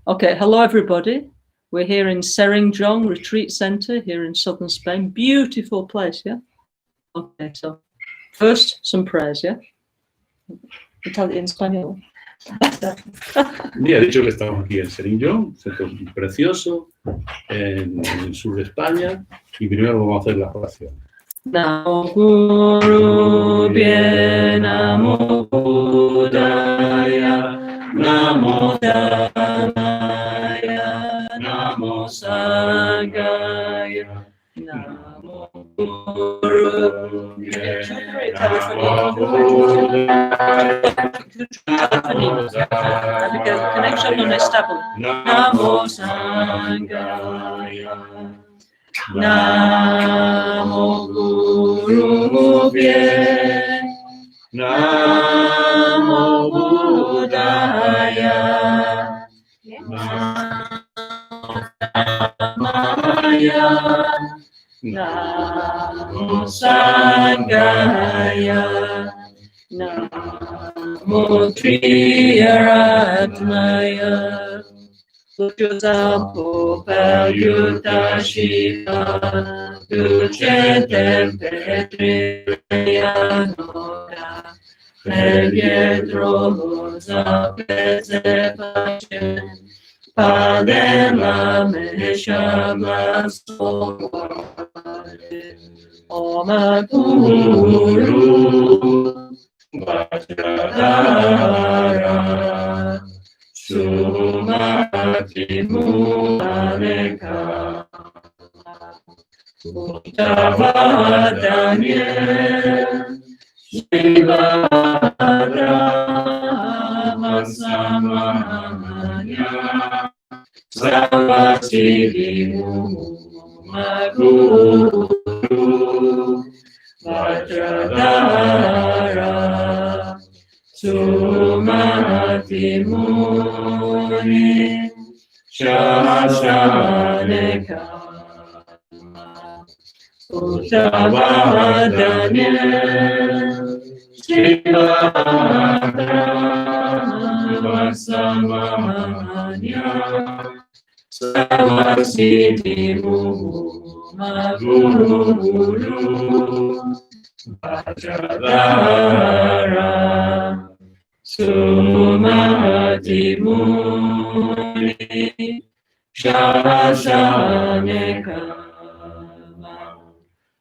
Okay, hello everybody. We're here in Tsering, Jong Retreat Center here in southern Spain. Beautiful place, yeah? Okay, so first some prayers, yeah? Italian, español. Mira, dicho que estamos aquí en Tsering, Jong, centro precioso, en el sur de España, y primero vamos a hacer la oración. Namo Guru Bhye, Namo Buddhaya, Namo Dhammaya, Namo Sanghaya, Namo Guru Bhye, Namo Buddhaya, connection non è stabile. Namo Sanghaya, Namo Guru Bhye, Namo Buddhaya, Namo Dhammaya, Namo Sanghaya, Namo Triratnaya. Luciusampo Pagliuta Shiva, Ducetem Petrianoda, Perdietro Zapese Pacem, Padem la Mesha Blasphomare, Oma Guru Vajradhara, Sumati Mulareka, Uttavadanye, Shivadra, Masamanya, Savasiddhi Maguru, Vajradhara, Sumati Muni, Shashaneka, Uttavadanye, Shivadra, Vasamanya, Savasiddhi Maguru, Vajradhara, Sumati Muni, Shashaneka,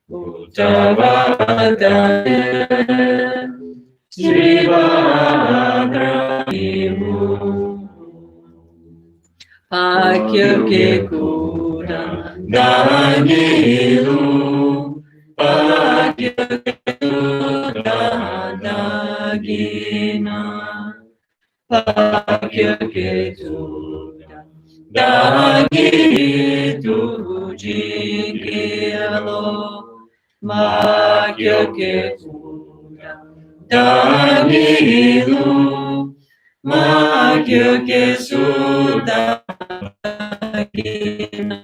Uttavadanye, Srivadraimu, Pakya Kekudan Danilu, Pakya Kekudan Dagina, Pakya Kekudan Dagitu Jingilo, Pakya Kekudan Danilu, Pakya Kekudan Dagina,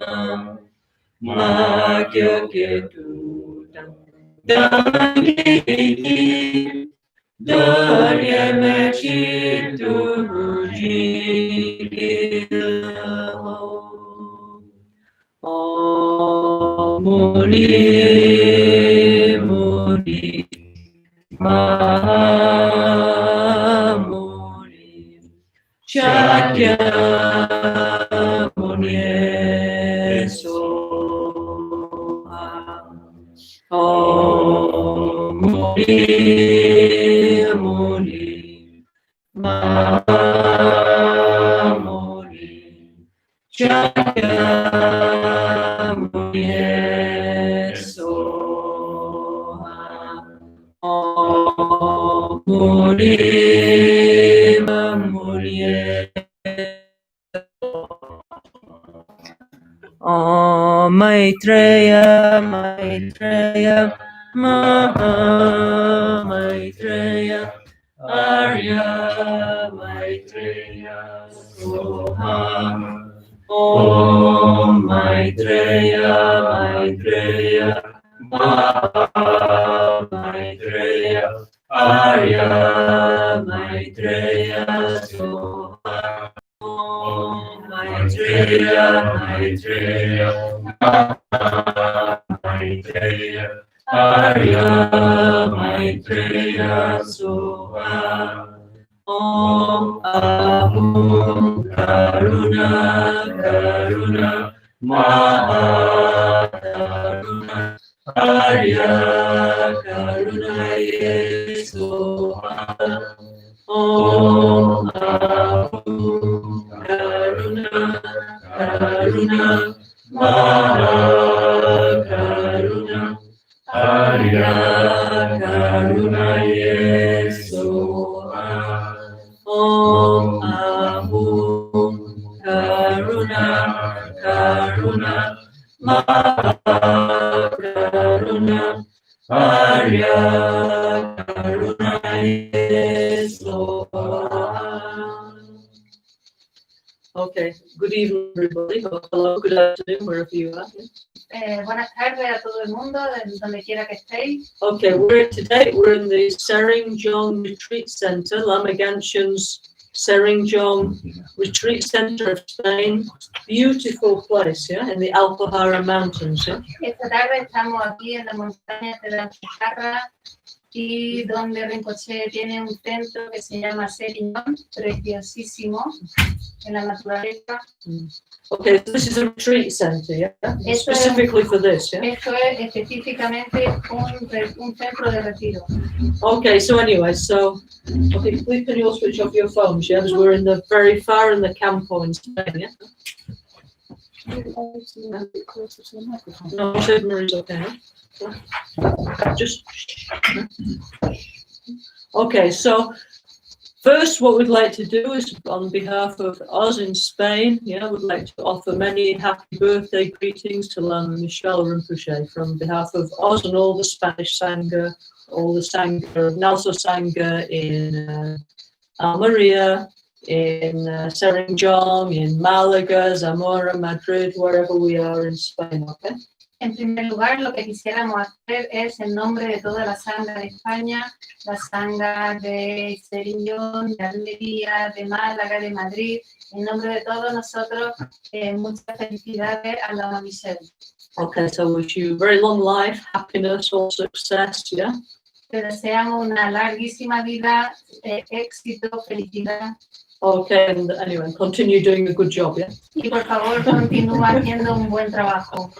Pakya Kekudan Dagiti, Dorje Mechitu Jigilo, Muni, Muni, Mahamuni, Shakya Muni Soha, Muni, Muni, Mahamuni, Shakya Muni Soha, Muni, Muni, Maitreya, Maitreya, Maitreya, Arya Maitreya, Soha, Om Maitreya, Maitreya, Maitreya, Arya Maitreya, Soha, Om Maitreya, Maitreya, Maitreya, Arya Maitreya Soha. Om Ahum Karuna, Karuna, Mahakaruna, Arya Karunaye Soha. Om Ahum Karuna, Karuna, Mahakaruna, Arya Karunaye Soha. Om Ahum Karuna, Karuna, Mahakaruna, Arya Karunaye Soha. Okay, good evening, everybody. Or hello, good afternoon, wherever you are. Buenas tardes a todo el mundo, de donde quiera que estéis. Okay, we're in the Tsering Jong Retreat Center, Lama Caroline Tsering Jong Retreat Center of Spain. Beautiful place, yeah, in the Alpahara Mountains, yeah. Esta tarde estamos aquí en las montañas de la Alpujarra y donde Rinpoche tiene un templo que se llama Tsering, preciosísimo, en la naturaleza. Okay, so this is a retreat center, yeah, Esto es, specifically for this, yeah. esto es específicamente un centro de retiro. Okay, so anyway, okay, please can you all switch off your phones, yeah, because we're in the very far in the campo in Spain, yeah. No, I said Marie's okay. Huh? Just okay. So first, what we'd like to do is, on behalf of us in Spain, yeah, we'd like to offer many happy birthday greetings to Lama Michelle Rinpoche from behalf of us and all the Spanish Sangha, all the Sangha of NgalSo Sangha in Almeria, in Tsering Jong, in Malaga, Zamora, Madrid, wherever we are in Spain, okay? En primer lugar, lo que quisiéramos hacer es, en nombre de toda la sangha de España, la sangha de Tsering, de Almería, de Málaga, de Madrid, en nombre de todos nosotros, muchas felicidades a Lama Michelle. Okay, so wish you very long life, happiness, all success, yeah? Te deseamos una larguísima vida, éxito, felicidad. Okay, and anyway, continue doing a good job, yeah? Y por favor, continúa haciendo un buen trabajo.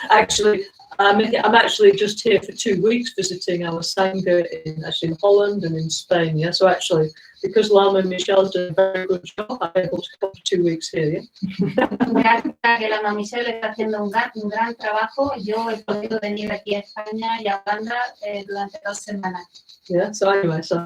Actually, I'm actually just here for 2 weeks visiting our Sangha in Holland and in Spain, yeah? So actually, because Lama Michelle's done a very good job, I'm able to come for 2 weeks here, yeah? Gracias a que Lama Michelle está haciendo un gran trabajo, yo he podido venir aquí a España y a Holanda durante 2 semanas. Yeah, so anyway, so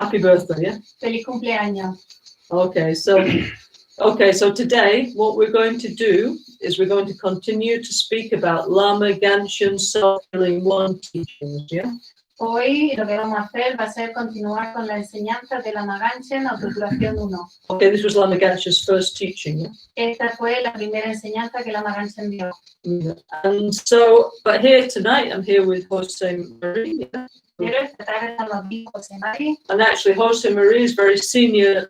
happy birthday, yeah? Feliz cumpleaños. Okay, so today what we're going to do is we're going to continue to speak about Lama Ganshin's Self-Healing 1 teachings, yeah? Hoy lo que vamos a hacer va a ser continuar con la enseñanza de Lama Ganchen, Autocuración 1. Okay, this was Lama Ganshin's first teaching, yeah? Esta fue la primera enseñanza que Lama Ganchen dio. Yeah. And so, but here tonight, I'm here with Jose Marie, yeah? Pero esta tarde estamos aquí con José Mari. And actually, Jose Marie is very senior,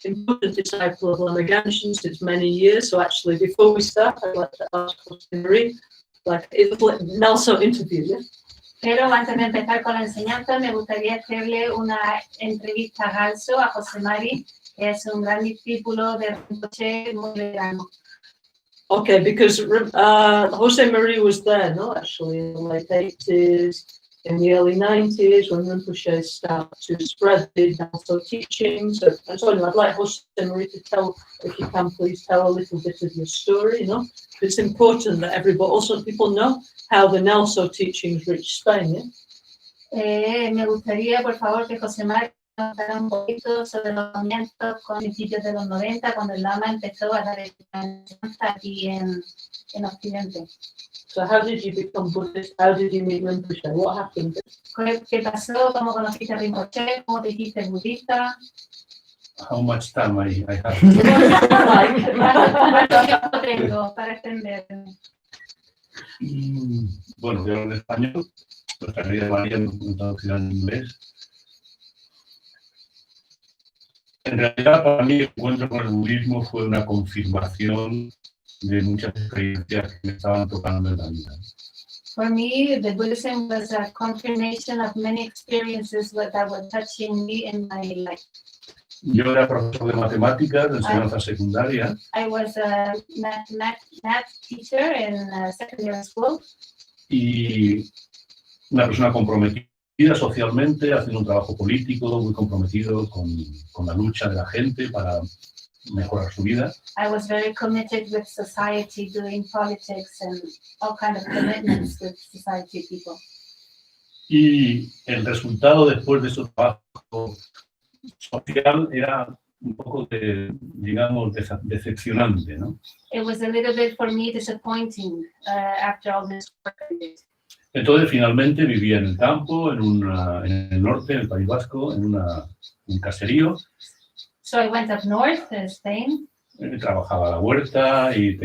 important disciple of Lama Ganshin since many years. So actually, before we start, I'd like to ask Jose Marie, like a little NgalSo interview, yeah? Pero antes de empezar con la enseñanza, me gustaría hacerle una entrevista a NgalSo, a José Mari, que es un gran discípulo de Rinpoche, muy veterano. Okay, because Jose Marie was there, no, actually, in the late 80s, in the early 90s, when Rinpoche started to spread the NgalSo teachings. And so I'd like Jose Marie to tell, if you can, please tell a little bit of your story, you know? It's important that everybody, also people know how the NgalSo teachings reached Spain, yeah? Me gustaría, por favor, que José Mari nos contara un poquito sobre los comienzos con principios de los 90, cuando el Lama empezó a dar enseñanza aquí en Occidente. So how did you become Buddhist? How did you meet Rinpoche? What happened? ¿Qué pasó? ¿Cómo conociste a Rinpoche? ¿Cómo te hiciste budista? How much time I have? ¿Cuánto tiempo tengo para extenderme? Bueno, yo hablo en español, pues la vida María no traducida en inglés. En realidad, para mí, el encuentro con el budismo fue una confirmación de muchas experiencias que me estaban tocando en la vida. For me, the Buddhism was a confirmation of many experiences that were touching me in my life. Yo era profesor de matemáticas de enseñanza secundaria I was a math teacher in secondary school. y una persona comprometida socialmente, haciendo un trabajo político, muy comprometido con la lucha de la gente para mejorar su vida. I was very committed with society, doing politics and all kind of commitments with society people. Y el resultado después de ese trabajo social era un poco, digamos, decepcionante, ¿no? It was a little bit for me disappointing after all this work I did. Entonces, finalmente vivía en el campo, en el norte, en el País Vasco, en un caserío. So I went up north to Spain. Trabajaba a la huerta y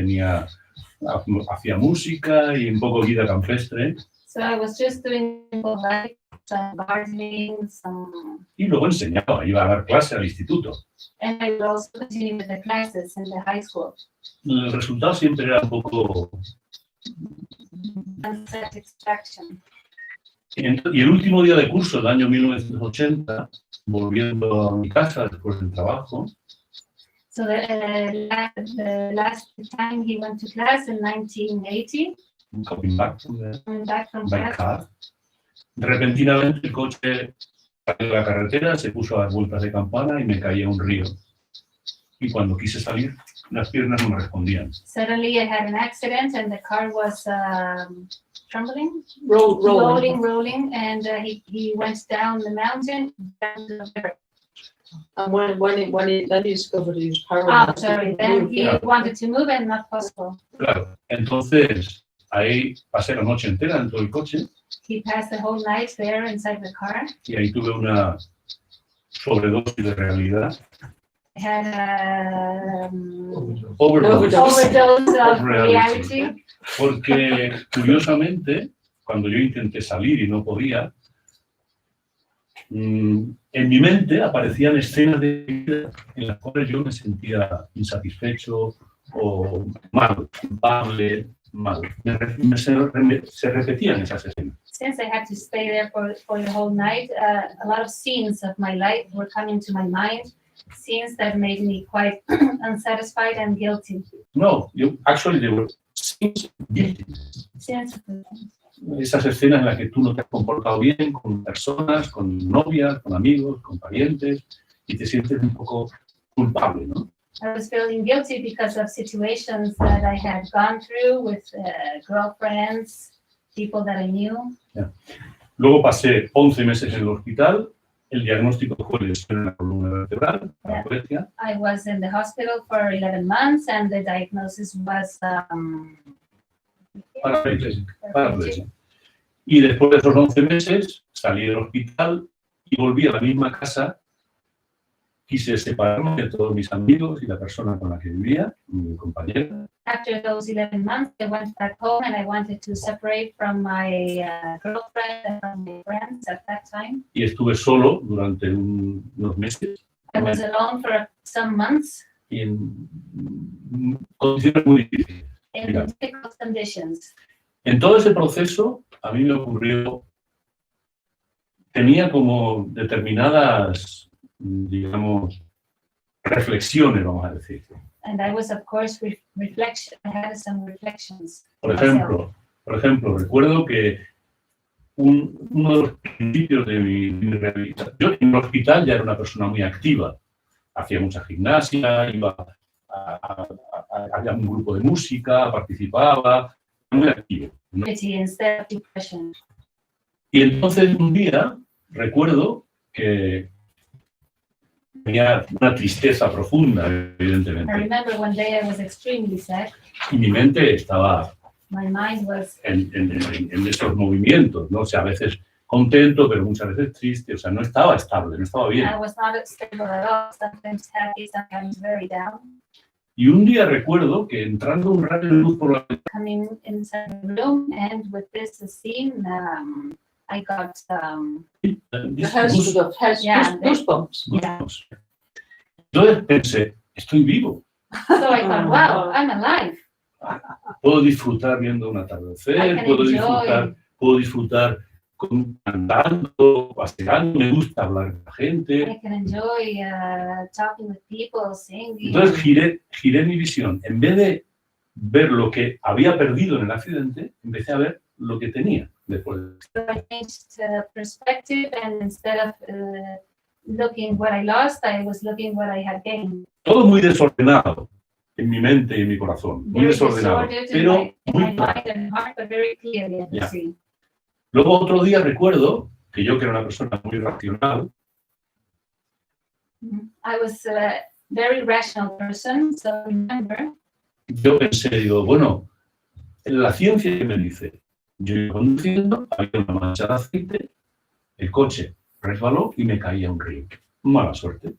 hacía música y un poco vida campestre. So I was just doing life, some gardening, Y luego enseñaba, iba a dar clase al instituto. and I would also continue with the classes in the high school. El resultado siempre era un poco... Unsatisfaction. Y el último día de curso del año 1980, volviendo a mi casa después del trabajo, So the last time he went to class in 1980, coming back coming back from by class, car, repentinamente el coche salió de la carretera, se puso a dar vueltas de campana y me caí a un río. Y cuando quise salir, las piernas no me respondían. suddenly I had an accident and the car was trembling, Rolling. rolling, and he went down the mountain, down the river. And when he then he discovered he was Oh, paralyzed. sorry, then he wanted to move and not possible. Claro, entonces ahí pasé la noche entera dentro del coche He passed the whole night there inside the car. y ahí tuve una sobredosis de realidad. I had Overdose. overdose of Reality. reality. Porque curiosamente, cuando yo intenté salir y no podía, en mi mente aparecían escenas de vida en las cuales yo me sentía insatisfecho o mal, culpable, mal. Se repetían esas escenas. Since I had to stay there for the whole night, a lot of scenes of my life were coming to my mind, scenes that made me quite unsatisfied and guilty. No, actually they were scenes guilty. Scenes, Esas escenas en las que tú no te has comportado bien con personas, con novias, con amigos, con parientes, y te sientes un poco culpable, ¿no? I was feeling guilty because of situations that I had gone through with girlfriends, people that I knew. Luego pasé 11 meses en el hospital, el diagnóstico fue lesión en la columna vertebral, paraplegia. I was in the hospital for 11 months and the diagnosis was Paraplegia. Y después de esos 11 meses salí del hospital y volví a la misma casa. Quise separarme de todos mis amigos y la persona con la que vivía, mi compañera. After those 11 months, I went back home and I wanted to separate from my girlfriend and from my friends at that time. Y estuve solo durante unos meses. I was alone for some months Y en condiciones muy difíciles. in Mira. difficult conditions. En todo ese proceso, a mí me ocurrió, tenía como determinadas, digamos, reflexiones, vamos a decir. And I was, of course, I had some reflections. Por ejemplo, recuerdo que uno de los principios de mi rehabilitación, yo en el hospital ya era una persona muy activa, hacía mucha gimnasia, iba a un grupo de música, participaba, muy activo, ¿no? Instead of depression. Y entonces un día recuerdo que tenía una tristeza profunda, I evidentemente, remember one day I was extremely sad. y mi mente estaba My mind was en estos movimientos, ¿no? O sea, a veces contento, pero muchas veces triste, o sea, no estaba estable, no estaba bien. I was not stable at all, sometimes happy, sometimes very down. Y un día recuerdo que entrando un rayo de luz por la Coming inside the room and with this scene, I got The house Yeah. goosebumps. Yeah. Entonces pensé, estoy vivo. So I thought, wow, I'm alive. Puedo disfrutar viendo un I atardecer, can puedo disfrutar cantando, paseando, me gusta hablar con la gente. I can enjoy talking with people, singing. Entonces giré mi visión. En vez de ver lo que había perdido en el accidente, empecé a ver lo que tenía después. So I changed perspective, and instead of looking what I lost, I was looking what I had gained. Todo muy desordenado en mi mente y en mi corazón, muy Very desordenado, disordered pero in my muy mind and heart, but very clearly I could Yeah. see. Luego otro día recuerdo que yo, que era una persona muy racional, I was a very rational person, so remember, yo pensé, digo, bueno, la ciencia que me dice, yo iba conduciendo, había una mancha de aceite, el coche resbaló y me caía a un río. Mala suerte.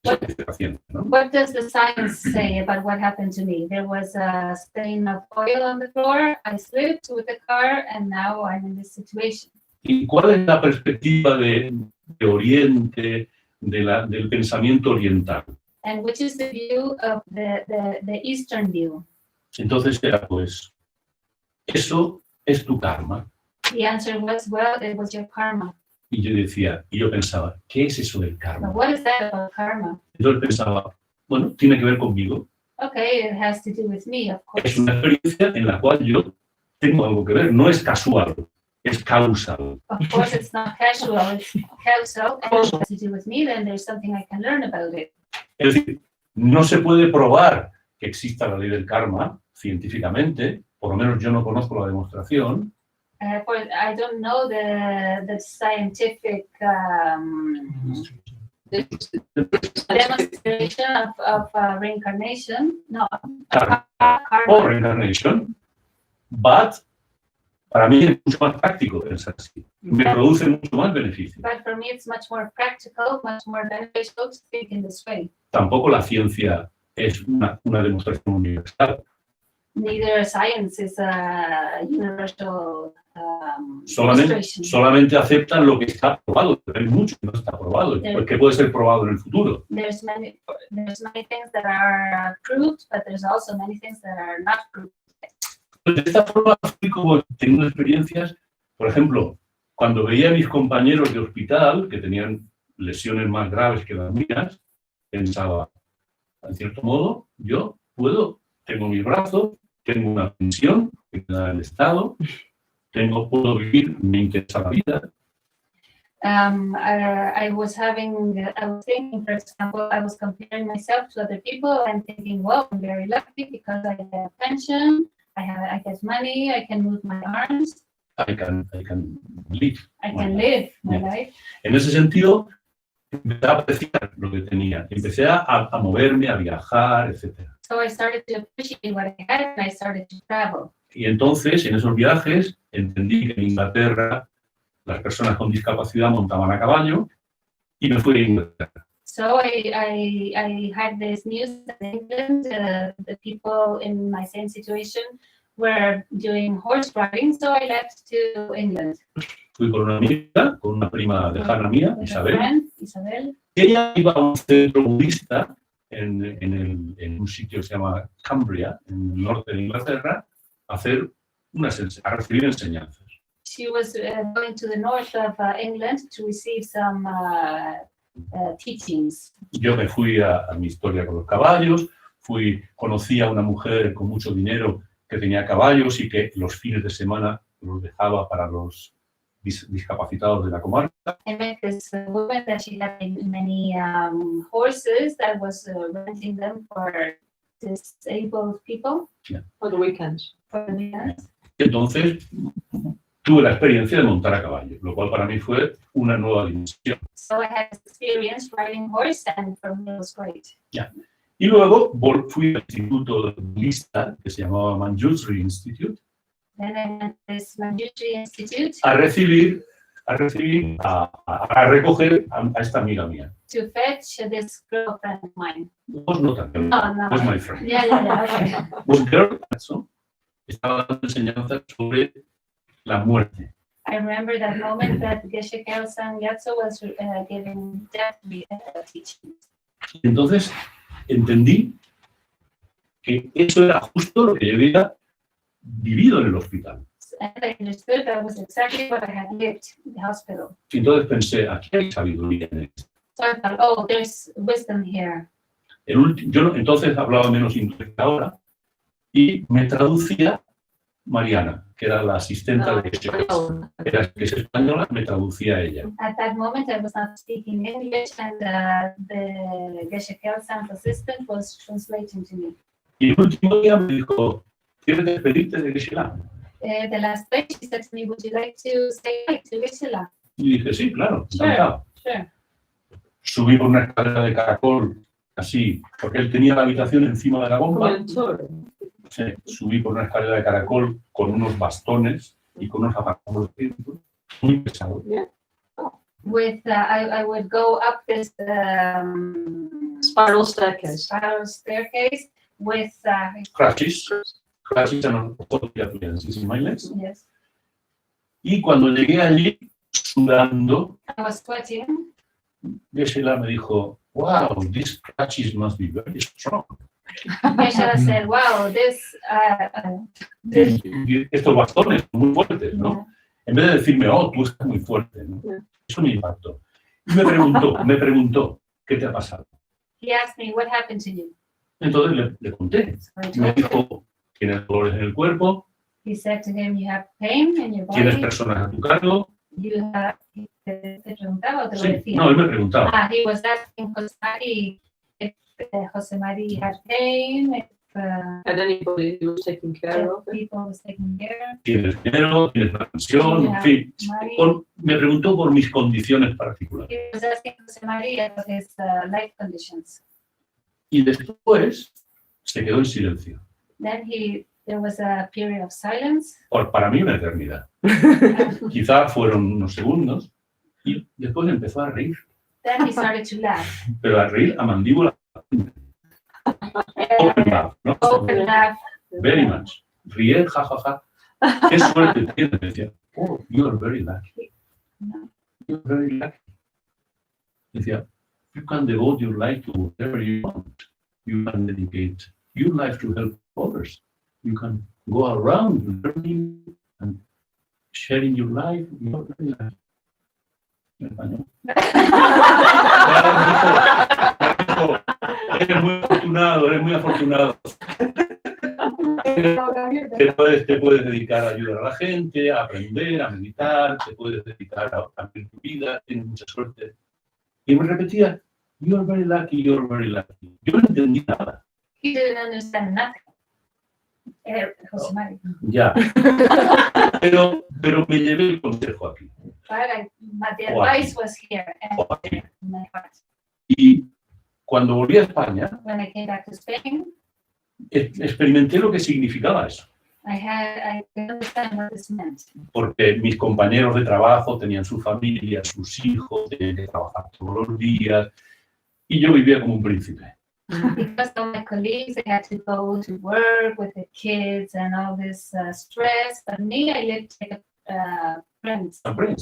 Esa es la ciencia, ¿no? what does the science say about what happened to me? There was a stain of oil on the floor, I slipped with the car, and now I'm in this situation. ¿Y cuál es la perspectiva de Oriente, del pensamiento oriental? And which is the view of the Eastern view? Entonces era pues, eso es tu karma. The answer was, well, it was your karma. Y yo pensaba, ¿qué es eso del But karma? what is that about karma? Entonces pensaba, bueno, tiene que ver conmigo. Okay, it has to do with me, of Es course. una experiencia en la cual yo tengo algo que ver, no es casual, es causal. Of course, it's not casual, it's causal, and it has to do with me, then there's something I can learn about it. Es decir, no se puede probar que exista la ley del karma científicamente, por lo menos yo no conozco la demostración, I don't know the scientific demonstration of reincarnation, no, karma o karma. reencarnation, but para mí es mucho más práctico pensar así. Me produce mucho más beneficio. But for me, it's much more practical, much more beneficial to think in this way. Tampoco la ciencia es una demostración universal. Neither science is a universal demonstration. Solamente aceptan lo que está probado, pero hay mucho que no está probado, que puede ser probado en el futuro. There's many things that are proved, but there's also many things that are not proved. De esta forma fui como teniendo experiencias, por ejemplo, cuando veía a mis compañeros de hospital que tenían lesiones más graves que las mías, pensaba, en cierto modo, yo tengo mis brazos, tengo una pensión que me da el Estado, puedo vivir, me interesa la vida. I was thinking, for example, I was comparing myself to other people and thinking, well, I'm very lucky because I get a pension, I get money, I can move my arms. I can live. I can live my life. En ese sentido, empecé a apreciar lo que tenía. Empecé a moverme, a viajar, etc. So I started to appreciate what I had and I started to travel. Y entonces, en esos viajes, entendí que en Inglaterra las personas con discapacidad montaban a caballo y me fui a Inglaterra. So I had this news in England, the people in my same situation were doing horse riding, so I left to England. Fui con una amiga, con una prima lejana mía, With a Isabel. friend, Isabel. Ella iba a un centro budista en un sitio que se llama Cumbria, en el norte de Inglaterra, a recibir enseñanzas. She was going to the north of England to receive some teachings. Yo me fui a mi historia con los caballos, conocí a una mujer con mucho dinero que tenía caballos y que los fines de semana los dejaba para los discapacitados de la comarca. I met this woman that she had many horses that was renting them for disabled people. Yeah. For the weekends. For the weekends. Entonces tuve la experiencia de montar a caballo, lo cual para mí fue una nueva dimensión. So I had experience riding horse, and for me it was great. Yeah. Y luego fui al instituto budista que se llamaba Manjushri Institute. Then I went to this Manjushri Institute A recoger a esta amiga mía. to fetch this girlfriend of mine. Was not a girl, No. was my friend. Yeah, okay. Was girl, so, estaba dando enseñanzas sobre la muerte. I remember that moment that Geshe-Kyo-san NgalSo was giving death teachings. Entonces entendí que eso era justo lo que yo había vivido en el hospital. And I understood that was exactly what I had lived in the hospital. Y entonces pensé, aquí hay sabiduría en esto. So I thought, oh, there's wisdom here. Yo entonces hablaba menos inglés que ahora y me traducía Mariana, que era la asistente de que es española, me traducía ella. At that moment, I was not speaking English, and the Geshe Kelsang's assistant was translating to me. Y el último día me dijo, ¿quieres despedirte de Geshe-la? The last day, she said to me, would you like to say hi to Geshe-la? Y dije, sí, claro, encantado. Sure. Subí por una escalera de caracol, así, porque él tenía la habitación encima de la bomba. Sí, subí por una escalera de caracol con unos bastones y con unos zapatos muy pesados. Yeah. I would go up this Spiral staircase. with Crutches eran miles. yes. Y cuando llegué allí, sudando, I was sweating. Geshe-la me dijo, wow, these crutches must be very strong. Geshe-la said, wow, this Y estos bastones son muy fuertes, ¿no? En vez de decirme, oh, tú estás muy fuerte, ¿no? Eso me impactó. Y me preguntó, ¿qué te ha pasado? He asked me, what happened to you? Entonces le conté. So I Y me told him. dijo, ¿tienes dolores en el cuerpo? He said to him, you have pain in your ¿Tienes body. personas a tu cargo? You have. Te preguntaba o te lo Sí. decía. No, él me preguntaba. He was asking Jose Mari had pain, if Had anybody who was taking care of it? people was taking care. ¿Tienes dinero? ¿Tienes una pensión? En fin, me preguntó por mis condiciones particulares. He was asking Jose Mari about his life conditions. Y después se quedó en silencio. Then there was a period of silence. Para mí una eternidad. Quizá fueron unos segundos y después empezó a reír. Then he started to laugh. Pero a reír a mandíbula. Open laugh, ¿no? Open laugh. Very much. Ríe, jajaja. Qué suerte tienes. Decía, oh, you are very lucky. You are very lucky. Decía, you can devote your life to whatever you want. You can dedicate your life to help others. You can go around learning and sharing your life. You are very lucky. En español. Eres muy afortunado. Te puedes dedicar a ayudar a la gente, a aprender, a meditar, te puedes dedicar a cambiar tu vida, tienes mucha suerte. Y me repetía, you are very lucky, you are very lucky. Yo no entendí nada. He didn't understand nothing. Jose Mari. Ya. Pero me llevé el consejo aquí. But the advice was here in my heart. Y cuando volví a España, When I came back to Spain, experimenté lo que significaba eso. I didn't understand what this meant. Porque mis compañeros de trabajo tenían su familia, sus hijos, tenían que trabajar todos los días, y yo vivía como un príncipe. Because of my colleagues, they had to go to work with the kids and all this stress. But me, I lived like a prince.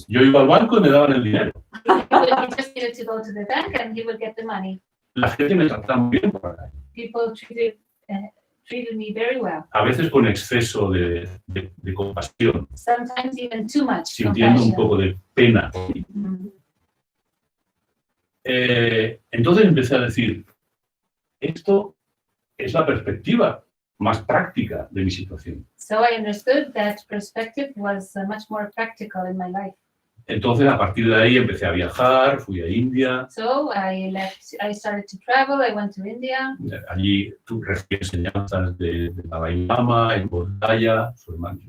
Yo iba al banco y me daban el dinero. He just needed to go to the bank and he would get the money. La gente me trataba muy bien por acá. People treated me very well. A veces con exceso de compasión, Sometimes even too much sintiendo un compassion. poco de pena. Entonces empecé a decir, esto es la perspectiva más práctica de mi situación. So I understood that perspective was much more practical in my life. Entonces, a partir de ahí empecé a viajar, fui a India. So I started to travel. I went to India. Allí recibí enseñanzas de Dalai Lama en Bodh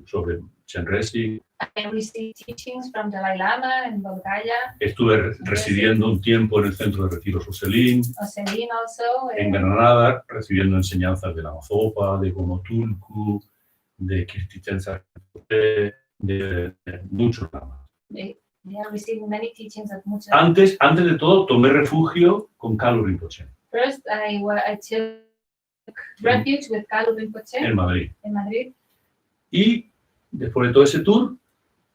sobre Chenrezig. I received teachings from Dalai Lama in Bodh Gaya. Estuve residiendo un tiempo en el centro de retiros Oselín, Oselín also. en Granada, recibiendo enseñanzas de Lama Zopa, de Gomotulku, de Kirti de muchos lamas. They are receiving many teachings of muchos. Antes de todo, tomé refugio con Kalu Rinpoche First, I took refuge with Kalu Rinpoche en Madrid. in Madrid. Y después de todo ese tour,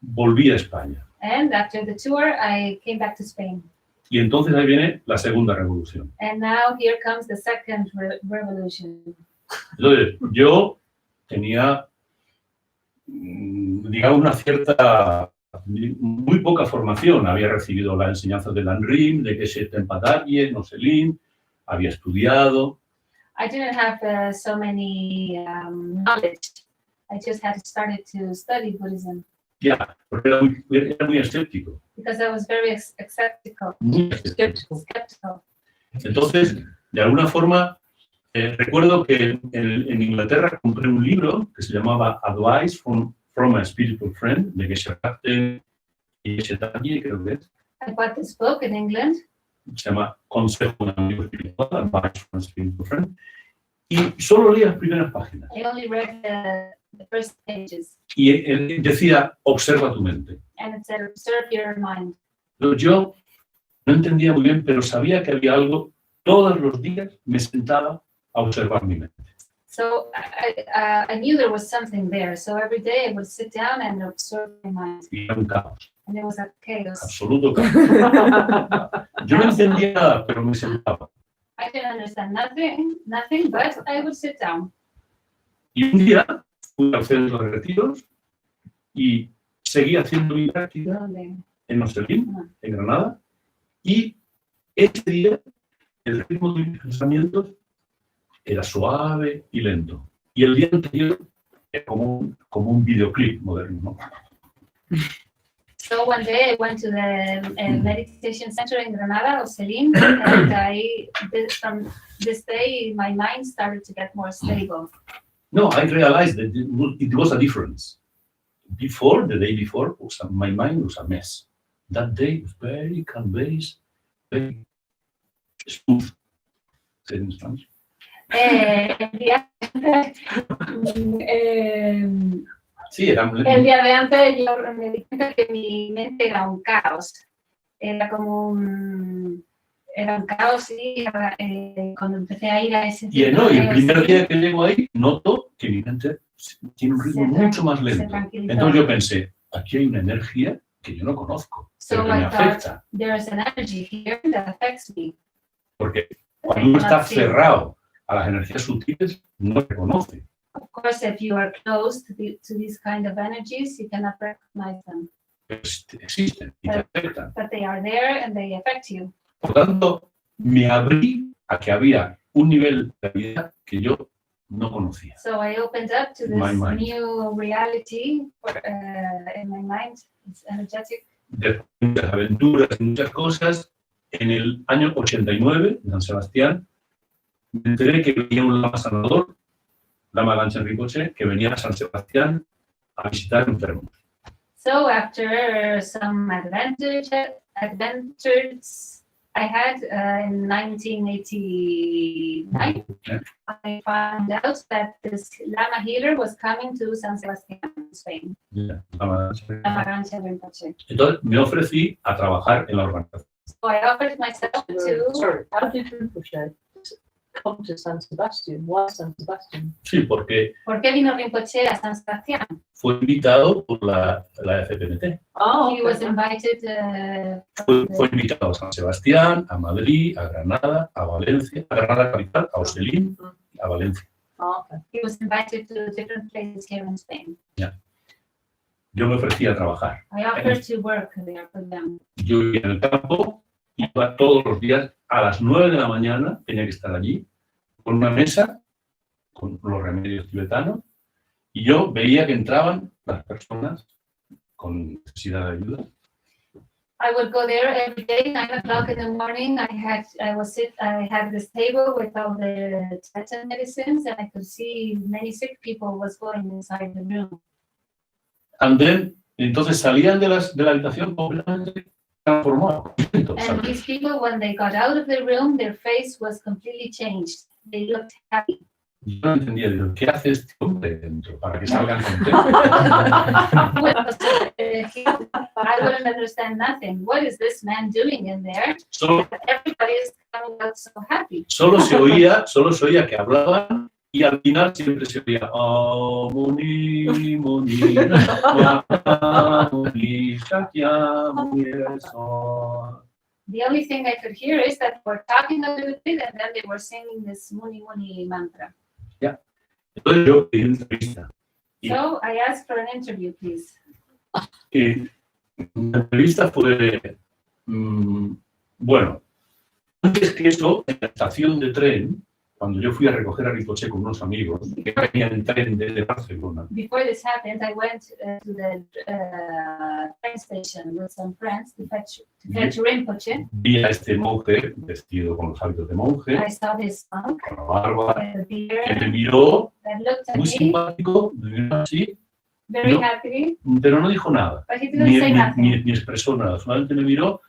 volví a España. And after the tour, I came back to Spain. Y entonces ahí viene la segunda revolución. And now here comes the second revolution. Entonces, yo tenía, digamos, una cierta, muy poca formación. Había recibido la enseñanza de l'Anrim, de que se tempadarie, no selin, había estudiado. I didn't have so many knowledge. I just had started to study Buddhism Ya, porque era muy escéptico. because I was very skeptical. Muy escéptico. Skeptical. Entonces, de alguna forma, recuerdo que en Inglaterra compré un libro que se llamaba Advice from a Spiritual Friend, de Geshe y Geshe, creo que es. I bought this book in England. Se llama Consejo de un amigo espiritual, Advice from a Spiritual Friend, y solo leí las primeras páginas. I only read the first pages, Y él decía, observa tu mente. and it said, observe your mind. Pero yo no entendía muy bien, pero sabía que había algo. Todos los días me sentaba a observar mi mente. So I knew there was something there. So every day I would sit down and observe my mind, Y era un caos, and it was a chaos. absoluto caos. Yo no entendía nada, pero me sentaba. I didn't understand nothing, but I would sit down. Y un día fui al centro de retiros y seguí haciendo mi práctica en Oselín, en Granada, y ese día el ritmo de mis pensamientos era suave y lento. Y el día anterior era como un videoclip moderno, ¿no? So one day I went to the meditation center in Granada, Oselín, and from this day my mind started to get more stable. No, I realized that it was a difference. Before, the day before, my mind was a mess. That day was very calm, very smooth. Say it in Spanish. Sí, era El día de antes yo me di cuenta que mi mente era un caos. Era un caos, sí. Cuando empecé a ir a ese y el primer día que llego ahí, noto que mi mente tiene un ritmo mucho más lento. Entonces yo pensé, aquí hay una energía que yo no conozco, pero que me afecta. There's an energy here that affects me. Porque cuando uno está cerrado a las energías sutiles, no reconoce. Of course, if you are close to these kind of energies, you cannot recognize them. Existen y te afectan. But they are there and they affect you. Por tanto, me abrí a que había un nivel de vida que yo no conocía. So I opened up to this new reality in my mind. It's energetic. De muchas aventuras, muchas cosas. En el año 89, en San Sebastián, me enteré que venía un lama sanador, Lama Caroline, que venía a San Sebastián a visitar enfermos. So after some adventures I had in 1989, I found out that this Lama healer was coming to San Sebastián, Spain. Yeah, Lama Caroline. Entonces me ofrecí a trabajar en la organización. So I offered myself to... Sorry, how did Rinpoche come to San Sebastián? Why San Sebastián? Sí, porque ¿Por qué vino Rinpoche a San Sebastián? fue invitado por la FPMT. Oh, He was invited. Fue invitado a San Sebastián, a Madrid, a Granada, a Valencia, a Granada capital, a Oselín, a Valencia. Oh, okay. He was invited to different places here in Spain. Yeah. Yo me ofrecí a trabajar. I offered to work there for them. Yo vivía en el campo, iba todos los días a las 9 de la mañana, tenía que estar allí, con una mesa, con los remedios tibetanos, y yo veía que entraban las personas con necesidad de ayuda. I would go there every day, 9 o'clock in the morning. I had this table with all the Tibetan medicines, and I could see many sick people was going inside the room. And then, entonces salían de la habitación completamente transformados. And these people, when they got out of the room, their face was completely changed. They looked happy. Yo no entendía, digo, ¿qué hace este hombre dentro para que salgan contentos? I wouldn't understand nothing. What is this man doing in there? Everybody is coming out so happy. Solo se oía que hablaban y al final siempre se oía Muni, Muni, Muni, Shakyamuni, The only thing I could hear is that we're talking a little bit and then they were singing this Muni Muni mantra. Entonces yo pedí una entrevista. So I asked for an interview, please. Y la entrevista fue, bueno, antes que eso, en la estación de tren, cuando yo fui a recoger a Rinpoche con unos amigos, que venían en tren desde Barcelona. Before this happened, I went to the train station with some friends to fetch Rinpoche. Vi a este monje vestido con los hábitos de monje, I saw this monk con la barba, with a que beard me miró that looked at muy me simpático, me miró así, very no. happy, pero no dijo nada, but he didn't say nothing. ni expresó nada, solamente me miró,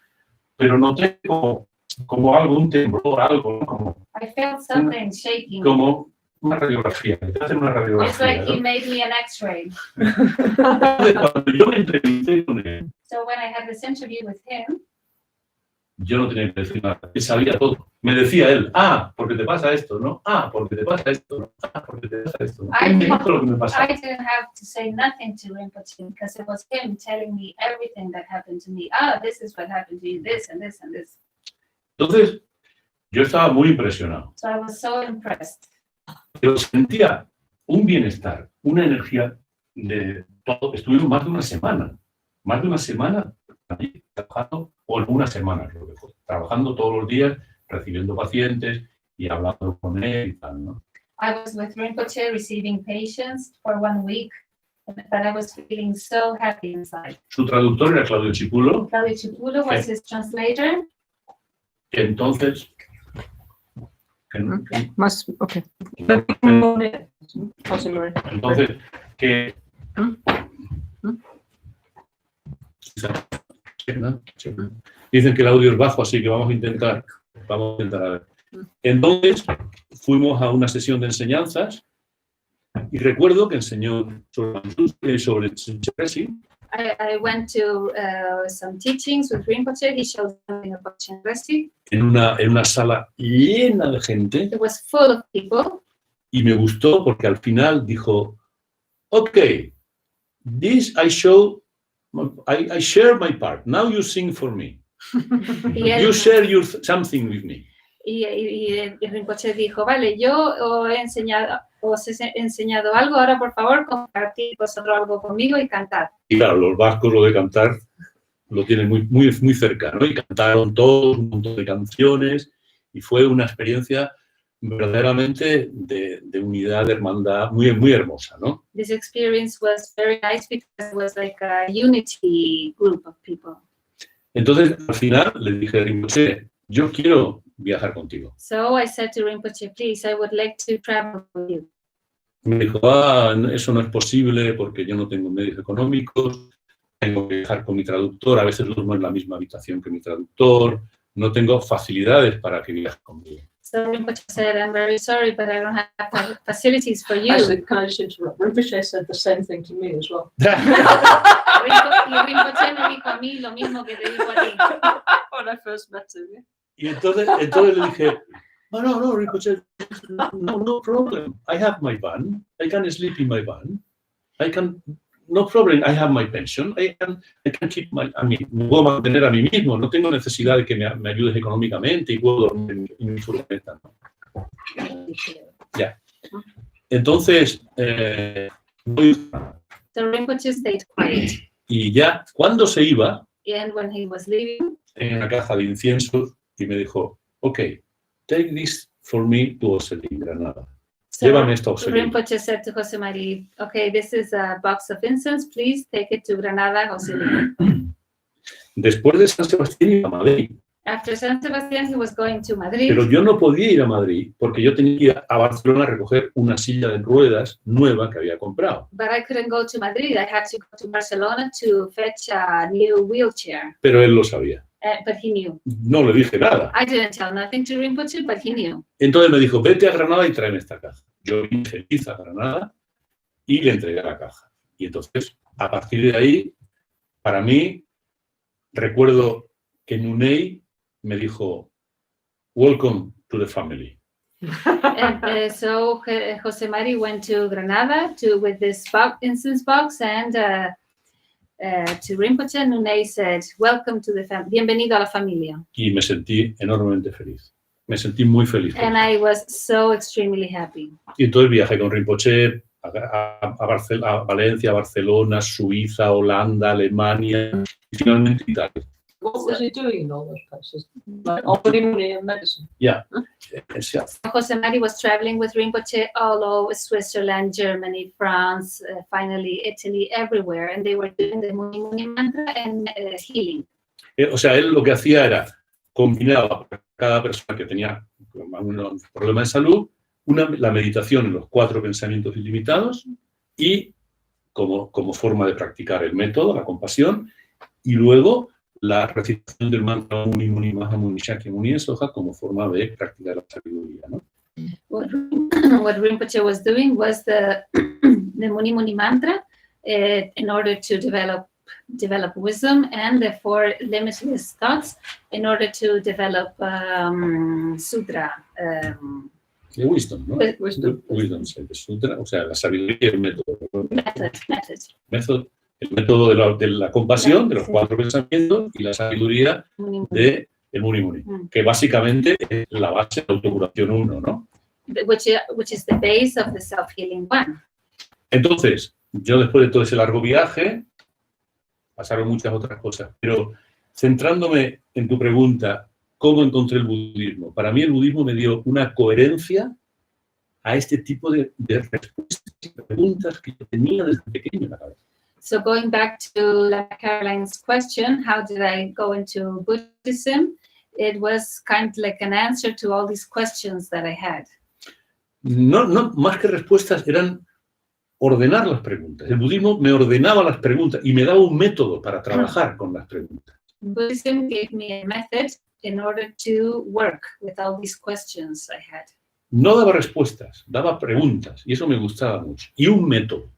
pero noté como algo, un temblor, algo, ¿no? I felt something shaking. como una radiografía, que te hacen una It's radiografía. like he ¿no? made me an X-ray. Entonces, cuando yo me entrevisté con él, So when I had this interview with him, yo no tenía que decir nada, él sabía todo. Me decía él, porque te pasa esto, ¿no? Porque te pasa esto, ¿no? Porque te pasa esto, ¿no? Él me dijo lo que me pasaba. I didn't have to say nothing to Rinpoche because it was him telling me everything that happened to me. This is what happened to you, this and this and this. Entonces, yo estaba muy impresionado. So I was so impressed. Pero sentía un bienestar, una energía de todo. Estuvimos más de una semana allí, trabajando, o una semana creo que fue, trabajando todos los días, recibiendo pacientes y hablando con él y tal, ¿no? I was with Rinpoche receiving patients for 1 week, but I was feeling so happy inside. Su traductor era Claudio Chipulo, Claudio Chipulo was his translator. que entonces... Más, okay. Entonces, que... Dicen que el audio es bajo, así que vamos a intentar a ver. Entonces, fuimos a una sesión de enseñanzas y recuerdo que enseñó sobre Tsering. I went to some teachings with Rinpoche. He showed something about Chenrezig. En una sala llena de gente. It was full of people. Y me gustó porque al final dijo, okay, this I share my part. Now you sing for me. You share something with me. Y Rinpoche dijo, vale, yo os he enseñado algo, ahora por favor compartid vosotros algo conmigo y cantad. Y claro, los vascos lo de cantar lo tienen muy cerca, ¿no? Y cantaron todos un montón de canciones y fue una experiencia verdaderamente de unidad, de hermandad, muy hermosa, ¿no? This experience was very nice because it was like a unity group of people. Entonces, al final le dije a Rinpoche, yo quiero viajar contigo. So I said to Rinpoche, please, I would like to travel with you. Me dijo, eso no es posible porque yo no tengo medios económicos, tengo que viajar con mi traductor, a veces duermo en la misma habitación que mi traductor, no tengo facilidades para que viajes conmigo. So Rinpoche said, I'm very sorry, but I don't have facilities for you. Actually, can I just interrupt? Rinpoche said the same thing to me as well. Rinpoche me dijo a mí lo mismo que te dijo a ti. When I first met him, yeah. Y entonces le dije, no, Rinpoche, no problem. I have my van. I can sleep in my van. No problem. I have my pension. I can keep me puedo mantener a mí mismo. No tengo necesidad de que me ayudes económicamente y puedo dormir en mi furgoneta. Ya. Entonces, So Rinpoche stayed quiet. Y ya, cuando se iba, And when he was leaving, en una caja de inciensos, y me dijo, okay, take this for me to Oselin, Granada. so Llévame esto a Oselin. Rinpoche said to Jose Mari, okay, this is a box of incense, please take it to Granada, Jose. Después de San Sebastián iba a Madrid. After San Sebastián, he was going to Madrid. Pero yo no podía ir a Madrid porque yo tenía que ir a Barcelona a recoger una silla de ruedas nueva que había comprado. But I couldn't go to Madrid. I had to go to Barcelona to fetch a new wheelchair. Pero él lo sabía. But he knew. No le dije nada. I didn't tell nothing to Rinpoche, but he knew. Entonces me dijo, vete a Granada y tráeme esta caja. Yo vine feliz a Granada y le entregué la caja. Y entonces, a partir de ahí, para mí, recuerdo que Nunei me dijo, welcome to the family. And so Jose Mari went to Granada with this incense box, and to Rinpoche, Nunei said, "Welcome to the family. Bienvenido a la familia." Y me sentí enormemente feliz. Me sentí muy feliz. And I was so extremely happy. Y entonces viajé con Rinpoche a Valencia, Barcelona, Suiza, Holanda, Alemania y finalmente Italia. What was he doing in all those places? Like offering money and medicine? Ya. Jose Mari was traveling with Rinpoche all over Switzerland, Germany, France, finally Italy, everywhere, and they were doing the Muni Muni mantra and healing. O sea, él lo que hacía era combinaba para cada persona que tenía un problema de salud la meditación en los 4 pensamientos ilimitados y como forma de practicar el método, la compasión, y luego la recitación del mantra Muni Muni Maha Muni Shakya Muni Soja como forma de practicar la sabiduría, ¿no? What Rinpoche was doing was the Muni Muni mantra in order to develop wisdom, and the 4 limitless thoughts in order to develop sutra. De wisdom, ¿no? Wisdom, sutra, o sea, la sabiduría y el método. El método de la compasión, de los 4 pensamientos, y la sabiduría del Muni Muni, que básicamente es la base de la autocuración 1, ¿no? Which is the base of the self-healing 1. Entonces, yo después de todo ese largo viaje, pasaron muchas otras cosas, pero centrándome en tu pregunta, ¿cómo encontré el budismo? Para mí el budismo me dio una coherencia a este tipo de respuestas y preguntas que yo tenía desde pequeño en la cabeza. So going back to Lama Caroline's question, how did I go into Buddhism? It was kind of like an answer to all these questions that I had. No, más que respuestas, eran ordenar las preguntas. El budismo me ordenaba las preguntas y me daba un método para trabajar con las preguntas. Buddhism gave me a method in order to work with all these questions I had. No daba respuestas, daba preguntas, y eso me gustaba mucho. Y un método.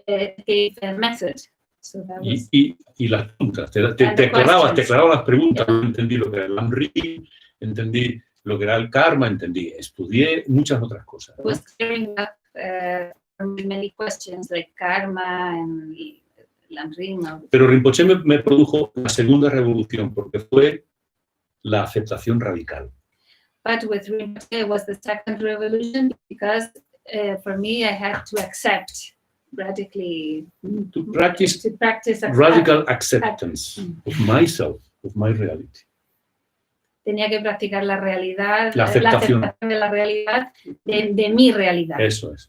Gave a method. So that was... y las preguntas. Te aclaraba las preguntas. Yeah. Entendí lo que era el Lamri, entendí lo que era el karma, estudié muchas otras cosas, ¿no? Was clearing up many questions like karma and Lamri. Pero Rinpoche me produjo la segunda revolución, porque fue la aceptación radical. But with Rinpoche it was the second revolution, because for me I had to accept radically, to practice radical acceptance of myself, of my reality. Tenía que practicar la realidad, la aceptación de la realidad, de mi realidad. Eso es.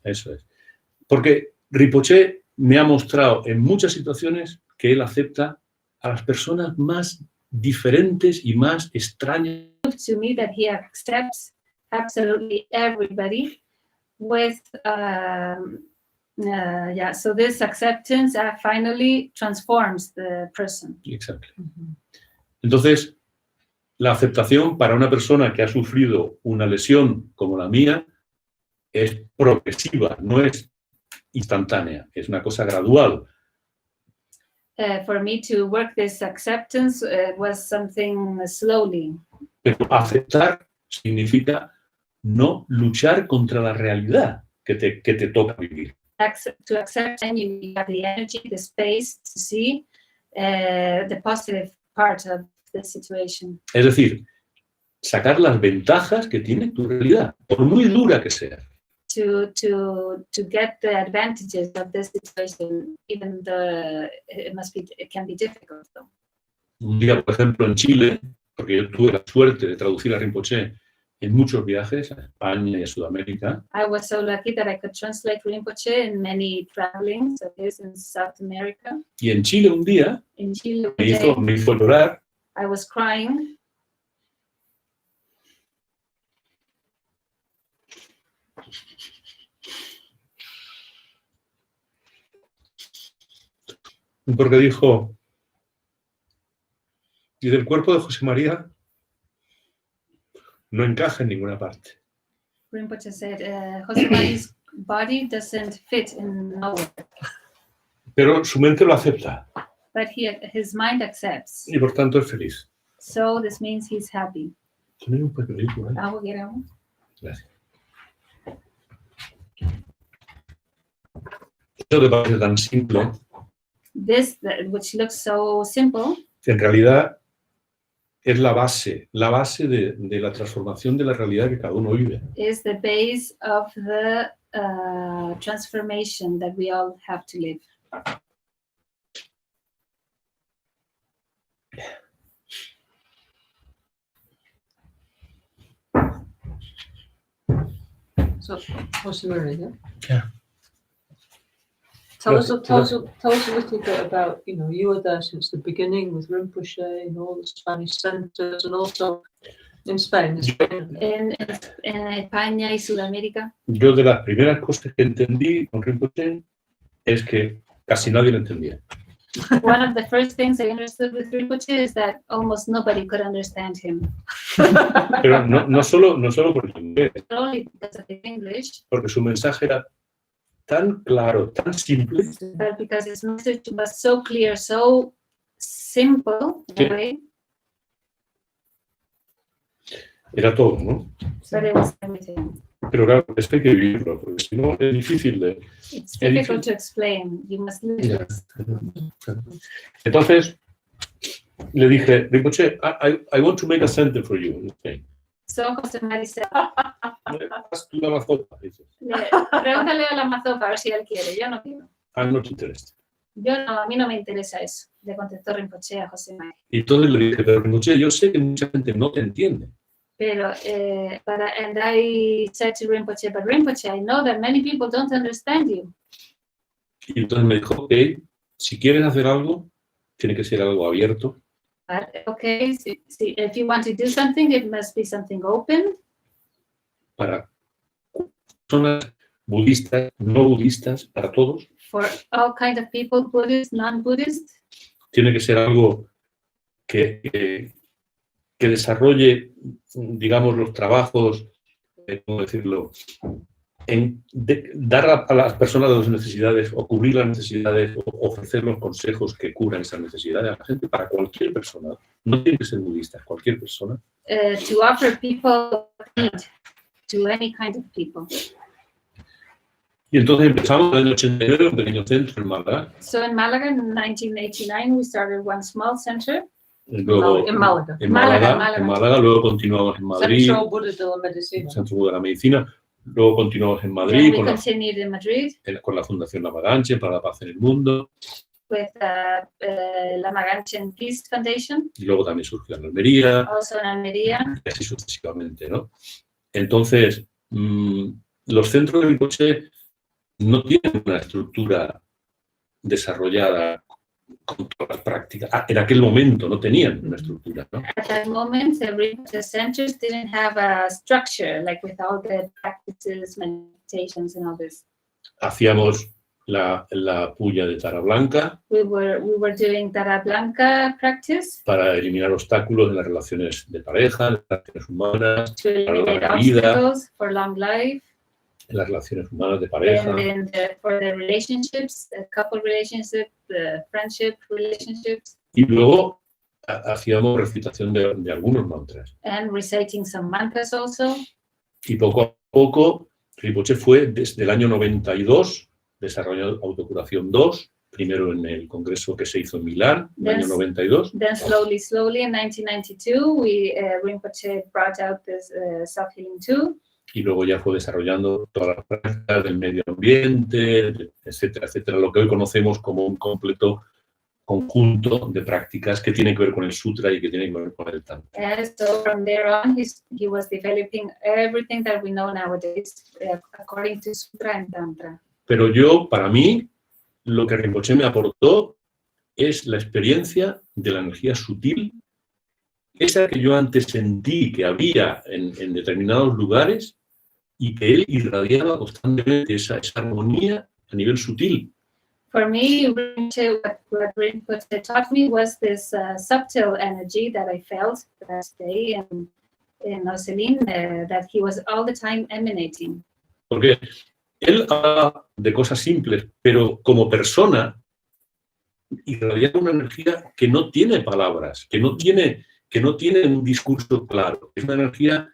Porque Rinpoche me ha mostrado en muchas situaciones que él acepta a las personas más diferentes y más extrañas. To me that he accepts absolutely everybody with so this acceptance finally transforms the person. Exactly. Entonces, la aceptación para una persona que ha sufrido una lesión como la mía es progresiva, no es instantánea, es una cosa gradual. For me to work this acceptance was something slowly. Pero aceptar significa no luchar contra la realidad que te toca vivir. To accept, and you have the energy, the space to see the positive part of the situation. Es decir, sacar las ventajas que tiene tu realidad, por muy dura que sea. To get the advantages of this situation, even though it can be difficult though. Un día, por ejemplo, en Chile, porque yo tuve la suerte de traducir a Rinpoche en muchos viajes a España y a Sudamérica. I was so lucky that I could translate Rinpoche in many travelings in South America. Y en Chile un día me hizo llorar. I was crying. Porque dijo, y del cuerpo de José María no encaja en ninguna parte. Rinpoche said, Jose Maria's body doesn't fit in nowhere. Pero su mente lo acepta. But his mind accepts. Y por tanto es feliz. So this means he's happy. ¿Tenéis un papelito, eh? ¿Agua quiere agua? Gracias. Esto te parece tan simple, This, which looks so simple, en realidad es la base de la transformación de la realidad que cada uno vive. is the base of the transformation that we all have to live. So, Jose Maria, yeah? Yeah. Tell us a Gracias. little bit about, you were there since the beginning with Rinpoche and all the Spanish centers, and also in Spain. En España y Sudamérica, Yo de las primeras cosas que entendí con Rinpoche es que casi nadie lo entendía. one of the first things I understood with Rinpoche is that almost nobody could understand him. Pero no solo por el inglés, Not only because of the English, porque su mensaje era tan claro, tan simple, but because his message was so clear, so simple in a way, era todo, ¿no? but it was everything. Pero claro, esto hay que vivirlo, porque si no es difícil de... It's difficult to explain. You must live Ya. this. Entonces, le dije, Rinpoche, I want to make a center for you. Okay. So José Mari said, Haz tú la mazota, dice. pregúntale a la mazopa a ver si él quiere. Yo no quiero. I'm not interested. A mí no me interesa eso. Le contestó Rinpoche a José Mari. Y entonces le dije, pero Rinpoche, yo sé que mucha gente no te entiende. Pero, and I said to Rinpoche, but Rinpoche, I know that many people don't understand you. Y entonces me dijo, ok, si quieres hacer algo, tiene que ser algo abierto. But, okay, if you want to do something, it must be something open Para personas budistas, no budistas, para todos. for all kinds of people, Buddhist, non-Buddhist. Tiene que ser algo que desarrolle, digamos, los trabajos, ¿cómo decirlo?, dar a las personas las necesidades o cubrir las necesidades o ofrecer los consejos que cubran esas necesidades a la gente, para cualquier persona. No tiene que ser budista, cualquier persona. To offer people need to any kind of people. Y entonces empezamos en el 89 un pequeño centro en Málaga. So in Malaga in 1989, we started one small center. Luego, En Málaga. En Málaga, Málaga. en Málaga, luego continuamos en Madrid, Centro Buddha de la Medicina. Centro Buda de la Medicina, luego continuamos en Then Madrid we continued in Madrid con la Fundación Lama Caroline para la paz en el mundo, with Lama Caroline Peace Foundation, y luego también surgió en Almería, also in Almería. y así sucesivamente, ¿no? Entonces, los centros de Rinpoche no tienen una estructura desarrollada con todas las prácticas. En aquel momento no tenían una estructura, ¿no? At that moment, the centers didn't have a structure, like with all the practices, meditations, and all this. Hacíamos la puya de Tara Blanca We were doing Tara Blanca practice para eliminar obstáculos en las relaciones de pareja, en las relaciones humanas, to eliminate la vida. obstacles for long life, en las relaciones humanas de pareja. and then for the relationships, the couple relationship, the friendship relationships, Y luego hacíamos recitación de algunos mantras. and reciting some mantras also. Y poco a poco, Rinpoche fue desde el año 92, desarrolló Autocuración 2, primero en el congreso que se hizo en Milán, en el año 92. Then slowly in 1992, Rinpoche brought out this self-healing 2. Y luego ya fue desarrollando todas las prácticas del medio ambiente, etcétera, etcétera, lo que hoy conocemos como un completo conjunto de prácticas que tienen que ver con el sutra y que tienen que ver con el tantra. And so from there on, he was developing everything that we know nowadays according to Sutra and Tantra. Pero yo, para mí, lo que Rinpoche me aportó es la experiencia de la energía sutil, esa que yo antes sentí que había en determinados lugares y que él irradiaba constantemente esa armonía a nivel sutil. For me, what Rinpoche taught me was this subtle energy that I felt that day in Oselin, that he was all the time emanating. Porque él hablaba de cosas simples, pero como persona irradiaba una energía que no tiene palabras, que no tiene un discurso claro. Es una energía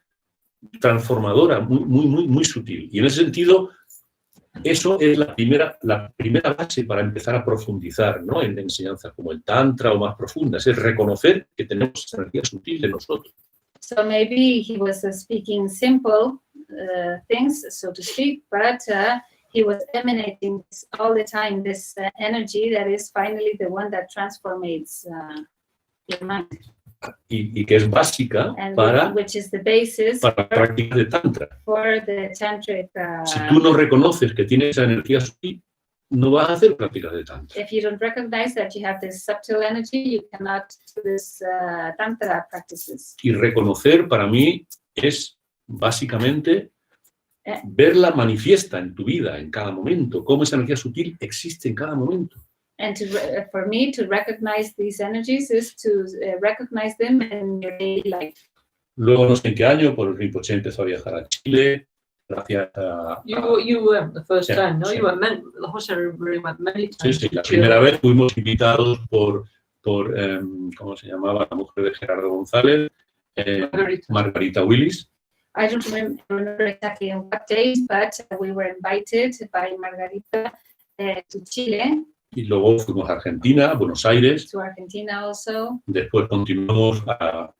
transformadora, muy sutil. Y en ese sentido, eso es la primera base para empezar a profundizar, ¿no? En enseñanzas como el Tantra o más profundas, es reconocer que tenemos esa energía sutil en nosotros. So maybe he was speaking simple things, so to speak, but he was emanating all the time this energy that is finally the one that transforms your mind. Y que es básica para which is the basis la práctica de Tantra. for the tantric. Si tú no reconoces que tienes esa energía sutil, no vas a hacer prácticas de Tantra. If you don't recognize that you have this subtle energy, you cannot do this tantra practices. Y reconocer para mí es básicamente verla manifiesta en tu vida, en cada momento, cómo esa energía sutil existe en cada momento. And for me to recognize these energies is to recognize them in your daily life. Luego, no sé en qué año, por el Rinpoche empezó a viajar a Chile, gracias a... You went the first Yeah, time, no? sí. You went Jose really went many times. Sí, la primera vez fuimos invitados por ¿cómo se llamaba la mujer de Gerardo González? Margarita Willis. I don't remember exactly on what days, but we were invited by Margarita to Chile. Y luego fuimos a Argentina, a Buenos Aires. To Argentina also. Después continuamos a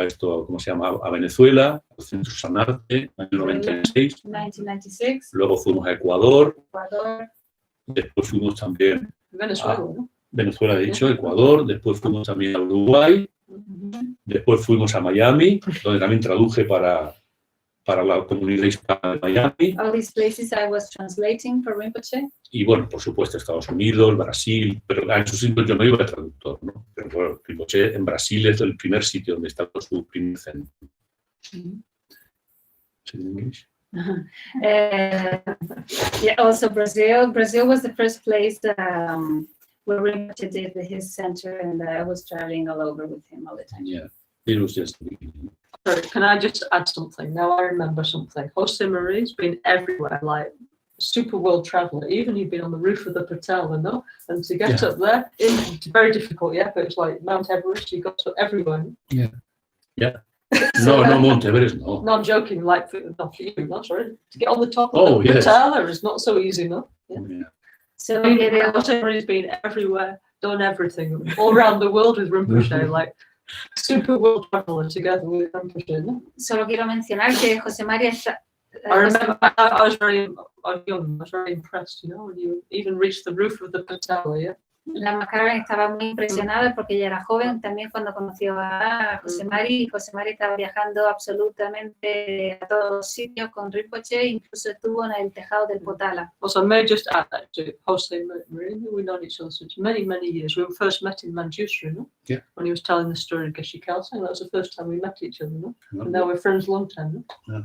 esto, ¿cómo se llama? A Venezuela, al Centro Sanarte, en el 96. 1996. Luego fuimos a Ecuador. Ecuador. Después fuimos también Venezuela, ¿no? Venezuela, de hecho, Ecuador. Después fuimos también a Uruguay. Después fuimos a Miami, donde también traduje para la comunidad hispana de Miami. All these places I was translating for Rinpoche. Y bueno, por supuesto, Estados Unidos, Brasil, pero en sus sitios yo no iba de traductor, ¿no? Pero bueno, Rinpoche en Brasil es el primer sitio donde está su primer centro. ¿Sí, en inglés? Yeah, also Brazil. Brazil was the first place where Rinpoche did his center, and I was traveling all over with him all the time. Yeah, it was just... Sorry, can I just add something? Now I remember something. Jose Marie's been everywhere, like super world traveler. Even you've been on the roof of the Patel, you know? And to get up there, it's very difficult, yeah, but it's like Mount Everest, you got to everywhere. Yeah. No, Mount Everest, no. No, I'm joking, like, not for you, not sorry. To get on the top Oh, of the yes. Patel is not so easy, no? Yeah. Yeah. So Jose Marie's been everywhere, done everything, all around the world with Rinpoche, like super world traveler together with Rinpoche, no? Solo quiero mencionar que José María está. I remember I was very young, I was very impressed, you know, when you even reached the roof of the Patel, yeah? Lama Caroline estaba muy impresionada porque ella era joven también cuando conoció a José Mari, y José Mari estaba viajando absolutamente a todos los sitios con Rinpoche, incluso estuvo en el tejado del Potala. Also, I may just add that to Jose Marie. We've known each other since many, many years. We first met in Manchester, no? Yeah. When he was telling the story of Geshe Kelsang, that was the first time we met each other, no? No. And now we're friends a long time, no? Yeah.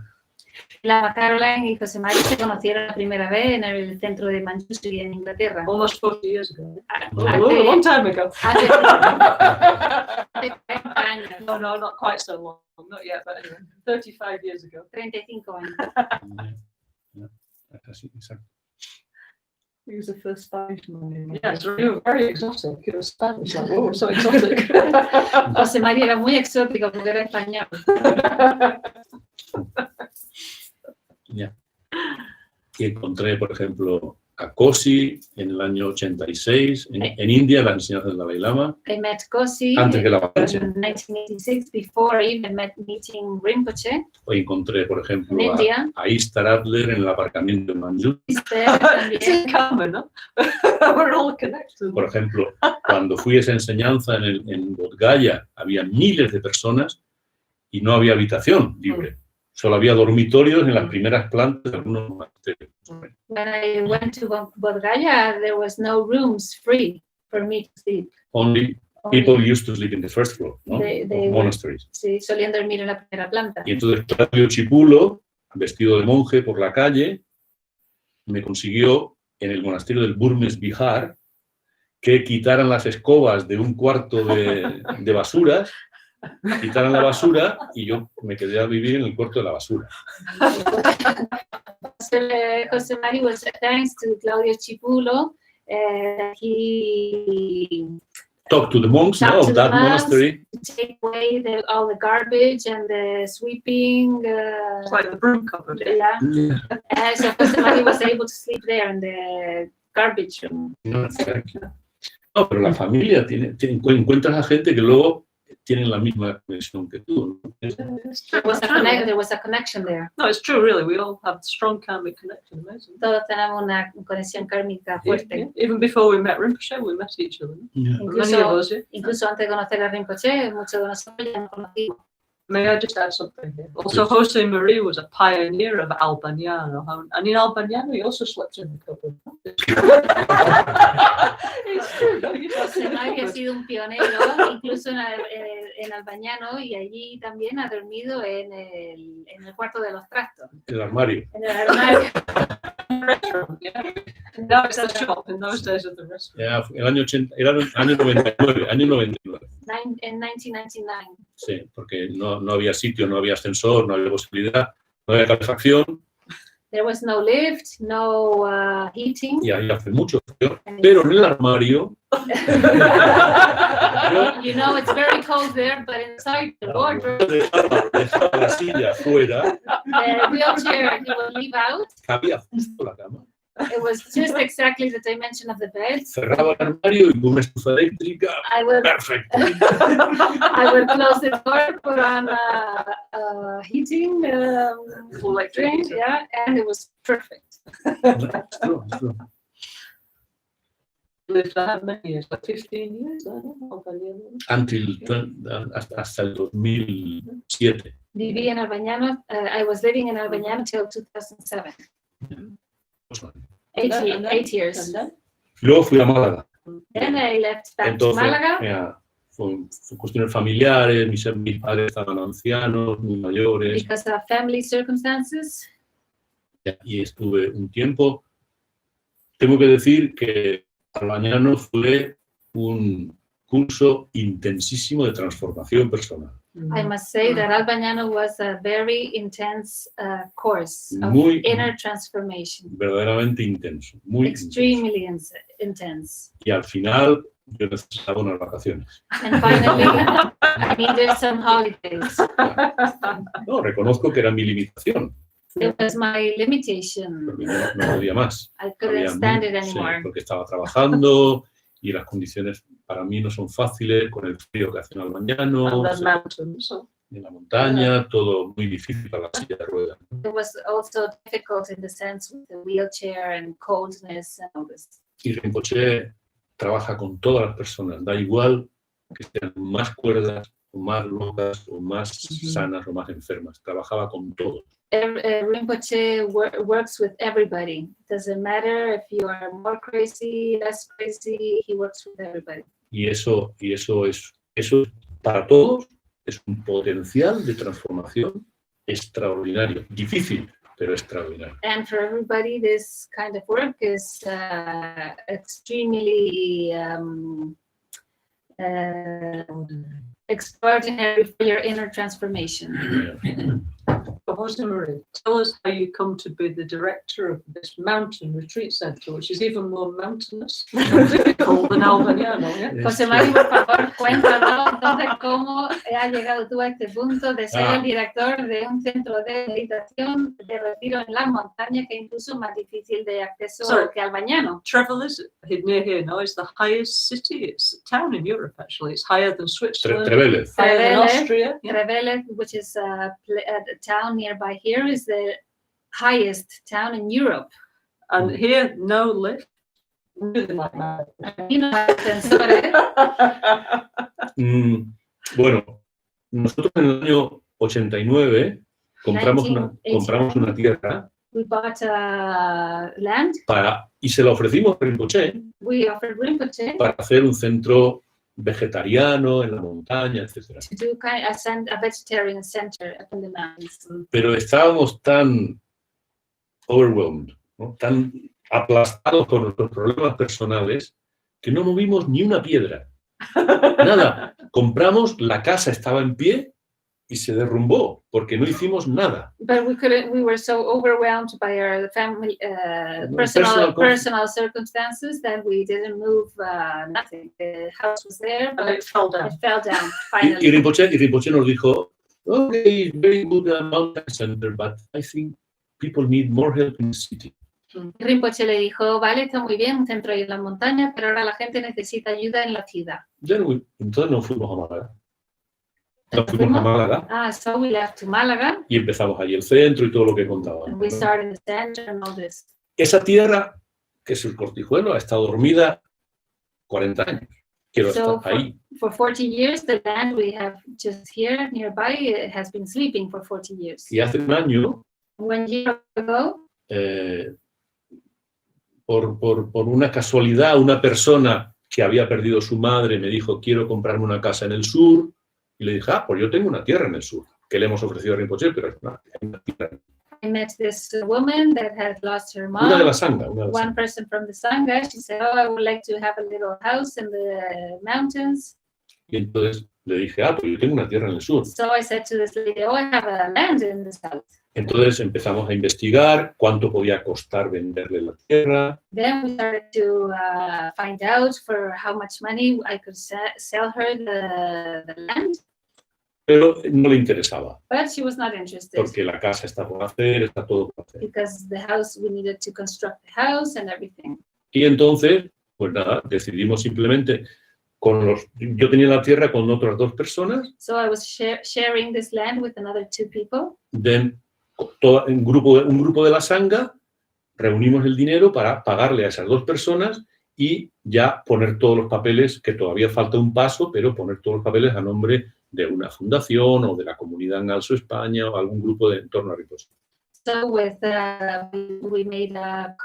Lama Caroline y José Mari se conocieron la primera vez en el centro de Manchester, en Inglaterra. Almost 40 years ago. Hace A long time ago. 40 años, No, not quite so long. Not yet, but anyway, 35 years ago. 35 años. Yeah. Así, exacto. He was the first Spanish man. Yeah, it's very exotic. It was Spanish, like, oh, so exotic. José Mari era muy exótico porque era español. Yeah. Y encontré, por ejemplo, a Kosi en el año 86, en India, las enseñanzas del Dalai Lama, I met Kosi antes que la avalancha. in 1986, before I even meeting Rinpoche. O encontré, por ejemplo, En India. a Istar Adler en el aparcamiento de Manjut. It's in common, no? We're all connected. Por ejemplo, cuando fui a esa enseñanza en Bodh Gaya, había miles de personas y no había habitación libre. Solo había dormitorios en las primeras plantas de algunos monasterios. When I went to Bodh Gaya, there was no rooms free for me to sleep. Only people used to sleep in the first floor, ¿no? They Of monasteries. Sí, solían dormir en la primera planta. Y entonces Claudio Chipulo, vestido de monje por la calle, me consiguió en el monasterio del Burmes Bihar que quitaran las escobas de un cuarto de basuras, quitaran la basura y yo me quedé a vivir en el cuarto de la basura. José Mari was thanks to Claudio Chipulo. He talk to the monks talk no, to of the that monks, monastery. to take away all the garbage and the sweeping. It's like the broom cupboard. Yeah. Yeah. So José María was able to sleep there in the garbage room. No, exactly. No, pero la familia encuentras a gente que luego tienen la misma conexión que tú, ¿no? There was a connection there. No, it's true, really. We all have strong karmic connection. Amazing. Todos tenemos una conexión kármica fuerte. Yeah. Even before we met Rinpoche, we met each other. Yeah. Many of us, yeah. Incluso antes de conocer a Rinpoche, muchos de nosotros ya nos conocimos. May I just add something here? Also, Jose Maria was a pioneer of Albagnano, and in Albagnano he also slept in the cupboard. It's true, no, you don't José María ha see sido un pionero, incluso en Albagnano, y allí también ha dormido en el cuarto de los trastos, El armario. en el armario. Now it's a shop. In those days, at the restaurant. Ya, el año 80, era el año 99, año 99. En 1999. Sí, porque no había sitio, no había ascensor, no había posibilidad, no había calefacción, There was no lift, no heating. y ahí hace mucho frío. Pero en el armario, You know, it's very cold there, but inside the wardrobe, dejaba la silla fuera, the wheelchair he would leave out. cabía justo la cama, It was just exactly the dimension of the bed. cerraba el armario y con una estufa eléctrica, I would perfecto. close the door, put on heating, Electric. yeah, and it was perfect. Lived for how many years? Like 15 years? I don't know. Hasta el 2007. Viví en Albagnano. I was living in Albagnano till 2007. 8 years. And then? Luego fui a Málaga. Then I left back to Entonces, Málaga. ya, fue cuestiones familiares, mis padres estaban ancianos, muy mayores, Because of family circumstances. y estuve un tiempo. Tengo que decir que Albagnano fue un curso intensísimo de transformación personal. I must say that Albagnano was a very intense course of Muy, inner transformation. verdaderamente intenso, muy intenso. Extremely intense. Y al final yo necesitaba unas vacaciones. And finally, I needed some holidays. No, reconozco que era mi limitación, It was my limitation. porque no podía más. I couldn't Había stand it sí, anymore. porque estaba trabajando y las condiciones para mí no son fáciles, con el frío que hace en Albagnano, And then mountains. So. en la montaña, todo muy difícil para la silla de ruedas. It was also difficult in the sense with the wheelchair and coldness and all this. Y Rinpoche trabaja con todas las personas, da igual que sean más cuerdas, o más locas, o más sanas, o más enfermas. Trabajaba con todos. Rinpoche works with everybody. It doesn't matter if you are more crazy, less crazy, he works with everybody. Y eso para todos es un potencial de transformación extraordinario. Difícil, pero extraordinario. And for everybody, this kind of work is extremely extraordinary for your inner transformation. Jose Maria, tell us how you come to be the director of this mountain retreat center, which is even more mountainous and difficult than Albagnano. Yeah? José María, por favor, cuéntanos entonces cómo has llegado tú a este punto de ser el director de un centro de meditación de retiro en las montañas, que incluso es más difícil de acceso Sorry. que Albagnano. Trevelez, near here now, is the highest city. It's a town in Europe, actually. It's higher than Switzerland, Trevélez. higher than Trevélez. Austria. Yeah. Trevélez, which is a town nearby here, is the highest town in Europe. And here, no lift. Really like that. Aquí no hay ascensores. Bueno, nosotros en el año 89 compramos una tierra We bought land. y se la ofrecimos a Rinpoche We offered Rinpoche para hacer un centro vegetariano en la montaña, etc. to do a vegetarian center up in the mountains. Pero estábamos tan overwhelmed, ¿no? Tan aplastados por nuestros problemas personales que no movimos ni una piedra. Nada. Compramos, la casa estaba en pie y se derrumbó porque no hicimos nada. But we were so overwhelmed by our family, Personal personal circumstances that we didn't move nothing. The house was there, And but it fell down. it fell down Y finally. Rinpoche nos dijo, okay, very good mountain center, but I think people need more help in the city. Rinpoche le dijo, vale, está muy bien, un centro ahí en la montaña, pero ahora la gente necesita ayuda en la ciudad. Entonces nos fuimos a Málaga. Nos fuimos a Málaga So we left to Málaga, y empezamos allí el centro y todo lo que contaba. and we started in the center and all this. Esa tierra, que es el Cortijuelo, ha estado dormida 40 años. Quiero So estar ahí. For 40 years, the land we have just here nearby has been sleeping for 40 years. Y hace un año, 1 year ago, por una casualidad, una persona que había perdido su madre me dijo, quiero comprarme una casa en el sur. Y le dije, pues yo tengo una tierra en el sur, que le hemos ofrecido a Rinpoche, pero es una tierra. I met this woman that had lost her mom. Una de la Sangha. One person from the Sangha. She said, I would like to have a little house in the mountains. Y entonces le dije, pues yo tengo una tierra en el sur. So I said to this lady, I have a land in the south. Entonces empezamos a investigar cuánto podía costar venderle la tierra. Then we started to find out for how much money I could sell her the land. Pero no le interesaba. But she was not interested. Porque la casa está por hacer, está todo por hacer. Because the house, we needed to construct the house and everything. Y entonces, pues nada, decidimos simplemente yo tenía la tierra con otras 2 personas. So I was sharing this land with another 2 people. Then, un grupo de la Sangha, reunimos el dinero para pagarle a esas 2 personas y ya poner todos los papeles, que todavía falta un paso, pero poner todos los papeles a nombre de una fundación o de la comunidad NgalSo España o algún grupo de entorno a Rinpoche. So with we made a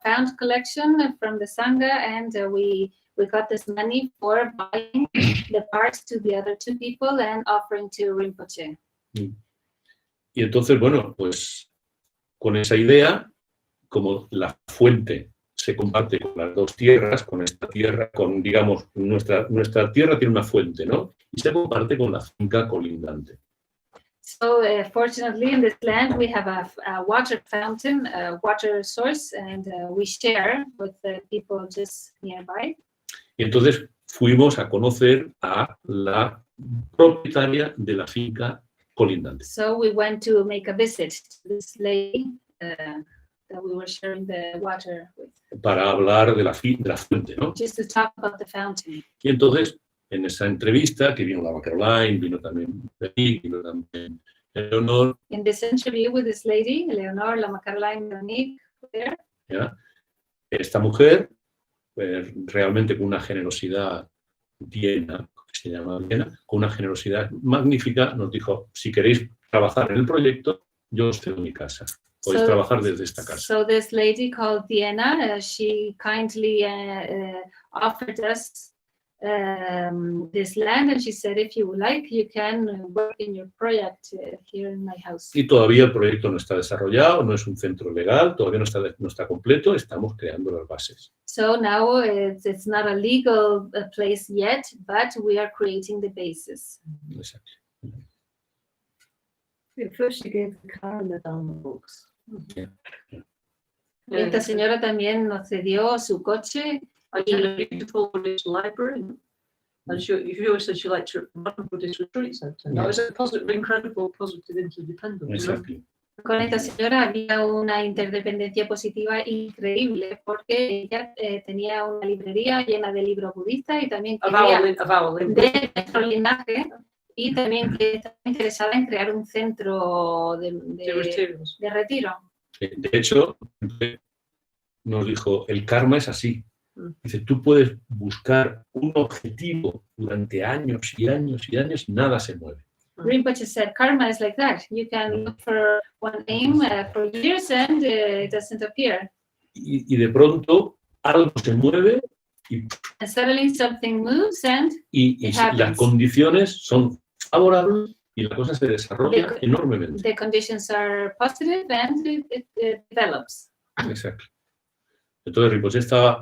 fund collection from the Sangha, and we got this money for buying the parts to the other 2 people and offering to Rinpoche. Y entonces, bueno, pues con esa idea, como la fuente se comparte con las 2 tierras, con esta tierra, digamos, nuestra tierra tiene una fuente, ¿no? Y se comparte con la finca colindante. So fortunately in this land we have a water fountain, a water source, and we share with the people just nearby. Y entonces fuimos a conocer a la propietaria de la finca colindante. So we went to make a visit to this lady that we were sharing the water with. Para hablar de la fuente, ¿no? Just to talk about the fountain. Y entonces, en esa entrevista, que vino Lama Caroline, vino también Tsering, vino también Leonor. In this interview with this lady, Leonor, Lama Caroline, Monique, there. ¿Ya? Esta mujer, realmente con una generosidad Diana, que se llama Diana, con una generosidad magnífica, nos dijo, si queréis trabajar en el proyecto, yo os cedo mi casa. Podéis trabajar desde esta casa. So this lady called Diana, she kindly offered us this land, and she said, if you would like, you can work in your project here in my house. Y todavía el proyecto no está desarrollado, no es un centro legal, todavía no está completo, estamos creando las bases. So now it's not a legal place yet, but we are creating the basis. Exacto. First you gave the Karma Dharma books. Yeah. Esta señora también nos cedió su coche. And she had a beautiful Buddhist library. And she always said she liked to run a Buddhist retreat centre. That was a positive, incredible positive interdependence. Exactly. Con esta señora había una interdependencia positiva increíble porque ella tenía una librería llena de libros budistas y también quería de nuestro linaje, y también que estaba interesada en crear un centro de retiro. De hecho, nos dijo, el karma es así. Dice, tú puedes buscar un objetivo durante años y años y años y nada se mueve. Rinpoche said, karma is like that. You can look for one aim for years and it doesn't appear. Y de pronto algo se mueve y suddenly something moves and las condiciones son favorables y la cosa se desarrolla enormemente. The conditions are positive and it develops. Exacto. Entonces Rinpoche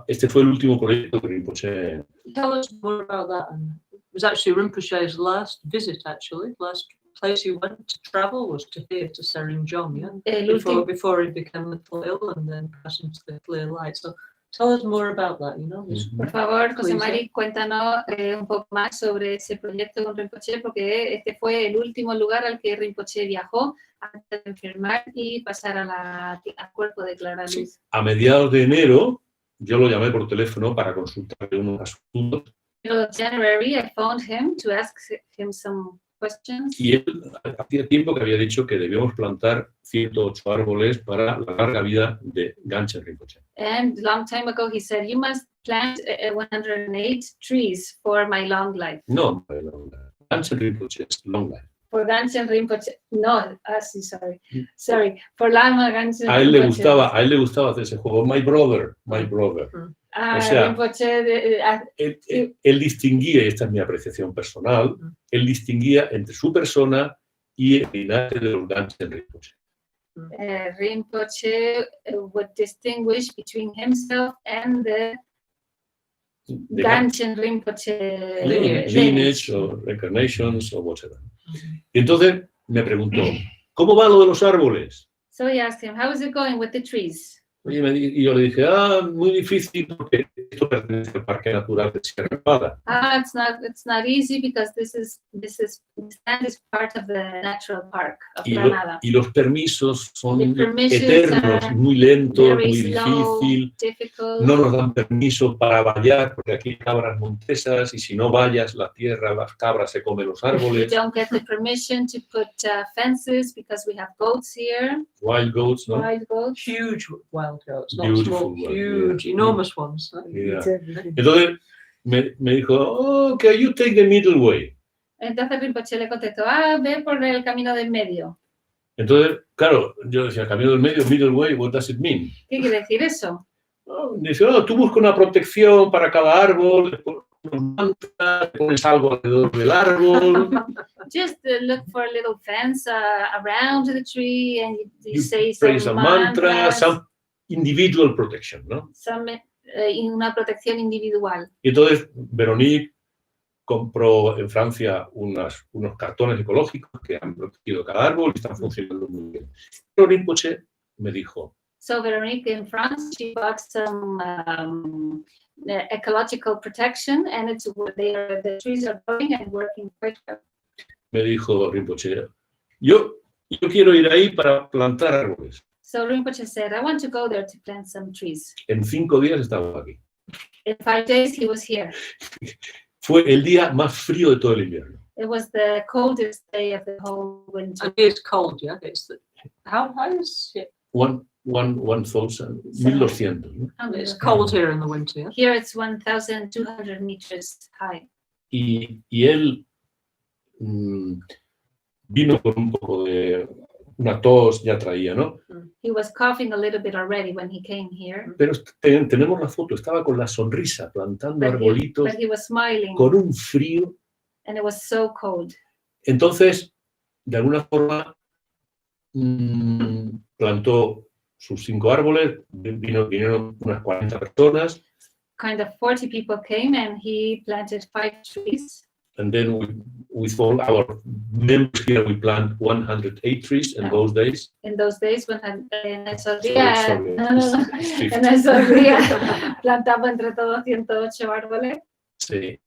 este fue el último proyecto que Rinpoche... Tell us more about that. It was actually Rinpoche's last visit, last place you went to travel was to here, to Tsering Jong, yeah? El último, Before he became mentally ill and then passed into the clear light. So tell us more about that, you know? por favor, José Please, Mari, cuéntanos un poco más sobre ese proyecto con Rinpoche, porque este fue el último lugar al que Rinpoche viajó antes de enfermar y pasar al cuerpo de clara Sí. luz. A mediados de enero, yo lo llamé por teléfono para consultarle unos asuntos In January, I phoned him to ask him some questions. y él hacía tiempo que había dicho que debíamos plantar 108 árboles para la larga vida de Ganchen Rinpoche. And long time ago, he said, you must plant 108 trees for my long life. No, Ganchen Rinpoche es long life. For Ganchen Rinpoche, no, sí, sorry, for Lama Ganchen A él Rinpoche. le gustaba hacer ese juego. My brother. O sea, Rinpoche, él distinguía, y esta es mi apreciación personal, él distinguía entre su persona y el linaje de los Ganchen Rinpoche. Rinpoche would distinguish between himself and the De Ganchen Rinpoche lineage o reincarnations o whatever. Y entonces me preguntó, ¿cómo va lo de los árboles? So he asked him, how is it going with the trees? Oye, y yo le dije, muy difícil porque esto pertenece al Parque Natural de Sierra Nevada. It's not easy because this land is part of the natural park of Y, Granada. y los permisos son The permissions eternos, are muy lentos, Very muy slow, difícil. difficult. No nos dan permiso para vallar porque aquí hay cabras montesas y si no vallas la tierra, las cabras se comen los We árboles. don't get the permission to put fences because we have goats here, Wild goats, ¿no? wild goats. Huge wild goats, not Beautiful small, ones, huge, yeah. enormous ones. Yeah. Entonces me dijo, okay, you take the middle way. Entonces Rinpoche le contestó, ve por el camino del medio. Entonces, claro, yo decía, camino del medio, middle way, what does it mean? ¿Qué quiere decir eso? Dice, tú buscas una protección para cada árbol, le pones unos mantras, le pones algo alrededor del árbol. Just look for a little fence around the tree and you say pray some some mantras, mantras, some individual protection, ¿no? una protección individual. Y entonces Veronique compró en Francia unos cartones ecológicos que han protegido cada árbol y están funcionando muy bien. Pero Rinpoche me dijo, So Veronique in France, she bought some ecological protection and the trees are growing and working quite well. me dijo Rinpoche, yo quiero ir ahí para plantar árboles. So Rinpoche said, I want to go there to plant some trees. En 5 días estaba aquí. In 5 days, he was here. Fue el día más frío de todo el invierno. It was the coldest day of the whole winter. And it's cold, yeah? How high is it? 1,200, 1,200, ¿no? It's cold here in the winter, yeah? Here it's 1,200 meters high. Y él vino con un poco de una tos, ya traía, ¿no? He was coughing a little bit already when he came here. Pero tenemos la foto, estaba con la sonrisa, plantando arbolitos, But he was smiling con un frío. and it was so cold. Entonces, de alguna forma, plantó sus 5 árboles, vinieron unas 40 personas. Kind of 40 people came and he planted 5 trees. And then we told our members here, we plant 108 trees in those days. In those days, en esos Sorry. días plantamos entre todos 108 árboles. Sí.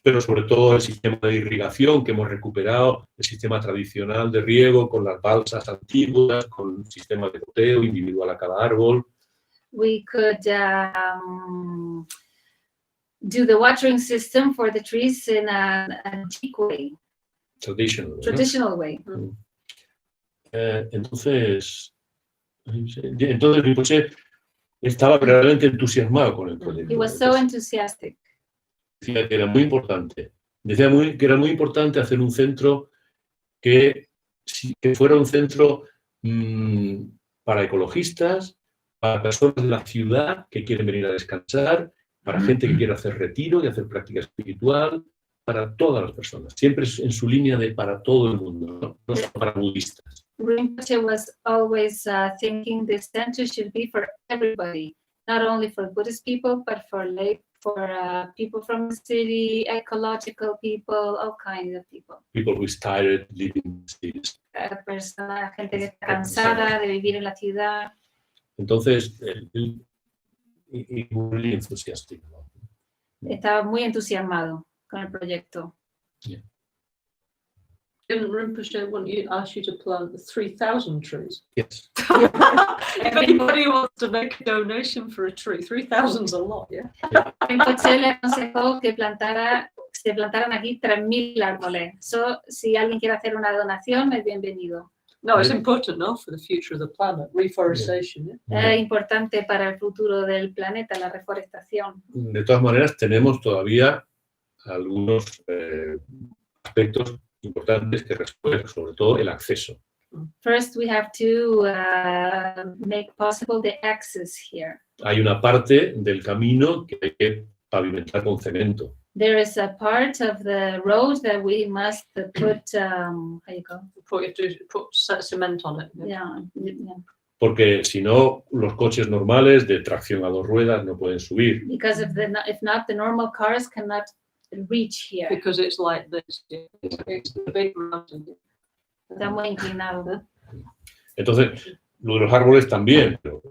Pero sobre todo el sistema de irrigación que hemos recuperado, el sistema tradicional de riego con las balsas antiguas, con sistemas de goteo individual a cada árbol. We could do the watering system for the trees in an antique way, traditional way. Entonces Rinpoche estaba realmente entusiasmado con el proyecto. He was so enthusiastic. Decía que era muy importante. Decía que era muy importante hacer un centro que fuera un centro para ecologistas, para personas de la ciudad que quieren venir a descansar, para gente que quiere hacer retiro y hacer práctica espiritual, para todas las personas. Siempre en su línea de para todo el mundo, no solo para budistas. Rinpoche was always thinking this center should be for everybody, not only for Buddhist people, but for lay for people from the city, ecological people, all kinds of people. People who is tired living in cities. Personas, gente que está cansada de vivir en la ciudad. Entonces, he really enthusiastic about it. Estaba muy entusiasmado con el proyecto. Didn't Rinpoche want you, ask you to plant 3,000 trees? Yes. If anybody wants to make a donation for a tree, 3,000's a lot, yeah? Rinpoche le aconsejó que se plantaran aquí 3.000 árboles. So, si alguien quiere hacer una donación, es bienvenido. No, it's important, no, for the future of the planet, reforestation. Yeah? Es importante para el futuro del planeta, la reforestación. De todas maneras, tenemos todavía algunos aspectos importantes que resolver, sobre todo el acceso. First, we have to make possible the access here. Hay una parte del camino que hay que pavimentar con cemento. There is a part of the road that we must put, how you call? Put cement on it. Yeah. Porque si no, los coches normales de tracción a 2 ruedas no pueden subir. Because if not, the normal cars cannot reach here. Because it's like this. Yeah. It's the big mountain. Está muy inclinado. Entonces, lo de los árboles también, pero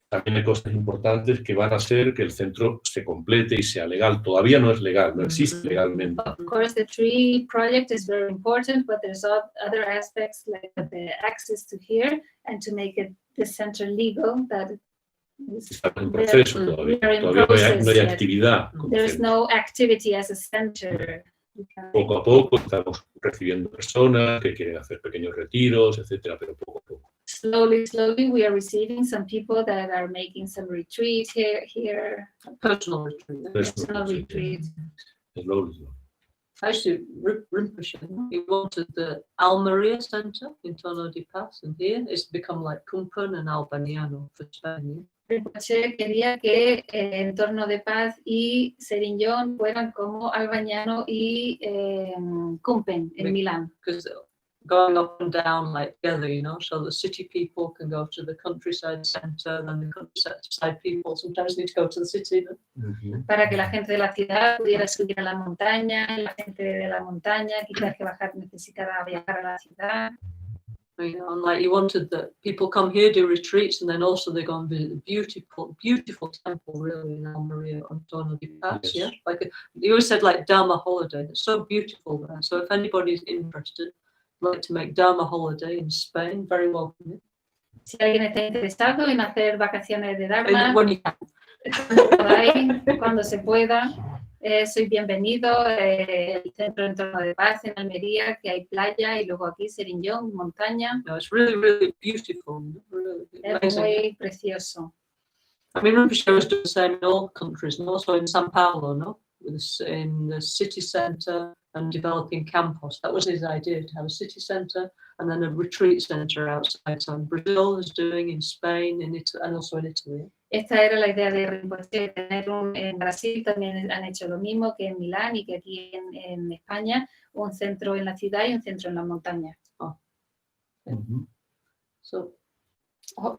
también hay cosas importantes que van a hacer que el centro se complete y sea legal. Todavía no es legal, no existe legalmente. Of course, the tree project is very important, but there's other aspects like the access to here and to make it the center legal. That Está en proceso todavía. Todavía no hay actividad. There's no activity as a center. Poco a poco estamos recibiendo personas que quieren hacer pequeños retiros, etcétera, pero poco a poco. Slowly, we are receiving some people that are making some retreat here. Personal retreat. Personal retreat. Slowly. Actually, Rinpoche, he wanted the Almeria Center in Tono de Paz, and here it's become like Kumpen and Albaniano for Spain. Rinpoche quería que Entorno de Paz y Tsering fueran como Albaniano y Kumpen en Milán. Because going up and down like together, you know, so the city people can go to the countryside center, and the countryside people sometimes need to go to the city. Para que la gente de la ciudad pudiera subir a la montaña, y la gente de la montaña quizás que necesitara viajar a la ciudad. You know, and like you wanted that people come here, do retreats, and then also they go and visit the beautiful temple, really, in Almeria on Tono de Paz. Yes. Yeah, like you always said, like Dharma holiday. It's so beautiful there. So if anybody's interested, like to make Dharma holiday in Spain, very welcome. Si alguien está interesado en hacer vacaciones de Dharma, And when you can. por ahí, cuando se pueda, soy bienvenido. El centro Entorno de Paz en Almería, que hay playa, y luego aquí Tsering, montaña. No, it's really, really beautiful. Really Es amazing. muy precioso. I mean, Rinpoche was doing the same in all countries, and also in Sao Paulo, no? In the city centre and developing campus. That was his idea, to have a city centre and then a retreat centre outside. So Brazil is doing, in Spain, in Italy, and also in Italy. Esta era la idea de Rinpoche, tener en Brasil también han hecho lo mismo que en Milán y que aquí en España, un centro en la ciudad y un centro en la montaña. Oh. Okay. So,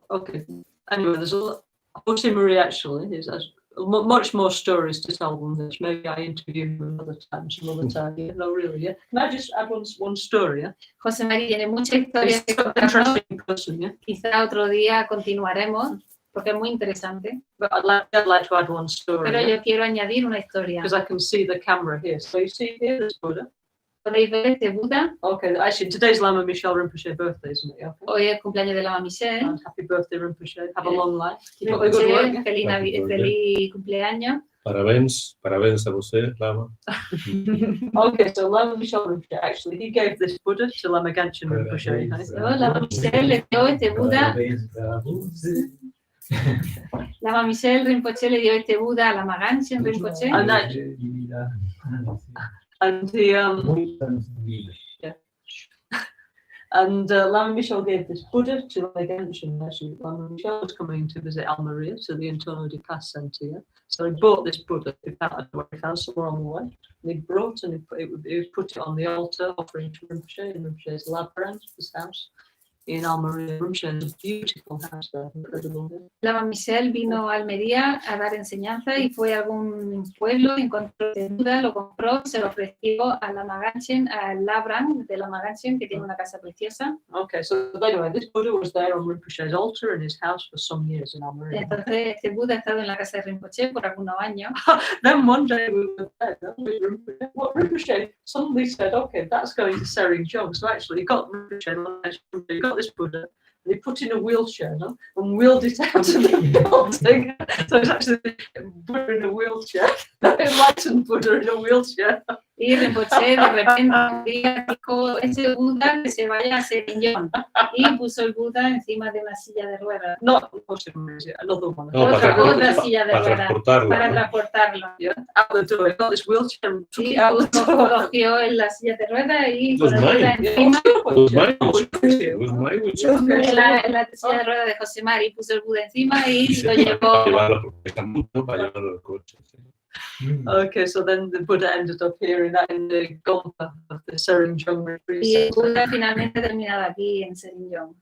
okay. Anyway, there's a lot. Jose Maria actually has much more stories to tell than this. Maybe I interview him another time, some other time. Yeah, no, really, yeah. Can I just add one story? Yeah. José María tiene muchas historias que He's an contarnos. interesting person, yeah. Quizá otro día continuaremos, porque es muy interesante. But I'd like to add one story. Pero yo quiero añadir una historia. Because I can see the camera here. So you see here this Buddha. ¿Podéis ver este Buda? Okay, actually today's Lama Michelle Rinpoche birthday, isn't it? Okay. Hoy es cumpleaños de Lama Michelle. And happy birthday, Rinpoche. Have a long life. Keep up the good work. Rinpoche, Yeah? feliz cumpleaños. Parabéns a você, Lama. Okay, so Lama Michelle Rinpoche, actually, he gave this Buddha to Lama Ganchen Rinpoche. Lama Michelle le dio este Buda. Lama Michelle Rinpoche le dio este Buda a Lama Ganchen Rinpoche. And he, yeah. And Lama Michelle gave this Buddha to Lama Ganchen. Actually, Lama Michelle was coming to visit Almeria, to the Entorno de Paz Centre. Yeah? So he bought this Buddha. He found somewhere on the way. And he brought and he put it on the altar, offering to Rinpoche in Rinpoche's lab branch, his house. in Almería, Rumshen. It's a beautiful house there, incredible. Lama Michel vino a Almería a dar enseñanza y fue a algún pueblo, encontró duda, lo compró, se lo ofreció a Lama Ganchen, al Labran de Lama Ganchen, que tiene una casa preciosa. Okay, so anyway, this Buddha was there on Rinpoche's altar in his house for some years in Almería. Entonces, este Buda ha estado en la casa de Rinpoche por algunos años. Then one day we were there, with Rinpoche. What Rinpoche suddenly said, okay, that's going to Tsering Jong. So actually, he got Rinpoche, he got this Buddha, and he put in a wheelchair, no? And wheeled it out to the building. So it's actually Buddha in a wheelchair, enlightened Buddha in a wheelchair. Y Rinpoche de repente un día dijo, ese Buda que se vaya a Tsering, y puso el Buda encima de una silla de ruedas. Not another one. No, Otra silla de para ruedas transportarlo. para ¿no? transportarlo. Yeah, out the door. He got this wheelchair and took Y it out the door. cogió en la silla de ruedas y Los con el Buda mayas. encima. Los mayos. En la silla de ruedas de José Mari puso el Buda encima y lo llevó. Para llevarlo al coche. Sí. Okay, so then the Buddha ended up here in the Gompa of the Tsering Jong retreat Y el center. Buda finalmente terminado aquí en Tsering.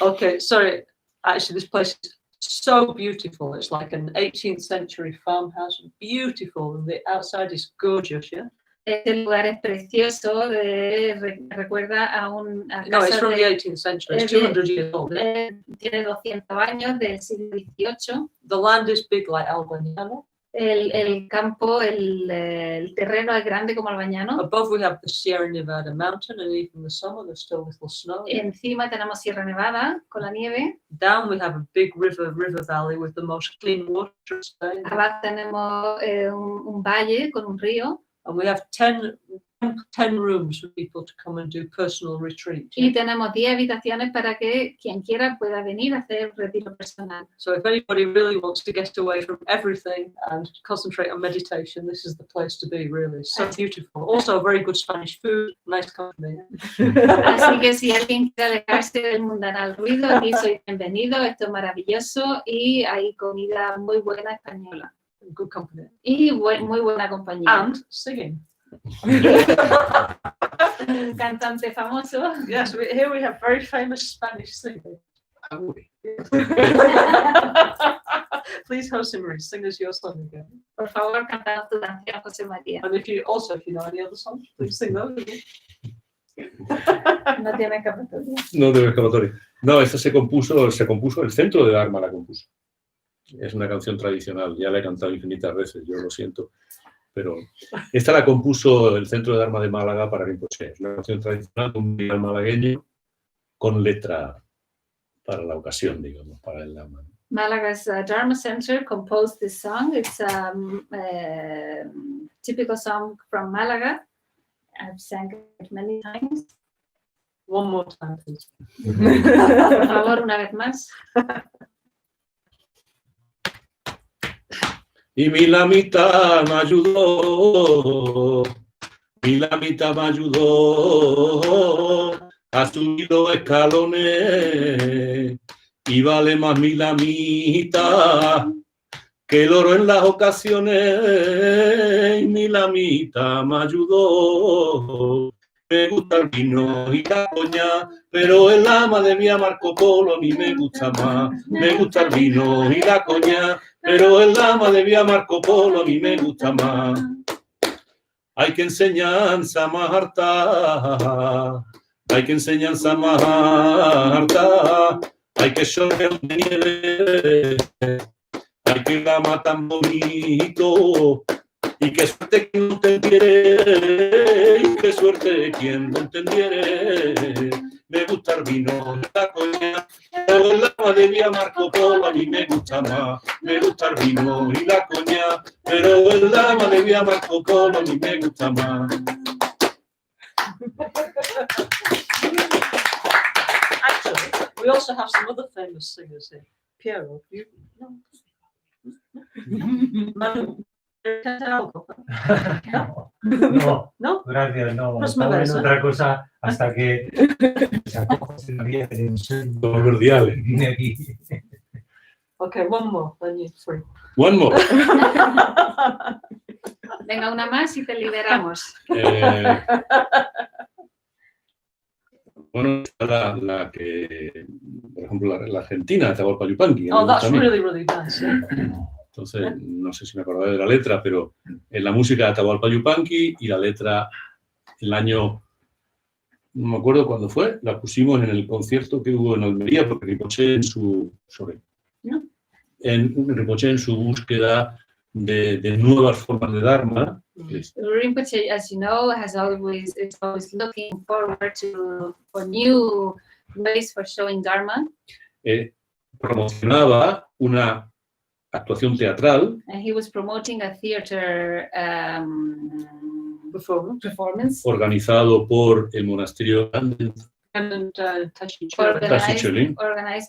Okay, sorry. Actually, this place is so beautiful. It's like an 18th century farmhouse. Beautiful, and the outside is gorgeous. Yeah. Este lugar es precioso, recuerda a una No, it's casa from the de, 18th century. It's 200 years old. Yeah? tiene 200 años del siglo XVIII. The land is big like Albaniano. El campo, el terreno es grande como Albañano. Above we have the Sierra Nevada mountain, and even in the summer there's still little snow. Encima tenemos Sierra Nevada con la nieve. Down we have a big river valley with the most clean water in Spain. Abajo tenemos un valle con un río. And we have 10 rooms for people to come and do personal retreat. Y tenemos 10 habitaciones para que quien quiera pueda venir a hacer retiro personal. So if anybody really wants to get away from everything and concentrate on meditation, this is the place to be, really. It's so beautiful. Also very good Spanish food, nice company. Así que si alguien quiere alejarse del mundanal ruido, aquí soy bienvenido, esto es maravilloso y hay comida muy buena española. Good company. Y muy buena compañía. And singing. Un cantante famoso. Yes, here we have very famous Spanish singing. Please, Jose Marie, sing us your song again. Por favor, canta tu canción, José María. And if you know any other songs, please sing those again. No tiene escapatoria. No debe escapatoria. No, esta se compuso el centro de Dharma la compuso. Es una canción tradicional, ya la he cantado infinitas veces, yo lo siento. Pero esta la compuso el Centro de Dharma de Málaga para Rinpoche. Es una canción tradicional de un militar malagueño con letra para la ocasión, digamos, para el Dharma. Malaga's Dharma Center composed this song. It's a typical song from Malaga. I've sang it many times. One more time, please. Por favor, una vez más. Y mi lamita me ayudó, a subir los escalones, y vale más mi lamita que el oro en las ocasiones. Y mi lamita me ayudó. Me gusta el vino y la coña, pero el ama de vía Marco Polo a mí me gusta más. Me gusta el vino y la coña, pero el ama de vía Marco Polo a mí me gusta más. Hay que enseñanza más harta, hay que enseñanza más harta, hay que llover de nieve, hay que lama tan bonito. Y qué suerte quien no entendiere, y qué suerte quien no entendiere. Me gusta el vino y la coña, pero el lama de vía Marco Polo a mí me gusta más. Me gusta el vino y la coña, pero el lama de vía Marco Polo a mí me gusta más. Actually, we also have some other famous singers here. Piero, you no. No, ¿No? gracias, no. No es Estaba en verdad, otra cosa hasta que sacó José María de un Los cordiales. Okay, one more, then you're free. One more. Venga, una más y te liberamos. Bueno, está la que, por ejemplo, la argentina, Atahualpa Yupanqui. Oh, that's really, really nice. Yeah. Entonces, no sé si me acordaré de la letra, pero en la música de Atahualpa Yupanqui y la letra, el año, no me acuerdo cuándo fue, la pusimos en el concierto que hubo en Almería, porque Rinpoche en su, Rinpoche en su búsqueda de nuevas formas de Dharma. Rinpoche, as you know, is always looking forward for new ways for showing Dharma. Promocionaba una actuación teatral. And he was promoting a theater performance organizado por el monasterio organized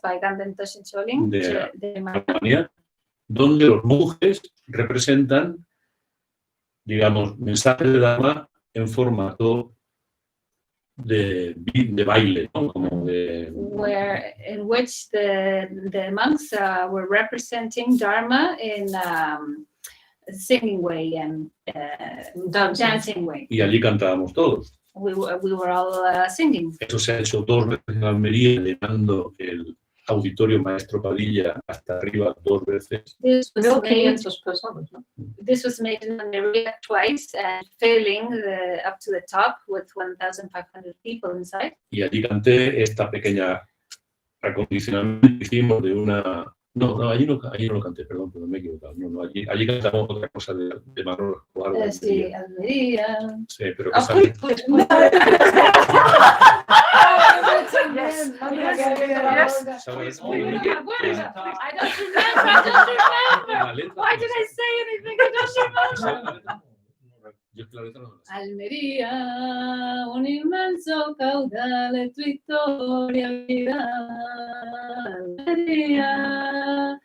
by Ganden Tashin Choling de Alemania, donde los monjes representan, digamos, mensajes de Dharma en formato de baile, ¿no? Como de... in which the monks were representing Dharma in singing way and dancing way. Y allí cantábamos todos. We were all singing. Eso se ha hecho 2 veces en Almería, llenando el auditorio Maestro Padilla hasta arriba 2 veces. This was made in Almería twice and filling up to the top with 1,500 people inside. Y allí canté esta pequeña acondicionamiento que hicimos de una... No, allí no lo canté, perdón, me he equivocado. No, allí cantamos otra cosa de Manolo Escobar. Sí, Almería. Sí, pero que sale. I don't remember. Why did I say anything? I don't remember. Almería, un inmenso caudal de tu historia vida. Almería,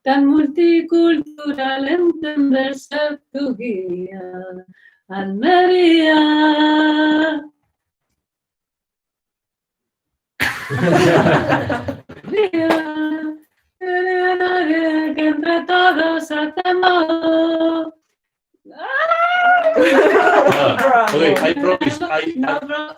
tan multicultural, entender ser tu guía. Almería. Que entre todos hacemos. Okay, I promise. I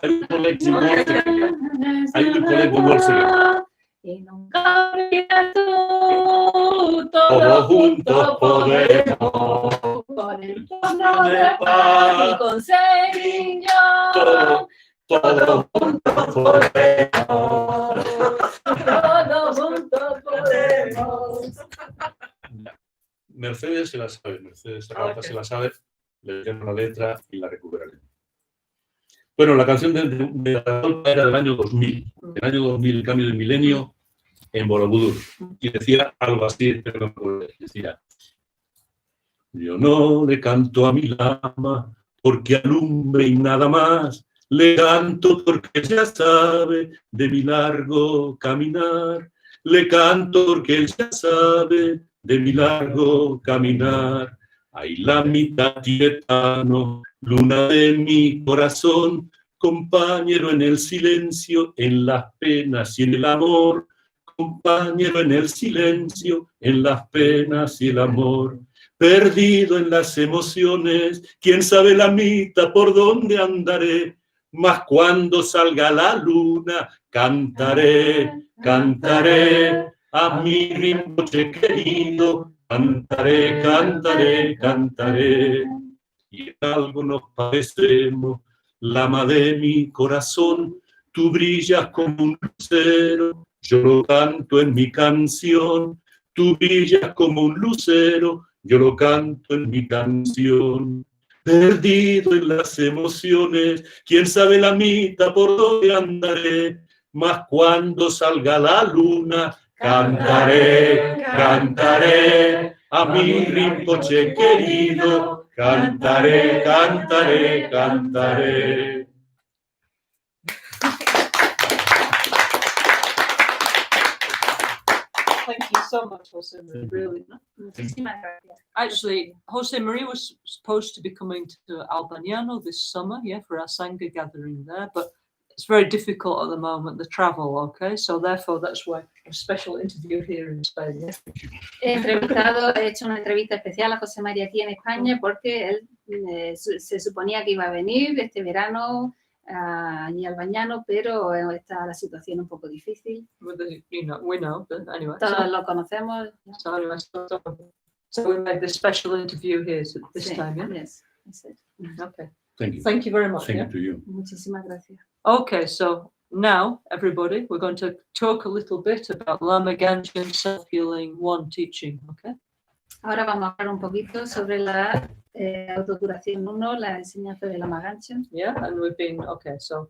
will collect the words again. I will collect the words again. Y nunca olvides tú, Todos juntos podemos, con el tono de paz y con Tsering y Jong. todos juntos podemos. Todos juntos podemos. Mercedes se la sabe, Mercedes Arauza se la sabe, le dieron la letra y la recuperaré. Bueno, la canción de Atahualpa era del año 2000. El año 2000, el cambio de milenio, en Borobudur. Y decía algo así, pero no puedo decir. Decía: yo no le canto a mi lama porque alumbre y nada más. Le canto porque ya sabe de mi largo caminar. Le canto porque él ya sabe de mi largo caminar. Ay, la mitad tibetano, luna de mi corazón, compañero en el silencio, en las penas y en el amor. Compañero en el silencio, en las penas y el amor. Perdido en las emociones, quién sabe la mitad por dónde andaré. Mas cuando salga la luna, cantaré, cantaré. A mi Rinpoche querido, cantaré, cantaré, cantaré. Y en algo nos parecemos, Lama de mi corazón, tú brillas como un lucero, yo lo canto en mi canción. Tú brillas como un lucero, yo lo canto en mi canción. Perdido en las emociones, quién sabe la mitad por dónde andaré. Mas cuando salga la luna, cantaré, cantaré, a mi Rinpoche querido, cantaré, cantaré, cantaré. Thank you so much, Jose Marie. Really. Actually, Jose Marie was supposed to be coming to Albaniano this summer, for our Sangha gathering there, but it's very difficult at the moment, the travel, okay? So therefore, that's why a special interview here in Spain. He hecho una entrevista especial a José María aquí en España porque él se suponía que iba a venir este verano allí al Bañano, pero está la situación un poco difícil. with the, we know, but anyway. Todos lo conocemos. So anyway, so we made this special interview here this Sí, time, yeah? yes, that's it. Okay. Thank you. Thank you very much. Thank Yeah? you to you. Muchísimas gracias. Okay, so now, everybody, we're going to talk a little bit about Lama Ganchen Self-Healing 1 teaching, okay? Ahora vamos a hablar un poquito sobre la autocuración 1, la enseñanza de Lama Ganchen. Yeah, and we've been, okay, so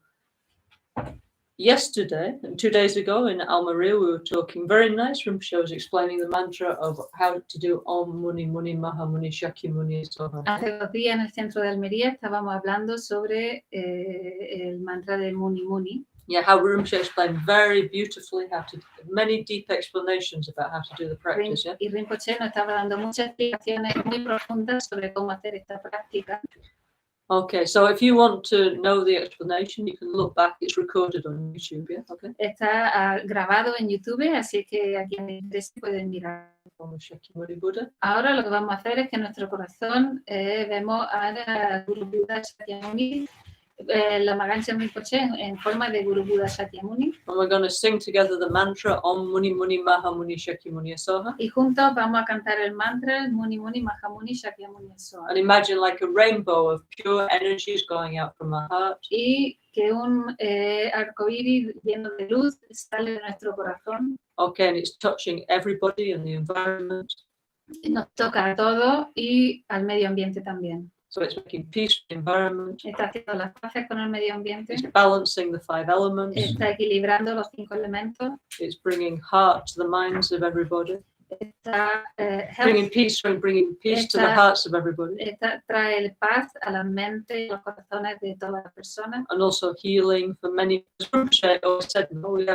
yesterday and 2 days ago in Almeria, we were talking very nice. Rinpoche was explaining the mantra of how to do Om Muni Muni Maha Muni Shakya Muni Soha. Hace 2 días en el centro de Almería estábamos hablando sobre el mantra de Muni Muni. Yeah, how Rinpoche explained very beautifully how to, many deep explanations about how to do the practice, yeah? Y Rinpoche nos estaba dando muchas explicaciones muy profundas sobre cómo hacer esta práctica. Okay, so if you want to know the explanation, you can look back. It's recorded on YouTube, yeah? Okay. Está grabado en YouTube, así que a quien le interese pueden mirar. Om Shakyamuni Buddha. Ahora lo que vamos a hacer es que en nuestro corazón vemos a la Guru Buddha Shakyamuni, Lama Ganchen Rinpoche en forma de Guru Buddha Shakyamuni. And we're going to sing together the mantra Om Muni Muni Maha Muni Shakyamuni Soha. Y juntos vamos a cantar el mantra Muni Muni Maha Muni Shakyamuni Soha. And imagine like a rainbow of pure energies going out from our heart. Y que un arcoíris lleno de luz sale de nuestro corazón. Okay, and it's touching everybody in the environment. Nos toca a todos y al medio ambiente también. So it's making peace with the environment. Está haciendo las paces con el medio ambiente. It's balancing the 5 elements. Está equilibrando los 5 elementos. It's bringing heart to the minds of everybody. Está, Bringing peace to the hearts of everybody. trae el paz a la mente y los corazones de todas las personas. And also healing for many. As Rinpoche always said, no, we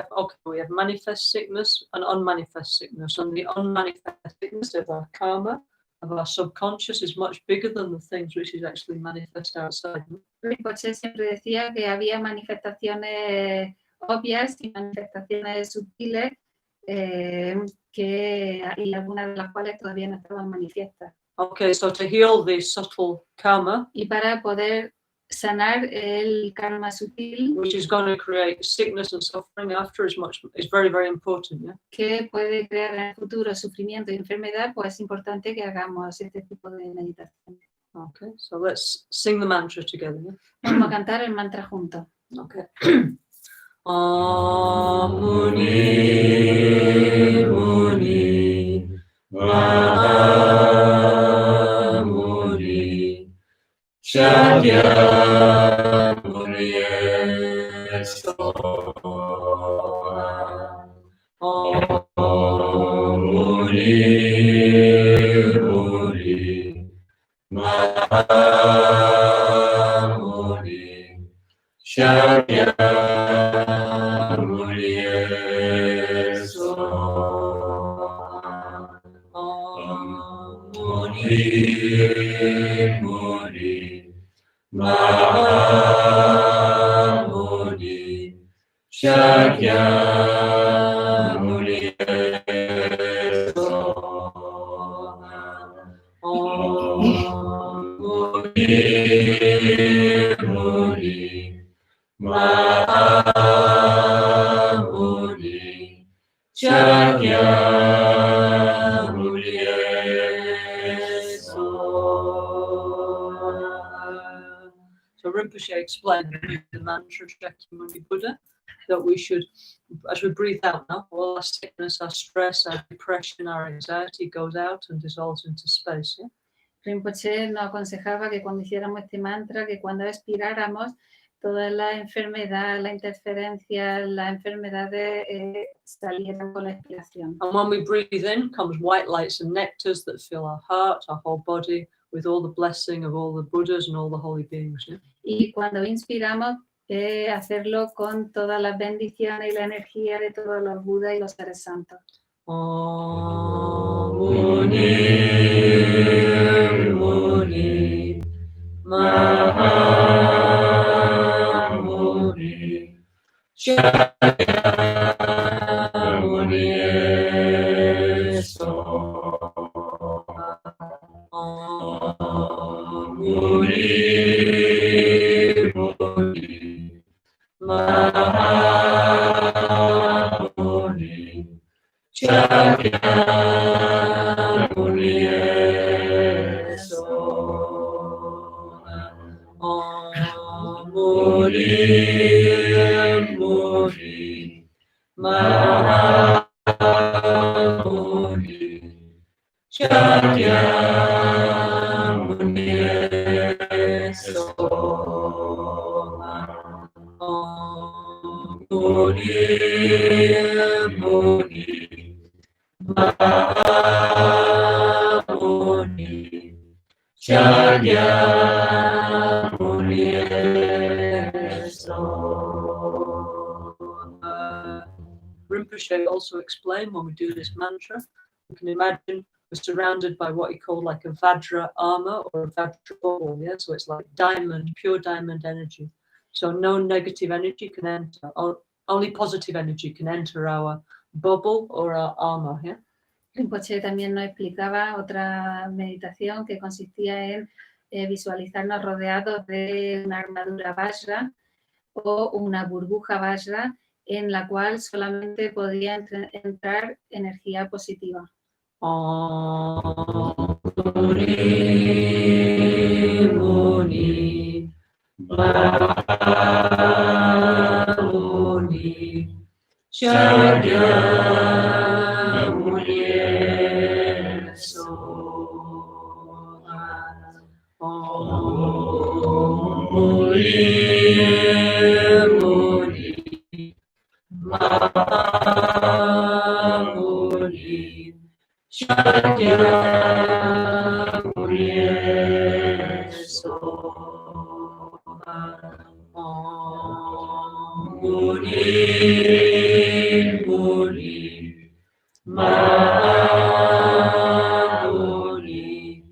have manifest sickness and unmanifest sickness. And the unmanifest sickness of our karma, of our subconscious, is much bigger than the things which is actually manifest outside. Rinpoche siempre decía que había manifestaciones obvias y manifestaciones sutiles y algunas de las cuales todavía no estaban manifiestas. Okay, so to heal the subtle karma, Y para poder sanar el karma sutil, which is going to create sickness and suffering after, is very, very important. Yeah. que puede crear en el futuro sufrimiento y enfermedad, pues es importante que hagamos este tipo de meditación. Okay, so let's sing the mantra together. Yeah? Vamos a cantar el mantra juntos. Okay. Om Muni Muni Maha Muni Shakyamuni Soha. Om Muni Muni Maha Muni Shakyamuni Soha. Om Muni Muni Maha Muni Shakyamuni Soha. Om Muni Muni Maha Muni Shakyamuni Soha. So Rinpoche explained the mantra Shakyamuni Buddha that we should, as we breathe out now, all our sickness, our stress, our depression, our anxiety goes out and dissolves into space. Yeah? Rinpoche nos aconsejaba que cuando hiciéramos este mantra, que cuando expiráramos, toda la enfermedad, la interferencia, las enfermedades salieran con la expiración. And when we breathe in, comes white lights and nectars that fill our heart, our whole body, with all the blessing of all the Buddhas and all the holy beings. Yeah? Y cuando inspiramos, hacerlo con todas las bendiciones y la energía de todos los Budas y los seres santos. Om Muni Muni Maha Muni Shakyamuni Soha. Om Muni Muni Shakyamuni Eso. Muri Muri Mahamuni Shakyamuni Eso. Muri Muri Mahamuni Shakyamuni Eso. Rinpoche also explained when we do this mantra, we can imagine we're surrounded by what he called like a Vajra armor or a Vajra bubble, yeah? So it's like diamond, pure diamond energy. So no negative energy can enter, only positive energy can enter our bubble or our armor, yeah? Rinpoche también nos explicaba otra meditación que consistía en visualizarnos rodeados de una armadura Vajra o una burbuja Vajra en la cual solamente podía entrar energía positiva. Muri Muni Mahamuni Shakyamuni Eso. Muri Muni Mahamuni Shakyamuni Eso. Muri Muri Mahamuni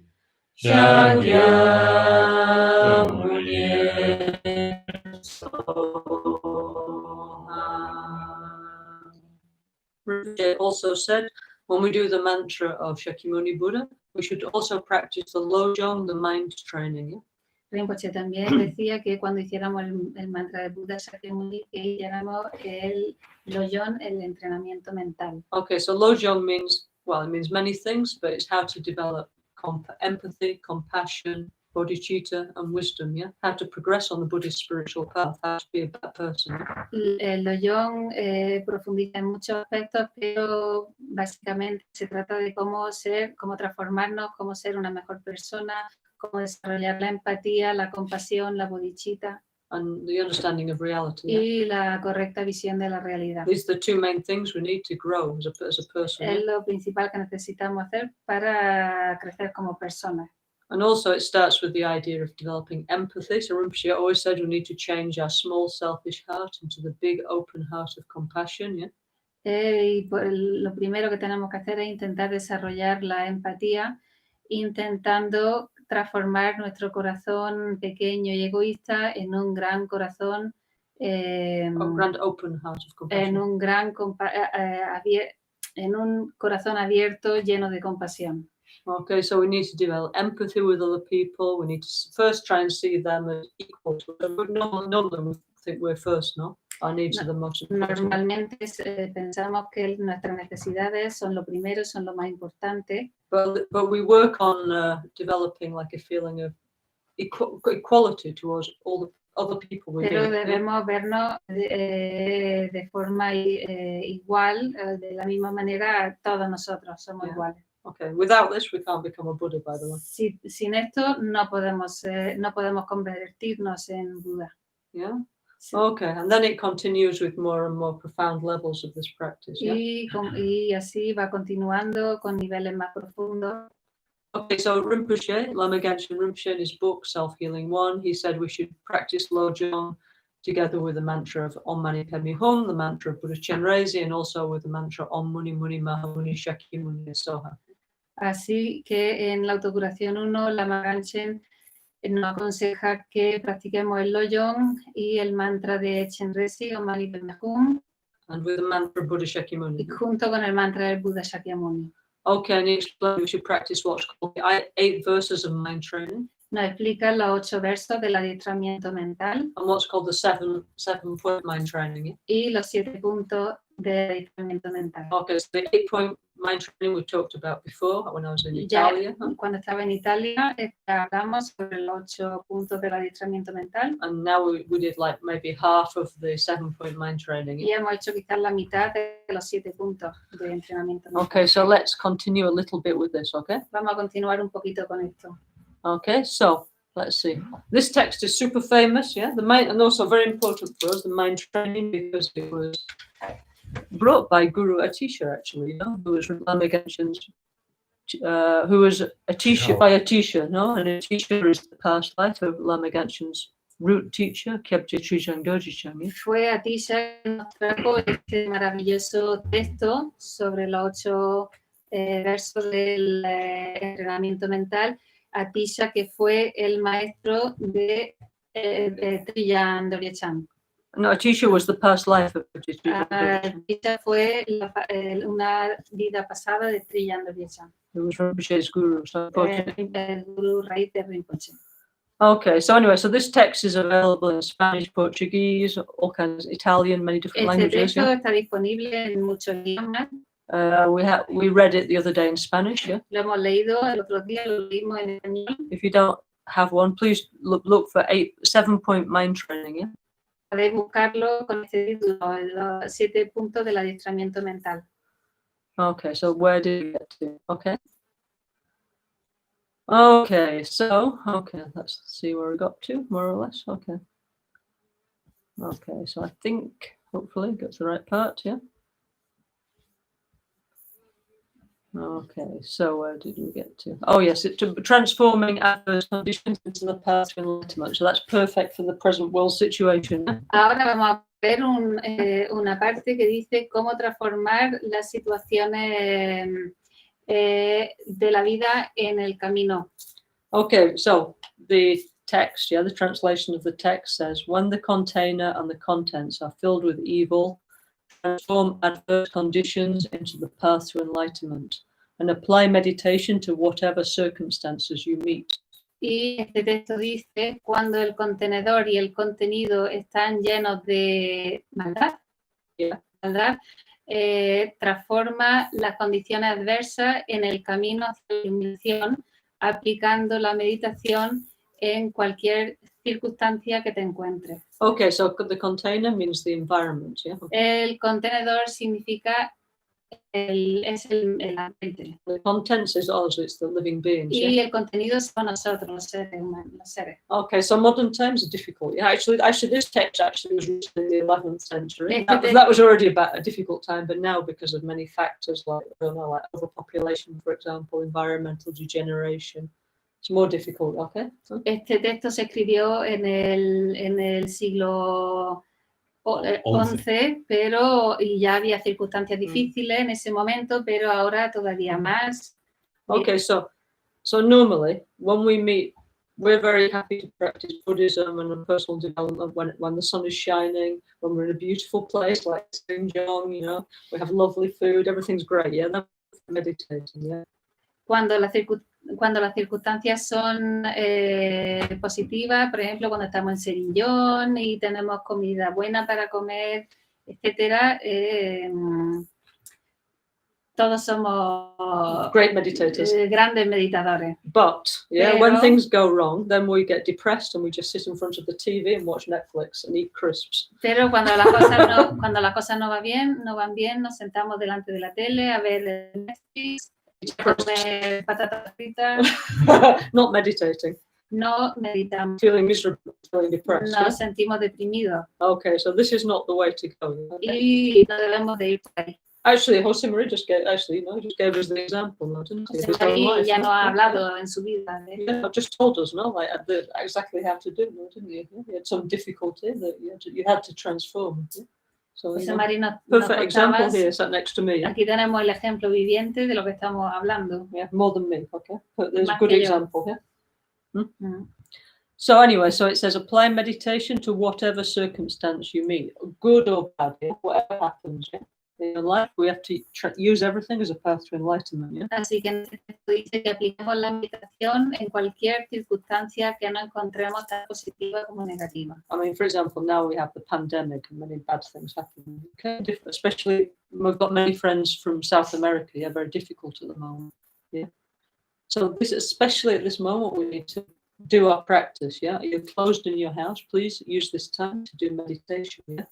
Shakyamuni Eso. Rinpoche also said when we do the mantra of Shakyamuni Buddha, we should also practice the Lojong, the mind training. Yeah? Rinpoche también decía que cuando hiciéramos el mantra de Buda Shakyamuni, que hiciéramos el Lojong, el entrenamiento mental. Okay, so Lojong means, well, it means many things, but it's how to develop empathy, compassion, bodhicitta, and wisdom, yeah? How to progress on the Buddhist spiritual path, how to be a better person. Yeah? El Lojong profundiza en muchos aspectos, pero básicamente se trata de cómo ser, cómo transformarnos, cómo ser una mejor persona, cómo desarrollar la empatía, la compasión, la bodhicitta. And the understanding of reality. Yeah? Y la correcta visión de la realidad. These are the two main things we need to grow as a person. Es lo principal que necesitamos hacer para crecer como personas. And also it starts with the idea of developing empathy. So Rinpoche always said we need to change our small selfish heart into the big open heart of compassion. Yeah? Lo primero que tenemos que hacer es intentar desarrollar la empatía, intentando transformar nuestro corazón pequeño y egoísta en un gran corazón, Grand open heart of compassion. en un corazón abierto lleno de compasión. Okay, so we need to develop empathy with other people. We need to first try and see them as equal to us. None of them think we're first, no? Our needs are the most important. Normalmente pensamos que nuestras necesidades son lo primero, son lo más importante. But we work on developing like a feeling of equality towards all the other people we Pero meet. debemos vernos de forma igual, de la misma manera, todos nosotros somos Yeah. iguales. Okay, without this we can't become a Buddha, by the way. Sin esto no podemos convertirnos en Buda. Yeah? Sí. Okay, and then it continues with more and more profound levels of this practice, yeah? Y así va continuando con niveles más profundos. Okay, so Rinpoche, Lama Rinpoche, in his book, Self-Healing 1, he said we should practice Lojong together with the mantra of Om Mani Padme Hum, the mantra of Buddha Chenrezig, and also with the mantra Om Muni Muni Mahamuni Shakyamuni Soha. Así que en la autocuración 1, Lama Ganchen nos aconseja que practiquemos el Lojong y el mantra de Chenrezig, Om Mani Padme Hum, And with the mantra of Buddha Shakyamuni. y junto con el mantra del Buda Shakyamuni. Okay, and he explained we should practice what's called the 8 verses of mind training, Nos explica los 8 versos del adiestramiento mental and what's called the 7-point mind training. Yeah? y los 7 puntos de adiestramiento mental. Okay, so the 8-point mind training we talked about before when I was in Ya, Italia. cuando estaba en Italia, hablamos sobre los 8 puntos del adiestramiento mental And now we did like maybe half of the 7-point mind training. y hemos hecho quizás la mitad de los 7 puntos de entrenamiento mental. Okay, so let's continue a little bit with this, okay? Vamos a continuar un poquito con esto. Okay, so let's see. This text is super famous, yeah? The mind, and also very important for us, the mind training, because it was brought by Guru Atisha, actually, you know, who was Lama Genshin's, who was a teacher by Atisha, no? And Atisha is the past life of Lama Genshin's root teacher, Kyabje Trijang Dorji Chang. Fue Atisha que nos trajo este maravilloso texto sobre los 8 versos del entrenamiento mental. Atisha, que fue el maestro de Trijang Dorji Chang. No, Atisha was the past life of Kyabje Trijang Dorji Chang, Atisha fue una vida pasada de Trijang Dorji Chang, who was Rinpoche's guru. So, el gurú raíz de Rinpoche. okay, so anyway, so this text is available in Spanish, Portuguese, all kinds, Italian, many different Este languages. texto Yeah? está disponible en muchos idiomas. We read it the other day in Spanish. Yeah. Lo hemos leído el otro día, lo leímos en español. If you don't have one, please look for 7-point mind training. Yeah. Podéis buscarlo con este título, los 7 puntos del adiestramiento mental. Okay, so where did we get to? Okay. Okay, so let's see where we got to, more or less. Okay. Okay, so I think hopefully got to the right part. Yeah. Okay, so where did we get to? Oh yes, it's transforming adverse conditions into the path to enlightenment. So that's perfect for the present world situation. Ahora vamos a ver una parte que dice cómo transformar las situaciones de la vida en el camino. Okay, so the text, the translation of the text says, when the container and the contents are filled with evil, transform adverse conditions into the path to enlightenment and apply meditation to whatever circumstances you meet. Y este texto dice, cuando el contenedor y el contenido están llenos de maldad, transforma las condiciones adversas en el camino hacia la iluminación, aplicando la meditación en cualquier circunstancia que te encuentres. Okay, so the container means the environment, yeah? El contenedor significa el ambiente. The contents is also, it's the living beings, Y yeah? el contenido son nosotros, los seres humanos, los seres. Okay, so modern times are difficult. Yeah, actually, this text actually was written in the 11th century. Este That was already about a difficult time, but now because of many factors like, I don't know, like overpopulation, for example, environmental degeneration, it's more difficult, okay? So, Este texto se escribió en el siglo XI, pero y ya había circunstancias difíciles en ese momento, pero ahora todavía más. okay, so normally when we meet, we're very happy to practice Buddhism and personal development when the sun is shining, when we're in a beautiful place like Jong, you know, we have lovely food, everything's great, yeah, then we're meditating, yeah. Cuando las circunstancias son positivas, por ejemplo, cuando estamos en Tsering y tenemos comida buena para comer, etcétera, todos somos Great meditators. Grandes meditadores. But yeah, Pero- when things go wrong, then we get depressed and we just sit in front of the TV and watch Netflix and eat crisps. Pero cuando las cosas no van bien, nos sentamos delante de la tele a ver Netflix, a comer patatas fritas, Not meditating, no meditamos, feeling miserable, feeling depressed. nos sentimos deprimidos Okay, so this is not the way to go. Okay? y no debemos de ir por ahí. Actually, Jose Maria just gave us the example, no, didn't he? of his own Ahí life, ya no? nos ha hablado en su vida. Yeah, just told us, no, like exactly how to do, no, didn't you? You had some difficulty that you had to transform. Yeah? So, you José know, María nos perfect example contaba, here, sat next to me. Yeah? aquí tenemos el ejemplo viviente de lo que estamos hablando. Yeah, more than me. Okay, but there's a Más good que yo. example here. Mm. So anyway, so it says apply meditation to whatever circumstance you meet, good or bad, yeah? Whatever happens. Yeah? In life, we have to use everything as a path to enlightenment. Yeah. Así que en este texto dice que aplicamos la meditación en cualquier circunstancia que no encontremos tan positiva como negativa. I mean, for example, now we have the pandemic and many bad things happening. Okay, especially we've got many friends from South America. Yeah, very difficult at the moment. Yeah, so this, especially at this moment, we need to do our practice. Yeah, you're closed in your house. Please use this time to do meditation. Yeah.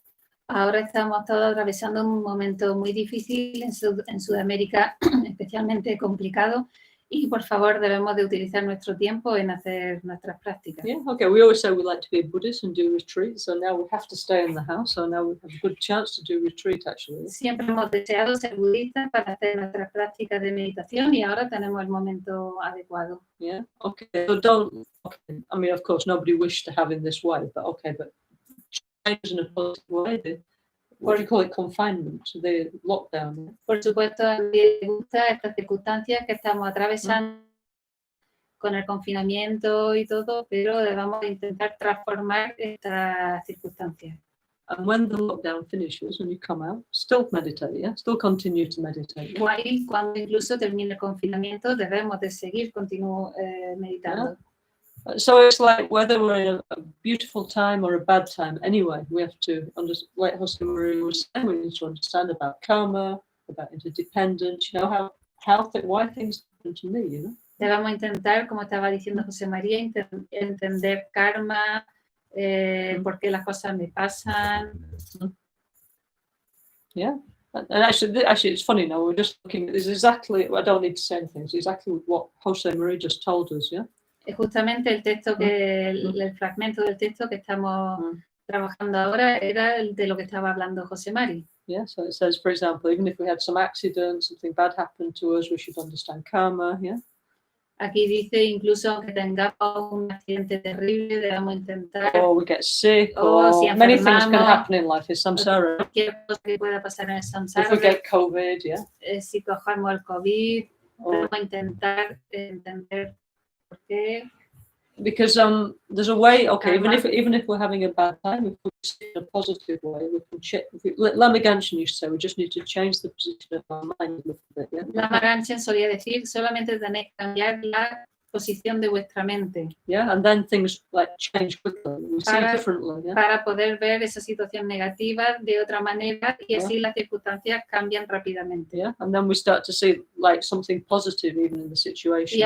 Ahora estamos todos atravesando un momento muy difícil en Sudamérica, especialmente complicado, y por favor debemos de utilizar nuestro tiempo en hacer nuestras prácticas. Yeah, okay. We always say we like to be Buddhists and do retreats, so now we have to stay in the house. So now we have a good chance to do retreat, actually. Siempre hemos deseado ser budistas para hacer nuestras prácticas de meditación y ahora tenemos el momento adecuado. Yeah. Okay. So don't. Okay. I mean, of course, nobody wished to have in this way, but okay. But change in a positive way. What do you call it? Confinement. The lockdown. Por supuesto, a mí me gusta estas circunstancias que estamos atravesando con el confinamiento y todo, pero debemos intentar transformar estas circunstancias. And when the lockdown finishes and you come out, still meditate, yeah? Still continue to meditate. Igual, cuando incluso termine el confinamiento, debemos de seguir meditando. So it's like whether we're in a beautiful time or a bad time, anyway, we have to understand, like Jose Maria was saying, we need to understand about karma, about interdependence, you know, why things happen to me, you know? Debemos intentar, como estaba diciendo José María, entender karma, por qué las cosas me pasan. Yeah. And actually, it's funny now, we're just looking at this exactly, I don't need to say anything, it's exactly what Jose Maria just told us, yeah? Es justamente el texto el fragmento del texto que estamos trabajando ahora era el de lo que estaba hablando José Mari. Yeah, so it says, for example, even if we had some accident, something bad happened to us, we should understand karma, yeah? Aquí dice, incluso aunque tengamos un accidente terrible, debemos intentar... Or we get sick, si many things can happen in life, it's samsara. Cualquier cosa que pueda pasar en el samsara. If we get COVID, yeah? Si cogemos el COVID, debemos intentar entender por qué. Because there's a way, okay, even if we're having a bad time, if we see it in a positive way, we can check. Lama Caroline used to say, we just need to change the position of our mind a little bit, yeah? Lama Caroline solía decir, solamente tenéis que cambiar la posición de vuestra mente. Yeah, and then things like change quickly. We see differently, yeah? Para poder ver esa situación negativa de otra manera y así las circunstancias cambian rápidamente. Yeah, and then we start to see like something positive even in the situation.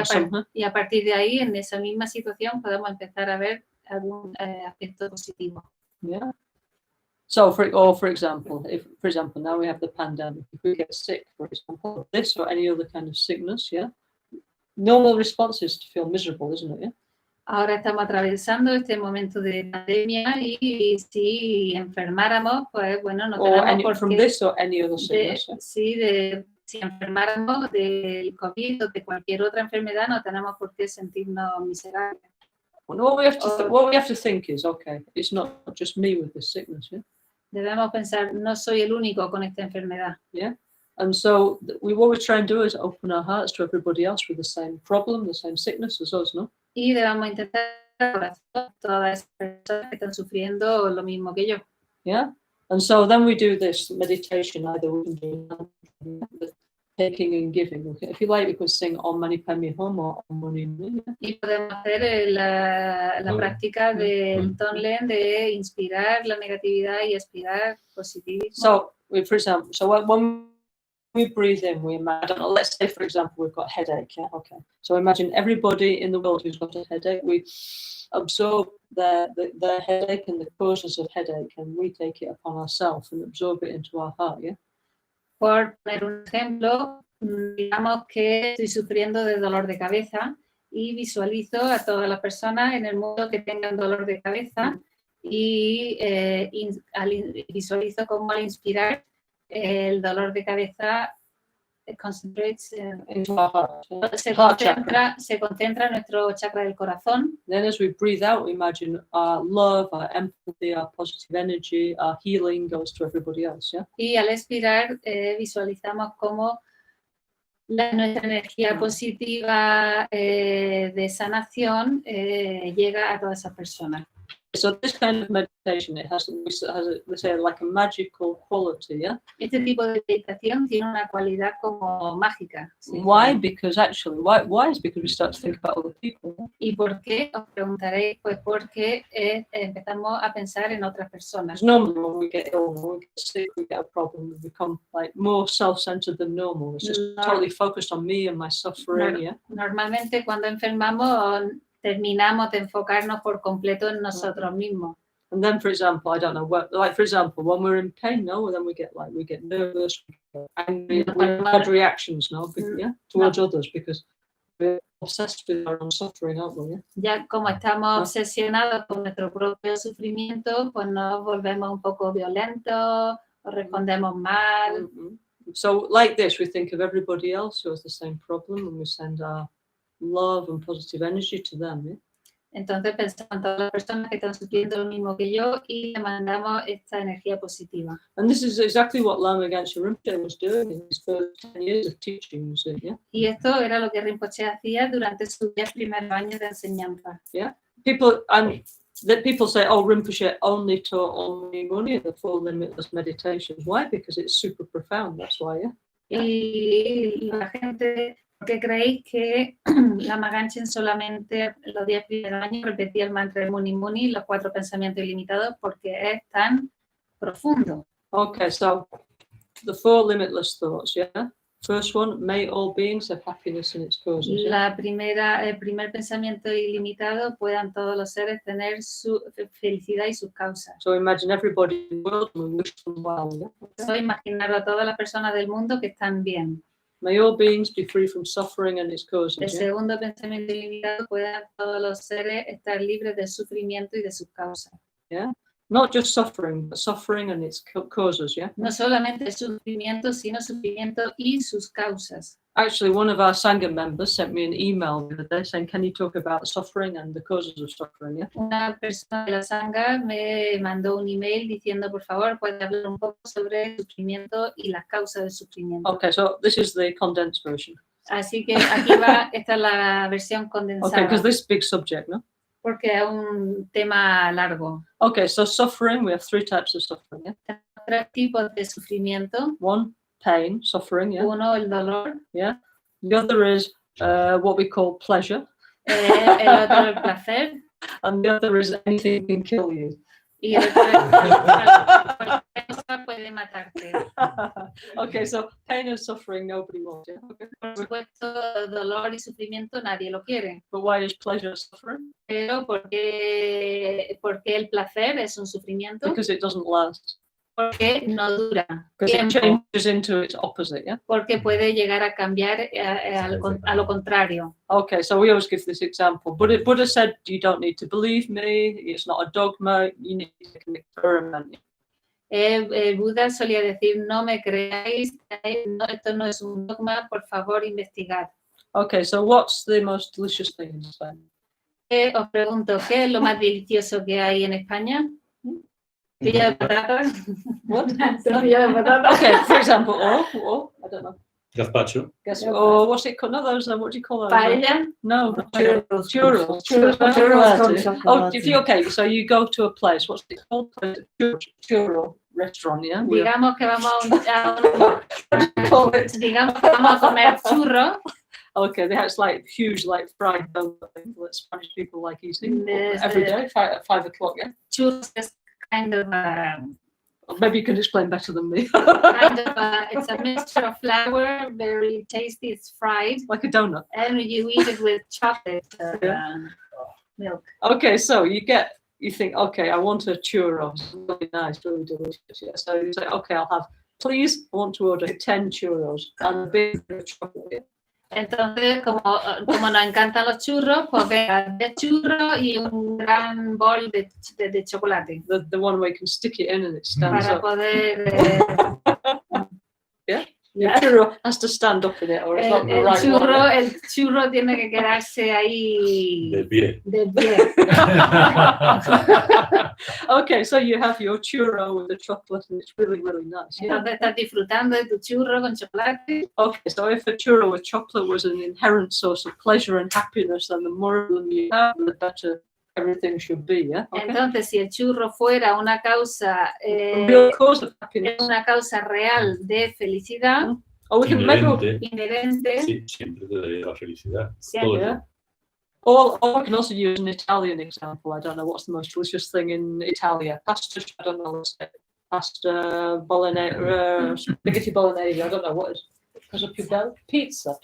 Y a partir de ahí, en esa misma situación, podemos empezar a ver algún aspecto positivo. Yeah. So, for example, now we have the pandemic. If we get sick, for example, this or any other kind of sickness, yeah. Normal response is to feel miserable, isn't it? Yeah? Ahora estamos atravesando este momento de pandemia y si enfermáramos, pues bueno, no tenemos por qué... From this or any other sickness. Si enfermáramos del COVID o de cualquier otra enfermedad, no tenemos por qué sentirnos miserables. Well, what we have to think is, okay, it's not just me with this sickness, yeah? Debemos pensar, no soy el único con esta enfermedad. Yeah. And so what we try and do is open our hearts to everybody else with the same problem, the same sickness as us, no? Y debemos intentar todas esas personas que están sufriendo lo mismo que yo. Yeah. And so then we do this meditation, either we can do taking and giving. Okay? If you like, we could sing Om Mani Padme Hum or Om Mani Padme. Y podemos hacer la práctica del Tonlen de inspirar la negatividad y expirar positivismo. So, for example, when we breathe in, we imagine, let's say, for example, we've got a headache, yeah? Okay. So imagine everybody in the world who's got a headache, we absorb their headache and the causes of headache, and we take it upon ourselves and absorb it into our heart, yeah? Por poner un ejemplo, digamos que estoy sufriendo de dolor de cabeza y visualizo a todas las personas en el mundo que tengan dolor de cabeza y visualizo cómo al inspirar el dolor de cabeza se concentra en nuestro chakra del corazón. Then as we breathe out, we imagine our love, our empathy, our positive energy, our healing goes to everybody else, yeah? Y al expirar visualizamos cómo nuestra energía positiva de sanación llega a todas esas personas. So this kind of meditation, it has they say, like a magical quality, yeah? Este tipo de meditación tiene una cualidad como mágica. ¿sí? Why? Because actually, why is because we start to think about other people. ¿Y por qué? Os preguntaréis, pues porque empezamos a pensar en otras personas. Because normally when we get ill, when we get sick, we get a problem, we become like more self-centered than normal. It's just totally focused on me and my suffering, yeah? Normalmente cuando enfermamos terminamos de enfocarnos por completo en nosotros mismos. And then, for example, I don't know, like for example, when we're in pain, no, then we get nervous, we get angry, we have bad reactions, no, yeah, towards others because we're obsessed with our own suffering, aren't we? Yeah? Ya como estamos obsesionados con nuestro propio sufrimiento, pues nos volvemos un poco violentos, o respondemos mal. So, like this, we think of everybody else who has the same problem, and we send our love and positive energy to them. Yeah? Entonces pensamos en todas las personas que están sufriendo lo mismo que yo y le mandamos esta energía positiva. And this is exactly what Lama Caroline was doing in his first 10 years of teaching. Yeah? Y esto era lo que Rinpoche hacía durante sus 10 primeros años de enseñanza. Yeah, people say, "Oh, Rinpoche only taught only money, the full limitless meditation." Why? Because it's super profound. That's why. Yeah. Y la gente, ¿por qué creéis que Lama Caroline solamente los 10 primeros años repetía el mantra de Muni Muni, los 4 pensamientos ilimitados? Porque es tan profundo. Okay, so the 4 limitless thoughts. Yeah. First one: may all beings have happiness in its causes. Yeah? El primer pensamiento ilimitado, puedan todos los seres tener su felicidad y sus causas. So imagine everybody in the world and we wish them well. Yeah? So, imaginar a todas las personas del mundo que están bien. May all beings be free from suffering and its causes. El Yeah? segundo pensamiento ilimitado, puedan todos los seres estar libres del sufrimiento y de sus causas. Yeah. Not just suffering, but suffering and its causes. Yeah. No solamente el sufrimiento, sino sufrimiento y sus causas. Actually, one of our Sangha members sent me an email the other day saying, "Can you talk about suffering and the causes of suffering?" Yeah. Una persona de la Sangha me mandó un email diciendo, por favor, puede hablar un poco sobre el sufrimiento y las causas del sufrimiento. Okay, so this is the condensed version. Así que aquí va, esta es la versión condensada. Okay, because this is a big subject, no? Porque es un tema largo. Okay, so suffering, we have 3 types of suffering. Yeah. 3 tipos de sufrimiento. 1, pain, suffering. Yeah. Uno, el dolor. Yeah. The other is what we call pleasure. El otro, el placer. And the other is anything can kill you. Y el otro, cualquier cosa puede matarte. Okay, so pain and suffering, nobody wants. Yeah. Okay. Por supuesto, dolor y sufrimiento nadie lo quiere. But why is pleasure suffering? Pero porque el placer es un sufrimiento. Because it doesn't last. Porque no dura Because it tiempo. changes into its opposite, yeah? Porque puede llegar a cambiar a lo contrario. Okay, so we always give this example. Buddha said, you don't need to believe me, it's not a dogma, you need to make an experiment. Buda solía decir, no me creáis, no, esto no es un dogma, por favor, investigad. Okay, so what's the most delicious thing in Spain? Os pregunto, ¿qué es lo más delicioso que hay en España? Tortilla de patata. What? Tortilla de patata. Okay, for example, or I don't know. Gazpacho. Guess, or what's it called? No, those, what do you call those? Paella. No, Churros. churros. Churros con Oh, chocolate. okay, so you go to a place, what's it called? Churro restaurant, yeah? Digamos que vamos digamos que vamos a comer churros. Okay, that's like huge, like fried dough thing that Spanish people like eating Yes, every day, 5 o'clock, yeah? Churros is kind of Or maybe you can explain better than me. it's a mixture of flour, very tasty, it's fried, Like a donut. and you eat it with chocolate milk. Okay, so you think, okay, I want a churro. It's really nice, really delicious. Yeah. So you say, okay, please, I want to order 10 churros and a big bit of chocolate. Yeah. Entonces, como nos encantan los churros, pues venga, 10 churros y un gran bol de chocolate. The one where you can stick it in and it stands Para up. poder... Yeah? The churro has to stand up in it or it's not the right one. El churro tiene que quedarse ahí De pie. de pie. Okay, so you have your churro with the chocolate and it's really, really nice. Yeah. Entonces estás disfrutando de tu churro con chocolate. Okay, so if a churro with chocolate was an inherent source of pleasure and happiness, then the more of them you have, the better everything should be, yeah? Okay. Entonces, si el churro fuera una causa, A real cause of happiness. una causa real de felicidad, Or we can maybe, inherente, Sí, siempre te daría la felicidad. siempre. Todo. yeah. Or we can also use an Italian example. I don't know what's the most delicious thing in Italia. Pasta, I don't know, let's say pasta bolognese, spaghetti bolognese. I don't know what is. Pizza.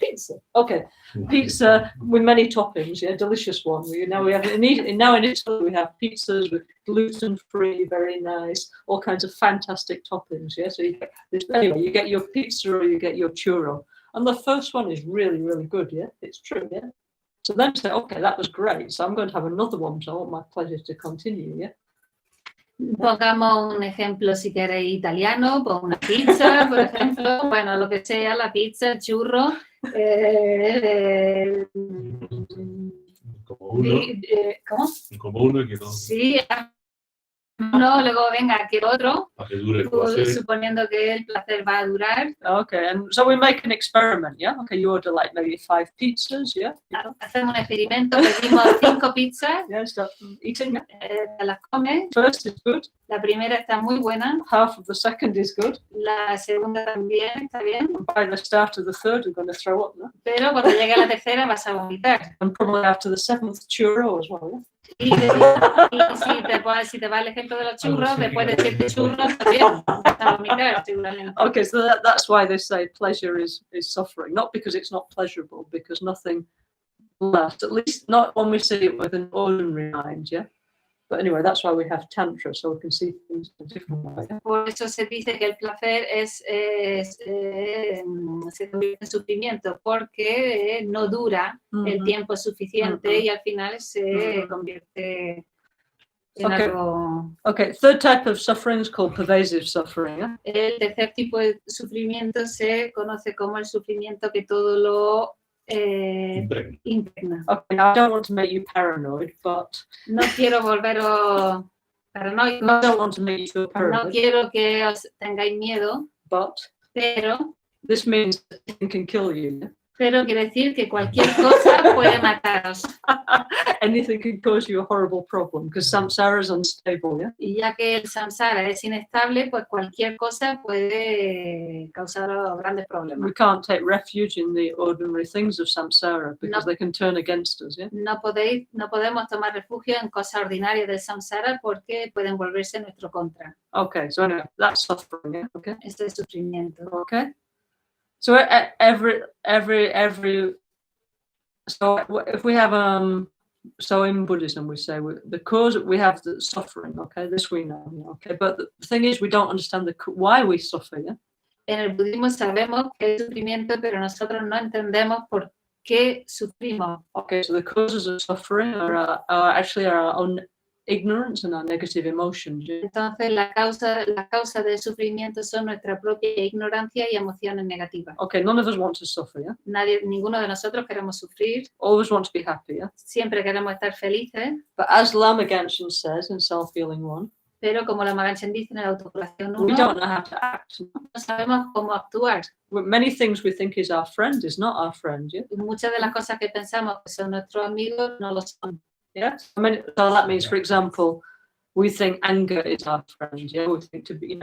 Okay, pizza with many toppings. Yeah, delicious one. Now we have in Italy we have pizzas with gluten-free, very nice, all kinds of fantastic toppings. Yeah, so you get this, anyway, you get your pizza or you get your churro, and the first one is really, really good. Yeah, it's true. Yeah. So then say, okay, that was great. So I'm going to have another one. So I want my pleasure to continue. Yeah. Pongamos un ejemplo, si queréis, italiano, pues una pizza, por ejemplo, bueno, lo que sea, la pizza, el churro, Como uno, ¿cómo? como uno y que no, Sí, uno, luego venga, que otro, para que dure el placer. suponiendo que el placer va a durar. Okay, and so we make an experiment. Yeah. Okay, you order like maybe 5 pizzas. Yeah. Hacemos un experimento, pedimos 5 pizzas, Yeah. Start eating. Yeah. te las comes, First is good. la primera está muy buena, Half of the second is good. la segunda también está bien, And by the start of the third, you're going to throw up. No? pero cuando llegue a la tercera vas a vomitar. And probably after the 7th churro as well. Yeah. Y si te va el ejemplo de los churros, después de 7 churros también vas a vomitar, seguramente. Okay, so that's why they say pleasure is suffering, not because it's not pleasurable, because nothing lasts, at least not when we see it with an ordinary mind, yeah? But anyway, that's why we have tantra, so we can see things in a different way. Yeah? Por eso se dice que el placer se convierte en sufrimiento, porque no dura el tiempo suficiente y al final se convierte en algo... Okay, third type of suffering is called pervasive suffering. Yeah? El tercer tipo de sufrimiento se conoce como el sufrimiento que todo lo impregna. Okay, I don't want to make you paranoid, but No quiero volveros paranoicos, I don't want to make you feel no paranoid, quiero que os tengáis miedo, but pero this means that it can kill you. Yeah? quiere decir que cualquier cosa puede mataros. Anything can cause you a horrible problem because samsara is unstable. Yeah. Y ya que el samsara es inestable, pues cualquier cosa puede causaros grandes problemas. We can't take refuge in the ordinary things of samsara because they can turn against us. Yeah. No podemos tomar refugio en cosas ordinarias del samsara porque pueden volverse en nuestro contra. Okay, so anyway, that's suffering. Yeah. Okay. Esto es sufrimiento. Okay. So every. So if we have so in Buddhism we say the cause we have the suffering. Okay, this we know. Okay, but the thing is we don't understand why we suffer. Yeah. En el budismo sabemos que hay sufrimiento, pero nosotros no entendemos por qué sufrimos. Okay, so the causes of suffering are actually our own ignorance and our negative emotions. Yeah? Entonces la causa del sufrimiento son nuestra propia ignorancia y emociones negativas. Okay, none of us want to suffer. Yeah? Ninguno de nosotros queremos sufrir. Always want to be happy. Yeah? Siempre queremos estar felices. But as Lama Caroline says in Self-Healing 1, pero como Lama Caroline dice en la autocuración 1, we don't know how to act. No sabemos cómo actuar. Many things we think is our friend is not our friend. Yeah? Muchas de las cosas que pensamos que son nuestros amigos no lo son. Yeah, I mean, so that means, for example, we think anger is our friend. Yeah, we think to be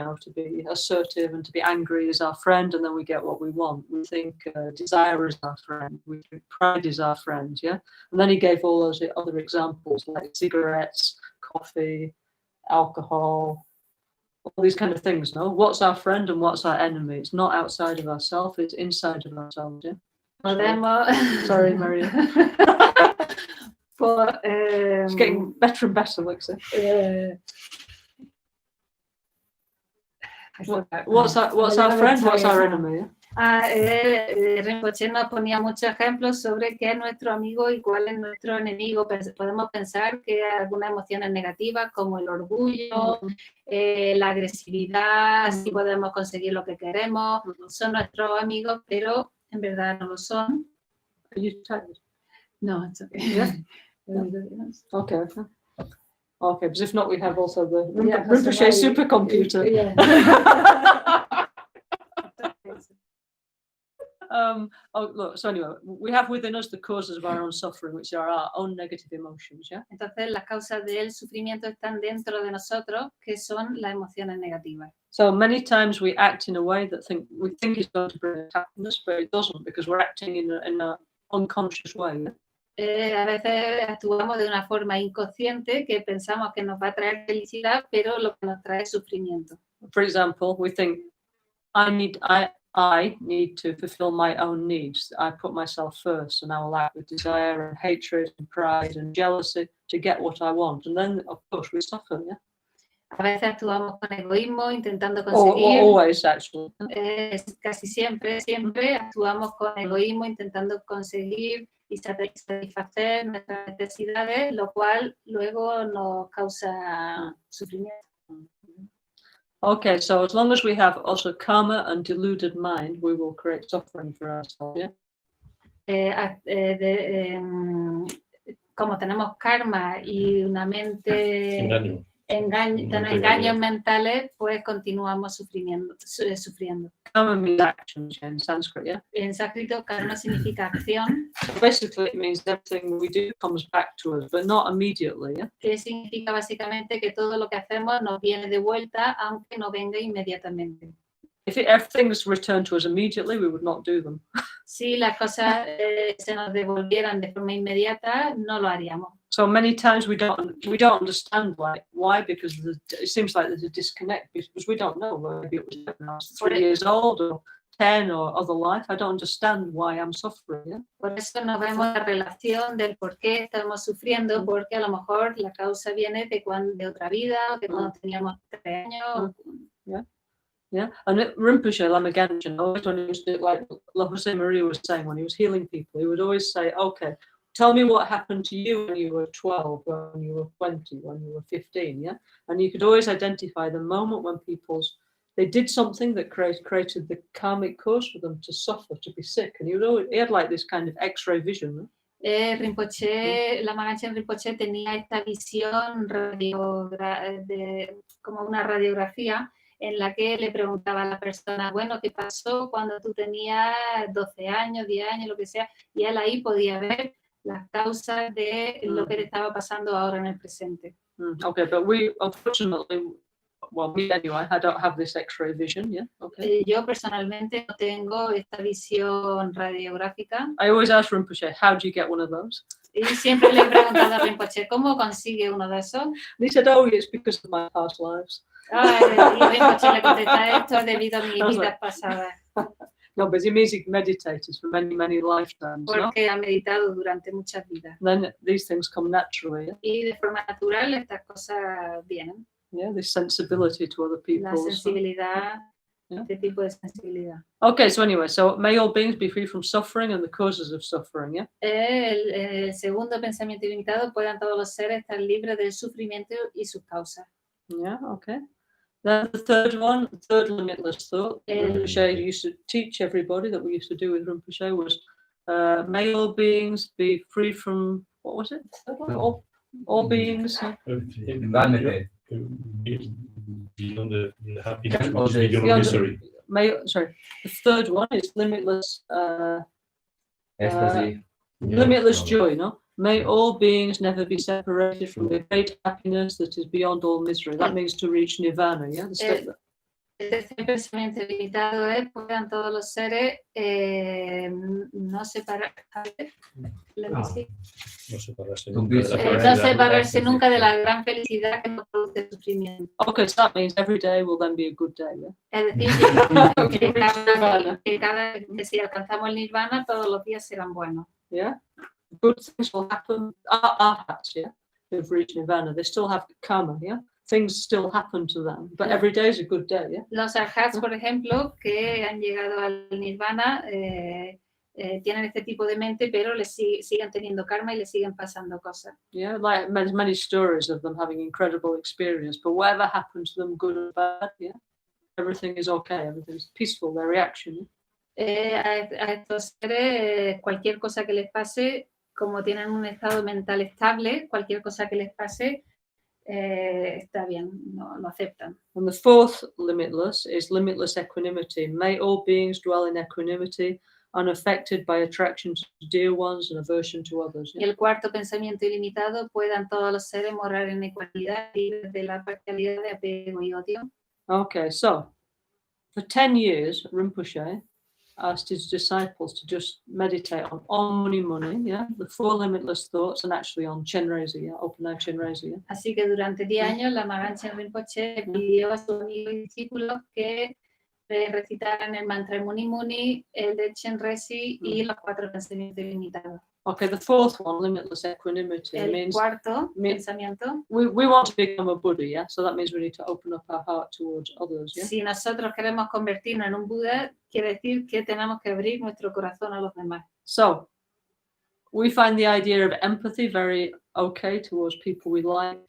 assertive and to be angry is our friend, and then we get what we want. We think desire is our friend. We think pride is our friend. Yeah, and then he gave all those other examples like cigarettes, coffee, alcohol, all these kind of things. No, what's our friend and what's our enemy? It's not outside of ourselves; it's inside of ourselves. Yeah. Sorry, Maria. It's getting better and better, looks it. What's our friend? What's our enemy? Rinpoche nos ponía muchos ejemplos sobre qué es nuestro amigo y cuál es nuestro enemigo. Podemos pensar que algunas emociones negativas como el orgullo, la agresividad, si podemos conseguir lo que queremos, son nuestros amigos, pero en verdad no lo son. Are you tired? No, it's okay. Yeah. Okay. Okay, because if not, we have also the Rinpoche supercomputer. Yeah. Look, so anyway, we have within us the causes of our own suffering, which are our own negative emotions, yeah? Entonces, las causas del sufrimiento están dentro de nosotros, que son las emociones negativas. So many times we act in a way that we think is going to bring us happiness, but it doesn't, because we're acting in an unconscious way. A veces actuamos de una forma inconsciente que pensamos que nos va a traer felicidad, pero lo que nos trae es sufrimiento. For example, we think, I need to fulfill my own needs. I put myself first, and I will act with desire and hatred and pride and jealousy to get what I want. And then, of course, we suffer, yeah? A veces actuamos con egoísmo, intentando conseguir. Always, actually. Casi siempre actuamos con egoísmo, intentando conseguir y satisfacer nuestras necesidades, lo cual luego nos causa sufrimiento. Okay, so as long as we have also karma and deluded mind, we will create suffering for ourselves, yeah? Como tenemos karma y una mente engaños mentales, pues continuamos sufriendo. Karma means action in Sanskrit, yeah? En sánscrito, karma significa acción. Basically, it means everything we do comes back to us, but not immediately, yeah? Que significa básicamente que todo lo que hacemos nos viene de vuelta, aunque no venga inmediatamente. If everything's returned to us immediately, we would not do them. Si las cosas se nos devolvieran de forma inmediata, no lo haríamos. So many times we don't understand why, because it seems like there's a disconnect, because we don't know. Maybe it was when I was 3 years old or 10 or other life. I don't understand why I'm suffering. Yeah? Por eso no vemos la relación del por qué estamos sufriendo, porque a lo mejor la causa viene de otra vida, o de cuando teníamos 3 años. Yeah, and Rinpoche, Lama Caroline, always when he was like Jose Maria was saying, when he was healing people, he would always say, okay, tell me what happened to you when you were 12, when you were 20, when you were 15, yeah? And you could always identify the moment when they did something that created the karmic cause for them to suffer, to be sick. And he had like this kind of X-ray vision. No? Rinpoche, Lama Caroline Rinpoche tenía esta visión como una radiografía, en la que le preguntaba a la persona, bueno, ¿qué pasó cuando tú tenías 12 años, 10 años, lo que sea? Y él ahí podía ver las causas de lo que le estaba pasando ahora en el presente. Okay, but we, unfortunately, well, me anyway, I don't have this X-ray vision, yeah? Okay. Yo personalmente no tengo esta visión radiográfica. I always ask Rinpoche, how do you get one of those? Y siempre le he preguntado a Rinpoche, ¿cómo consigue uno de esos? And he said, oh, it's because of my past lives. Y Rinpoche le contesta, esto es debido a mi vida pasada. No, but it means he meditated for many, many lifetimes. Porque ha meditado durante muchas vidas. Then these things come naturally. Yeah? Y de forma natural estas cosas vienen. Yeah, this sensibility to other people. La sensibilidad, este tipo de sensibilidad. Okay, so anyway, so may all beings be free from suffering and the causes of suffering, yeah? El segundo pensamiento ilimitado, puedan todos los seres estar libres del sufrimiento y sus causas. Yeah, okay. Then the third limitless thought Rinpoche used to teach everybody, that we used to do with Rinpoche, was may all beings be free from, what was it? All beings. Vanity. Beyond the happiness, beyond misery. Sorry, the third one is limitless. Ecstasy. Limitless joy, no? May all beings never be separated from the great happiness that is beyond all misery. That means to reach nirvana, yeah? El tercer pensamiento limitado es, puedan todos los seres no separarse nunca de la gran felicidad que nos produce sufrimiento. Okay, so that means every day will then be a good day, yeah? Es decir, que si alcanzamos el nirvana, todos los días serán buenos. Yeah? Good things will happen. Our hats, yeah? Who've reached nirvana, they still have karma, yeah? Things still happen to them, but every day is a good day, yeah? Los arhats, por ejemplo, que han llegado al nirvana, tienen este tipo de mente, pero siguen teniendo karma y les siguen pasando cosas. Yeah, like many stories of them having incredible experience, but whatever happens to them, good or bad, yeah? Everything is okay, everything's peaceful, their reaction. A estos seres, cualquier cosa que les pase, como tienen un estado mental estable, cualquier cosa que les pase, está bien, lo aceptan. And the fourth limitless is limitless equanimity. May all beings dwell in equanimity unaffected by attraction to dear ones and aversion to others. Y Yeah? el cuarto pensamiento ilimitado, puedan todos los seres morar en ecuanimidad, libres de la parcialidad de apego y odio. Okay, so for 10 years, Rinpoche asked his disciples to just meditate on money, yeah, the four limitless thoughts, and actually on Chenrezig, yeah, open eye Chenrezig, yeah. Así que durante 10 años la Maganchen Rinpoche pidió a sus amigos y discípulos que recitaran el mantra Muni Muni, el de Chenrezig y los 4 pensamientos ilimitados. Okay, the fourth one, limitless equanimity, El means cuarto means- pensamiento, we want to become a Buddha, yeah, so that means we need to open up our heart towards others, yeah. si nosotros queremos convertirnos en un Buda, quiere decir que tenemos que abrir nuestro corazón a los demás. So we find the idea of empathy very okay towards people we like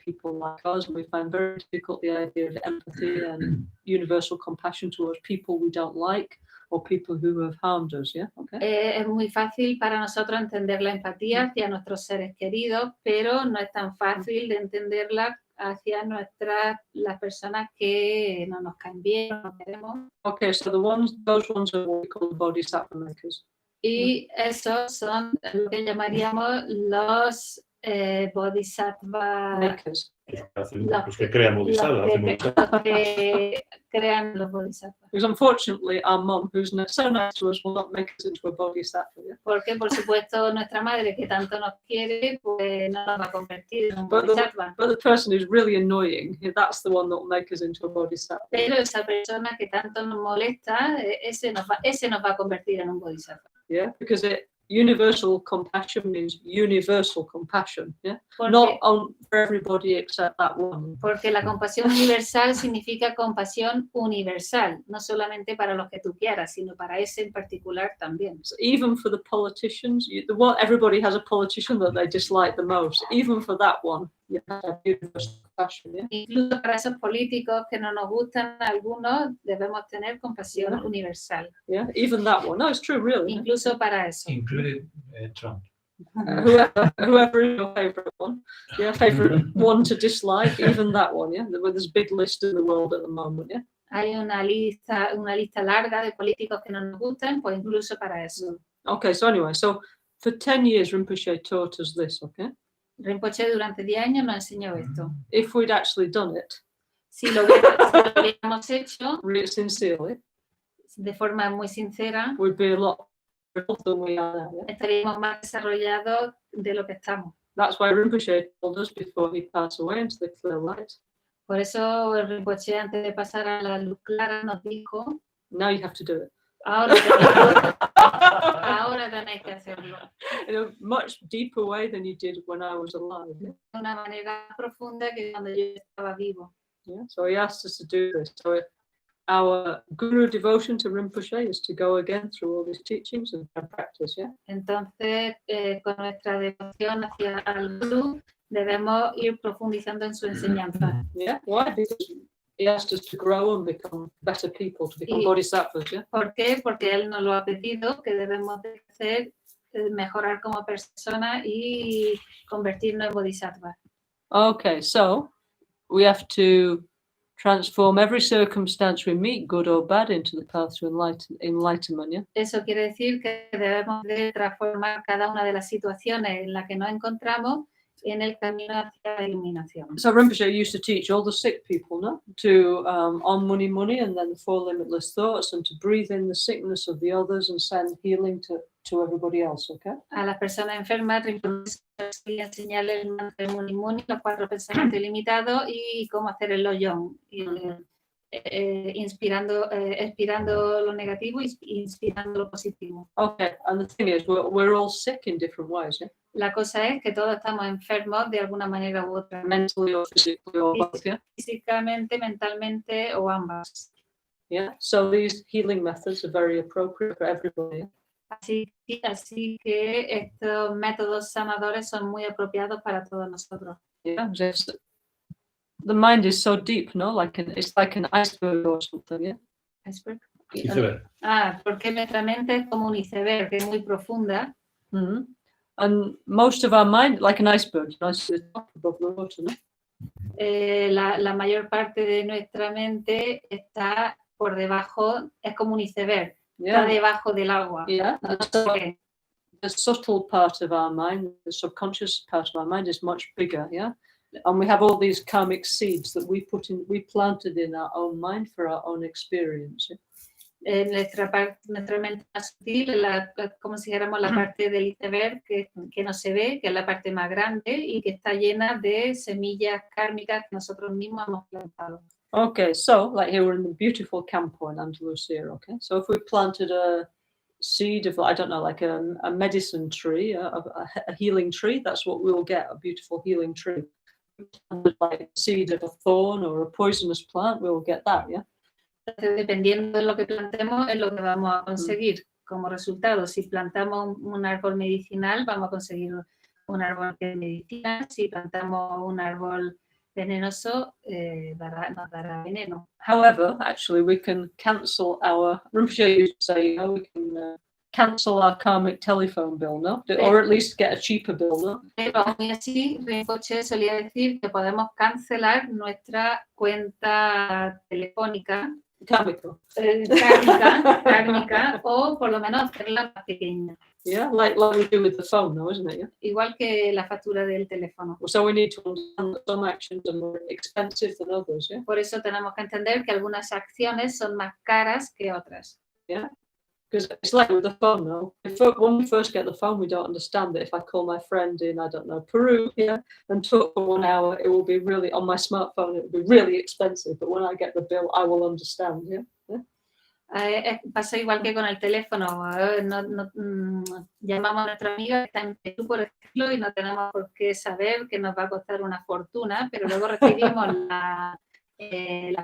us, and we find very difficult the idea of empathy and universal compassion towards people we don't like or people who have harmed us, yeah, okay. Es muy fácil para nosotros entender la empatía hacia nuestros seres queridos, pero no es tan fácil de entenderla hacia las personas que no nos caen bien, no queremos. Okay, so those ones are what we call bodhisattva makers. Y esos son lo que llamaríamos los bodhisattva, Makers. Los que crean bodhisattva, hacen bodhisattva. los que crean los bodhisattvas. Because unfortunately, our mum, who's so nice to us, will not make us into a bodhisattva. Yeah? Porque, por supuesto, nuestra madre, que tanto nos quiere, pues no nos va a convertir en un But bodhisattva. the person who's really annoying, that's the one that will make us into a bodhisattva. Pero esa persona que tanto nos molesta, ese nos va a convertir en un bodhisattva. Yeah, because universal compassion means universal compassion. Yeah, Porque, not for everybody except that one. porque la compasión universal significa compasión universal, no solamente para los que tú quieras, sino para ese en particular también. So even for the politicians, everybody has a politician that they dislike the most. Even for that one, you have to have universal compassion. Yeah. Incluso para esos políticos que no nos gustan algunos, debemos tener compasión Yeah. universal. Yeah, even that one. No, it's true, really. Incluso para eso. Included Trump. Whoever is your favorite one, yeah, favorite one to dislike, even that one, yeah. There's a big list in the world at the moment, yeah. Hay una lista larga de políticos que no nos gustan, pues incluso para eso. Okay, so anyway, so for 10 years, Rinpoche taught us this, okay? Rinpoche durante 10 años nos enseñó esto. If we'd actually done it Si lo hubiéramos hecho really sincerely, de forma muy sincera, we'd be a lot better than we are now, yeah? estaríamos más desarrollados de lo que estamos. That's why Rinpoche told us before he passed away into the clear light, Por eso el Rinpoche, antes de pasar a la luz clara, nos dijo, now you have to do it. ahora tenéis que hacerlo. In a much deeper way than you did when I was alive. Yeah? De una manera profunda que cuando yo estaba vivo. Yeah? So he asked us to do this. So our guru devotion to Rinpoche is to go again through all these teachings and practice, yeah? Entonces, con nuestra devoción hacia el Guru, debemos ir profundizando en su enseñanza. Yeah, why? Because he asked us to grow and become better people, to become Y- bodhisattvas, yeah? ¿Por qué? Porque Él nos lo ha pedido, que debemos de hacer, mejorar como persona y convertirnos en bodhisattva. Okay, so we have to transform every circumstance we meet, good or bad, into the path to enlightenment, yeah? Eso quiere decir que debemos de transformar cada una de las situaciones en las que nos encontramos en el camino hacia la iluminación. So Rinpoche used to teach all the sick people, no? To on Muni Muni and then the four limitless thoughts, and to breathe in the sickness of the others and send healing to everybody else, okay? A las personas enfermas, Rinpoche solía enseñarles el mantra Muni Muni, los 4 pensamientos ilimitados y cómo hacer el Jong, expirando lo negativo y inspirando lo positivo. Okay, and the thing is, we're all sick in different ways, yeah? La cosa es que todos estamos enfermos de alguna manera u otra, Mentally or physically or both, yeah? físicamente, mentalmente o ambas. Yeah, so these healing methods are very appropriate for everybody, yeah? Así que estos métodos sanadores son muy apropiados para todos nosotros. Yeah, just the mind is so deep, no? It's like an iceberg or something, yeah? Iceberg. Iceberg. Porque nuestra mente es como un iceberg, que es muy profunda. Mm-hmm. And most of our mind, like an iceberg, you know, it's the top above the water, no? La mayor parte de nuestra mente está por debajo, es como un iceberg, está Yeah, debajo del agua. yeah. No And se so ve. the subtle part of our mind, the subconscious part of our mind, is much bigger. Yeah, and we have all these karmic seeds that we planted in our own mind for our own experience. Yeah? Nuestra mente más sutil, como si dijéramos la parte del iceberg que no se ve, que es la parte más grande y que está llena de semillas kármicas que nosotros mismos hemos plantado. Okay, so like here we're in the beautiful campo in Andalusia. Okay, so if we planted a seed of, I don't know, like a medicine tree, a healing tree, that's what we'll get, a beautiful healing tree. Like a seed of a thorn or a poisonous plant, we'll get that. Yeah. Entonces, dependiendo de lo que plantemos, es lo que vamos a conseguir como resultado. Si plantamos un árbol medicinal, vamos a conseguir un árbol que es medicinal. Si plantamos un árbol venenoso, nos dará veneno. However, actually, we can cancel our. Rinpoche used to say, we can cancel our karmic telephone bill, no? Or at least get a cheaper bill, no? Pero aún así, Rinpoche solía decir que podemos cancelar nuestra cuenta telefónica Kármico. kármica, o por lo menos hacerla más pequeña. Yeah, like we do with the phone, though, isn't it? Yeah? Igual que la factura del teléfono. So we need to understand that some actions are more expensive than others, yeah? Por eso tenemos que entender que algunas acciones son más caras que otras. Yeah, because it's like with the phone, though. When we first get the phone, we don't understand that if I call my friend in, I don't know, Peru, yeah, and talk for 1 hour, it will be really, on my smartphone, it will be really expensive. But when I get the bill, I will understand, yeah? Pasa igual que con el teléfono. Llamamos a nuestra amiga que está en Perú, por ejemplo, y no tenemos por qué saber que nos va a costar una fortuna, pero luego recibimos la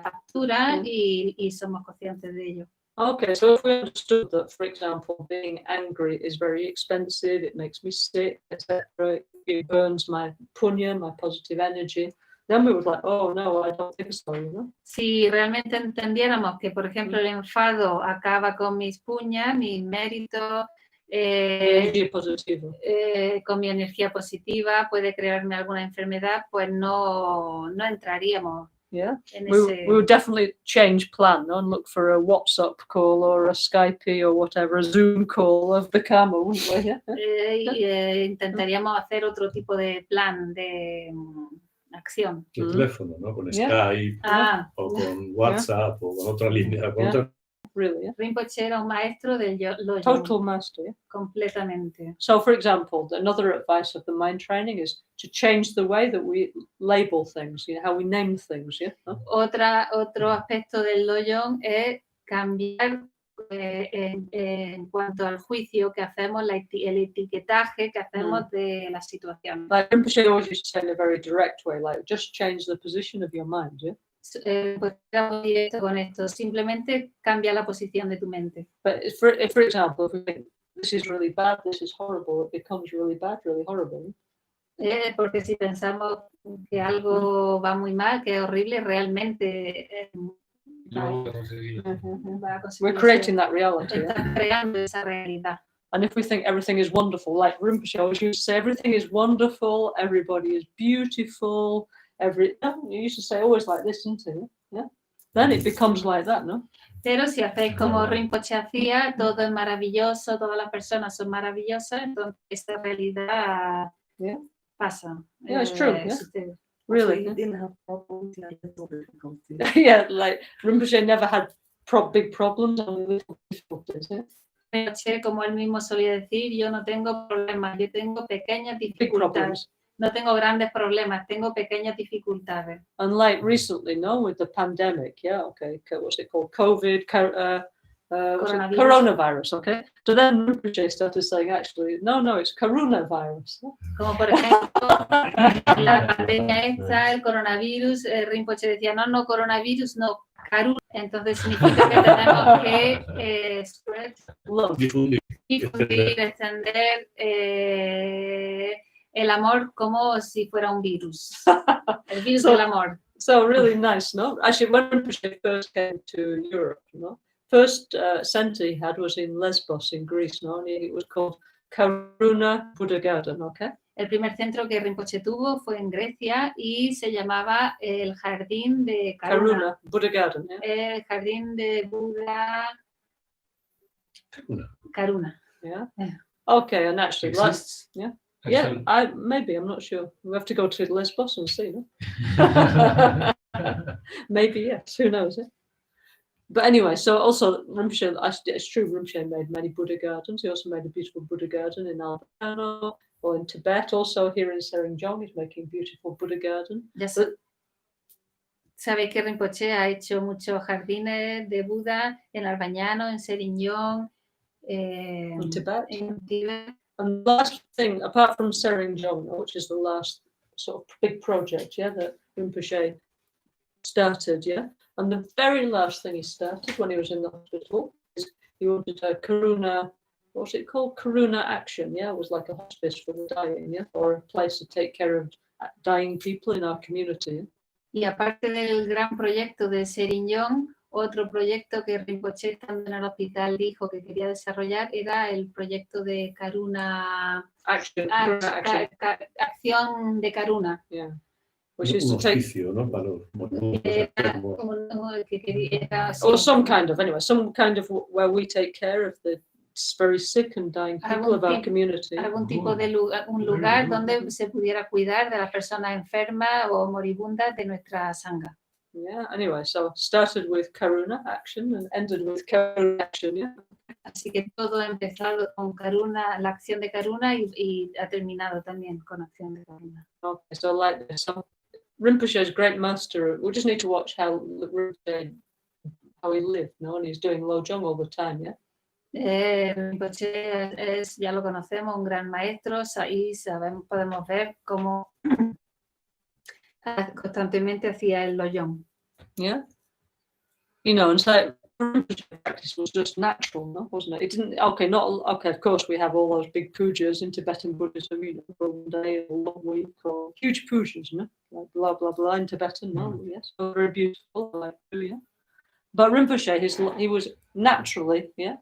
factura y somos conscientes de ello. Okay, so if we understood that, for example, being angry is very expensive, it makes me sick, etc., it burns my punya, my positive energy, then we would like, oh no, I don't think so, you know? Si realmente entendiéramos que, por ejemplo, el enfado acaba con mis puñas, mis méritos, Energy positiva. con mi energía positiva, puede crearme alguna enfermedad, pues no entraríamos. Yeah, en we ese... would definitely change plan, no? And look for a WhatsApp call or a Skype or whatever, a Zoom call of the karma, wouldn't we? Yeah? Intentaríamos hacer otro tipo de plan de acción. El teléfono, ¿no? Con Yeah. Skype o con WhatsApp o con otra línea. Con otra... Really, yeah. Rinpoche era un maestro del Jong. Total master, yeah. Completamente. So, for example, another advice of the mind training is to change the way that we label things, you know, how we name things, yeah? Otro aspecto del Jong es cambiar en cuanto al juicio que hacemos, el etiquetaje que hacemos de la situación. Like Rinpoche always used to say in a very direct way, like, just change the position of your mind, yeah? Pues era muy directo con esto, simplemente cambia la posición de tu mente. But for example, if we think this is really bad, this is horrible, it becomes really bad, really horrible. Porque si pensamos que algo va muy mal, que es horrible, realmente va a conseguir. We're creating that reality. Estás creando esa realidad. And if we think everything is wonderful, like Rinpoche always used to say, everything is wonderful, everybody is beautiful, you used to say always like this, didn't you? Yeah. Then it becomes like that, no? Pero si hacéis como Rinpoche hacía, todo es maravilloso, todas las personas son maravillosas, entonces esta realidad pasa. Yeah, it's true. Yeah. Really. So you didn't have problems, you had little difficulties. Yeah, like Rinpoche never had big problems, only little difficulties. Yeah? Rinpoche, como él mismo solía decir, yo no tengo problemas, yo tengo pequeñas Big dificultades. problems. No tengo grandes problemas, tengo pequeñas dificultades. And like recently, no, with the pandemic, what's it called? COVID, coronavirus, okay? So then Rinpoche started saying, actually, no, it's coronavirus. Como por ejemplo, la pandemia esta, el coronavirus, Rinpoche decía, no, coronavirus, no, karuna. Entonces significa que tenemos que spread, difundir, extender el amor como si fuera un virus. El virus del amor. So really nice, no? Actually, when Rinpoche first came to Europe, no? First center he had was in Lesbos in Greece, no? And it was called Karuna Buddha Garden, okay? El primer centro que Rinpoche tuvo fue en Grecia y se llamaba el Jardín de Karuna. Buddha Garden, yeah? El Jardín de Buda Karuna. Yeah. Yeah. Okay, and actually, Exists. yeah. Actually. Maybe, I'm not sure. We have to go to Lesbos and see, no? Maybe, yes, who knows, yeah? But anyway, so also Rinpoche, it's true, Rinpoche made many Buddha gardens. He also made a beautiful Buddha garden in Albano or in Tibet. Also here in Tsering Jong, he's making a beautiful Buddha garden. Sabe que Rinpoche ha hecho muchos jardines de Buda en Albañano, en Tsering Jong, in Tibet. en Tibet. And the last thing, apart from Tsering Jong, which is the last sort of big project, yeah, that Rinpoche started, yeah. And the very last thing he started when he was in the hospital is he wanted a Karuna, what was it called? Karuna Action, yeah. It was like a hospice for the dying, yeah, or a place to take care of dying people in our community. Y aparte del gran proyecto de Tsering Jong, otro proyecto que Rinpoche estando en el hospital dijo que quería desarrollar era el proyecto de Karuna Action. Acción de Karuna. Yeah. Un hospicio, ¿no? Para los or some kind of, anyway, some kind of where we take care of the very sick and dying people of our community. Algún tipo de lugar, un lugar donde se pudiera cuidar de las personas enfermas o moribundas de nuestra sangha. Yeah, anyway, so started with Karuna Action and ended with Karuna Action, yeah. Así que todo ha empezado con Karuna, la acción de Karuna y ha terminado también con acción de Karuna. Okay, so like this. So Rinpoche's great master. We just need to watch how Rinpoche, how he lived, no? And he's doing Lojong all the time, yeah. Rinpoche es, ya lo conocemos, un gran maestro y sabemos, podemos ver cómo constantemente hacía el Lojong. Yeah. You know, and so Rinpoche practice was just natural, no? Wasn't it? It didn't. Okay, of course, we have all those big pujas in Tibetan Buddhism, you know, for one day or one week, or huge pujas, you know, like blah blah blah in Tibetan. No, yes, very beautiful, like yeah. But Rinpoche, he was naturally, yeah,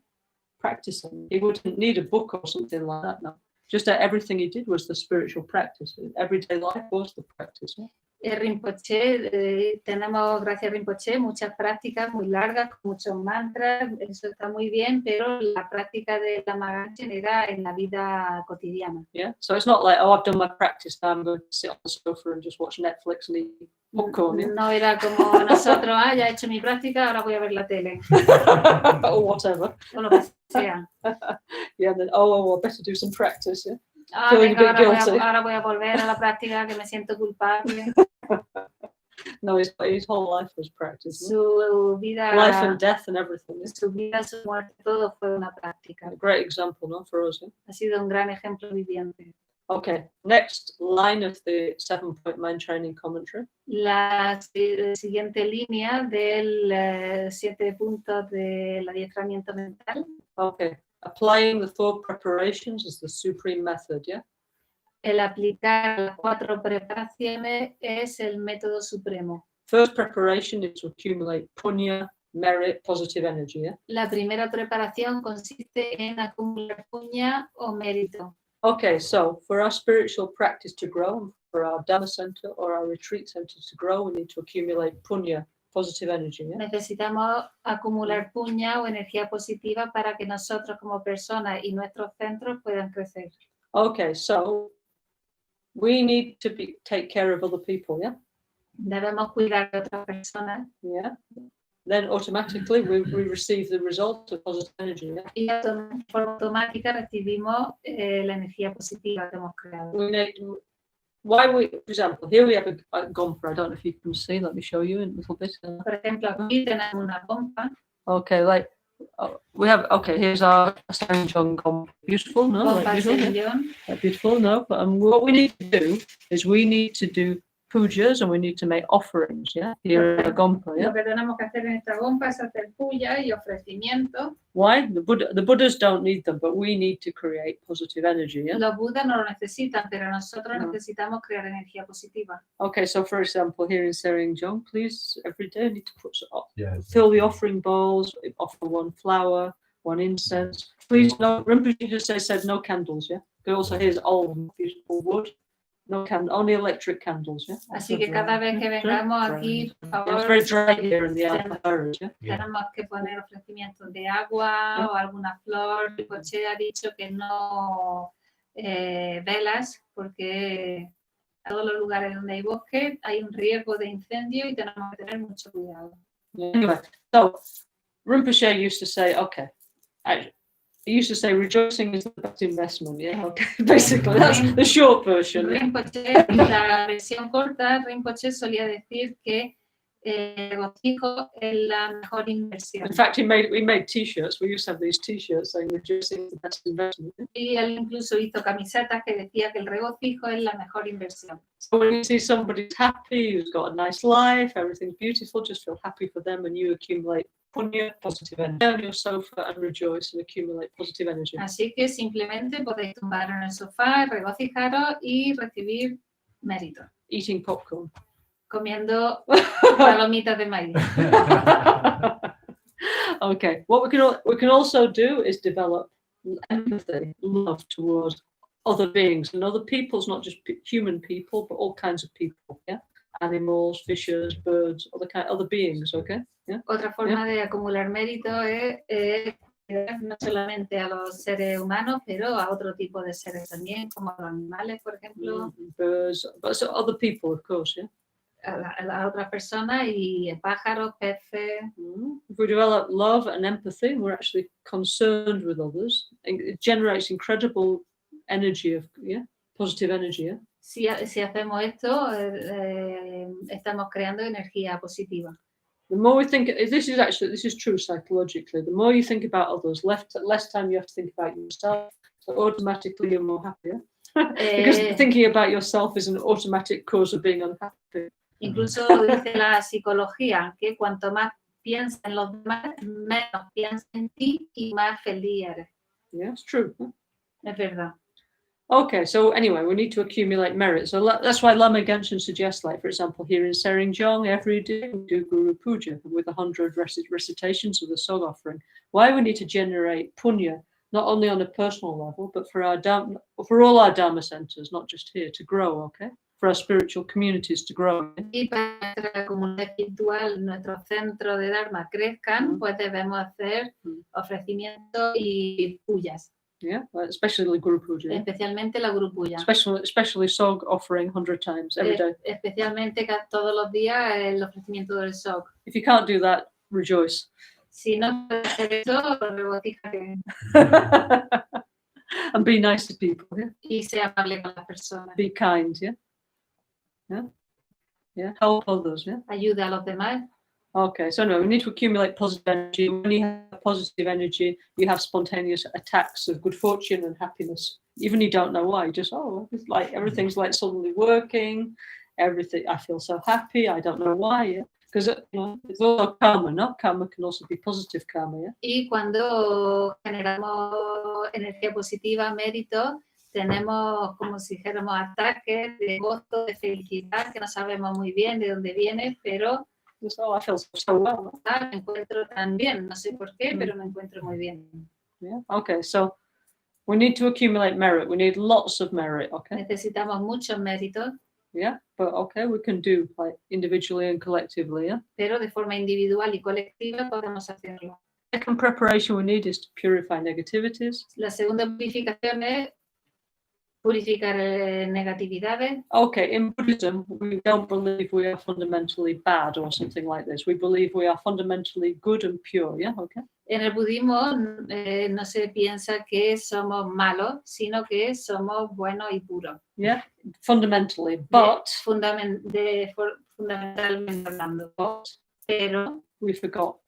practicing. He wouldn't need a book or something like that. No, just that everything he did was the spiritual practice. Everyday life was the practice. Yeah? Rinpoche, tenemos, gracias a Rinpoche, muchas prácticas muy largas, con muchos mantras, eso está muy bien, pero la práctica de Lama Caroline era en la vida cotidiana. Yeah, so it's not like, oh, I've done my practice, now I'm going to sit on the sofa and just watch Netflix and eat popcorn. Yeah? No era como nosotros, ya he hecho mi práctica, ahora voy a ver la tele. Or whatever. O lo que sea. Yeah, then, I better do some practice, yeah. Venga, ahora voy a volver a la práctica, que me siento culpable. No, his whole life was practice. Su vida, life and death and everything. Yeah? Su vida, su muerte, todo fue una práctica. A great example, no, for us. Yeah? Ha sido un gran ejemplo viviente. Okay, next line of the 7-point mind training commentary. La siguiente línea del 7 puntos del adiestramiento mental. Okay. Applying the 4 preparations is the supreme method, yeah? El aplicar las 4 preparaciones es el método supremo. First preparation is to accumulate punya, merit, positive energy, yeah? La primera preparación consiste en acumular punya o mérito. Okay, so for our spiritual practice to grow, for our Dhamma center or our retreat center to grow, we need to accumulate punya, positive energy. Yeah? Necesitamos acumular puña o energía positiva para que nosotros como personas y nuestros centros puedan crecer. Okay, so we need to take care of other people, yeah? Debemos cuidar de otras personas. Yeah. Then automatically we receive the result of positive energy. Yeah? Y de forma automática recibimos la energía positiva que hemos creado. For example, here we have a gompa. I don't know if you can see. Let me show you in a little bit. Por ejemplo, aquí tenemos una gompa. Okay, like we have. Okay, here's our Tsering Jong gompa. Beautiful, no? Gompa Beautiful, no? But what we need to do is we need to do pujas and we need to make offerings. Yeah, here in a gompa. Yeah. Lo que tenemos que hacer en esta gompa es hacer puya y ofrecimientos. Why? The Buddhas don't need them, but we need to create positive energy. Yeah. Los Budas no lo necesitan, pero nosotros necesitamos crear energía positiva. Okay, so for example, here in Tsering Jong, please every day need to fill the offering bowls, offer 1 flower, 1 incense. Please, no. Rinpoche just said no candles. Yeah. But also here's old beautiful wood. No only electric candles, yeah? Así que cada vez que vengamos aquí, por Yeah, it's very favor, dry here in the Alpharas, yeah? tenemos que poner ofrecimientos de agua o alguna flor. El coche ha dicho que no velas, porque en todos los lugares donde hay bosque hay un riesgo de incendio y tenemos que tener mucho cuidado. Anyway, so Rinpoche used to say, okay, he used to say rejoicing is the best investment, yeah, okay, basically, that's the short version. Yeah? Rinpoche, la versión corta, Rinpoche solía decir que el regocijo es la mejor inversión. In fact, we made t-shirts. We used to have these t-shirts saying rejoicing is the best investment. Yeah? Y él incluso hizo camisetas que decía que el regocijo es la mejor inversión. So when you see somebody's happy, who's got a nice life, everything's beautiful, just feel happy for them and you accumulate punya, positive energy, on your sofa and rejoice and accumulate positive energy. Así que simplemente podéis tumbar en el sofá, regocijaros y recibir mérito, Eating popcorn. comiendo palomitas de maíz. Okay, what we can also do is develop empathy, love towards other beings and other peoples, not just human people, but all kinds of people. Yeah, animals, fishes, birds, other beings. Okay. Yeah. Otra forma de acumular mérito es cuidar no solamente a los seres humanos, pero a otro tipo de seres también, como a los animales, por ejemplo, Birds, but so other people, of course. Yeah. a las otras personas y pájaros, peces. If we develop love and empathy, we're actually concerned with others. It generates incredible energy positive energy. Yeah. Si hacemos esto, estamos creando energía positiva. The more we think, this is true psychologically. The more you think about others, less time you have to think about yourself. So automatically you're more happier. Because thinking about yourself is an automatic cause of being unhappy. Incluso dice la psicología que cuanto más piensas en los demás, menos piensas en ti y más feliz eres. Yeah, it's true. Es verdad. Okay, so anyway, we need to accumulate merit. So that's why Lama Genshin suggests, like, for example, here in Tsering Jong, every day we do Guru Puja with 100 recitations of the Sog offering. Why we need to generate punya, not only on a personal level, but for all our Dharma centers, not just here, to grow, okay? For our spiritual communities to grow. Y para que nuestra comunidad espiritual, nuestro centro de Dharma crezcan, pues debemos hacer ofrecimientos y puyas. Yeah, especially Guru Puja. Especialmente la Guru Puja. Especially Sog offering 100 times every day. Especialmente todos los días el ofrecimiento del Sog. If you can't do that, rejoice. Si no puedes hacer eso, regocíjate. And be nice to people. Yeah? Y sea amable con las personas. Be kind. Yeah. Yeah. Yeah. Help others. Yeah. Ayuda a los demás. Okay, so no, we need to accumulate positive energy. When you have positive energy, you have spontaneous attacks of good fortune and happiness. Even you don't know why. You just it's like everything's like suddenly working. Everything. I feel so happy. I don't know why. Yeah. Because it's all karma, no? Karma can also be positive karma, yeah? Y cuando generamos energía positiva, mérito, tenemos como si dijéramos ataques de gozo, de felicidad, que no sabemos muy bien de dónde viene, pero I feel so well. me encuentro tan bien, no sé por qué, pero me encuentro muy bien. Yeah. Okay, so we need to accumulate merit. We need lots of merit, okay? Necesitamos muchos méritos. Yeah, but okay, we can do like individually and collectively, yeah? Pero de forma individual y colectiva podemos hacerlo. Second preparation we need is to purify negativities. La segunda purificación es purificar negatividades. Okay, in Buddhism, we don't believe we are fundamentally bad or something like this. We believe we are fundamentally good and pure, yeah? Okay. En el budismo no se piensa que somos malos, sino que somos buenos y puros. Yeah, fundamentally, but fundamentalmente hablando. Pero we forgot.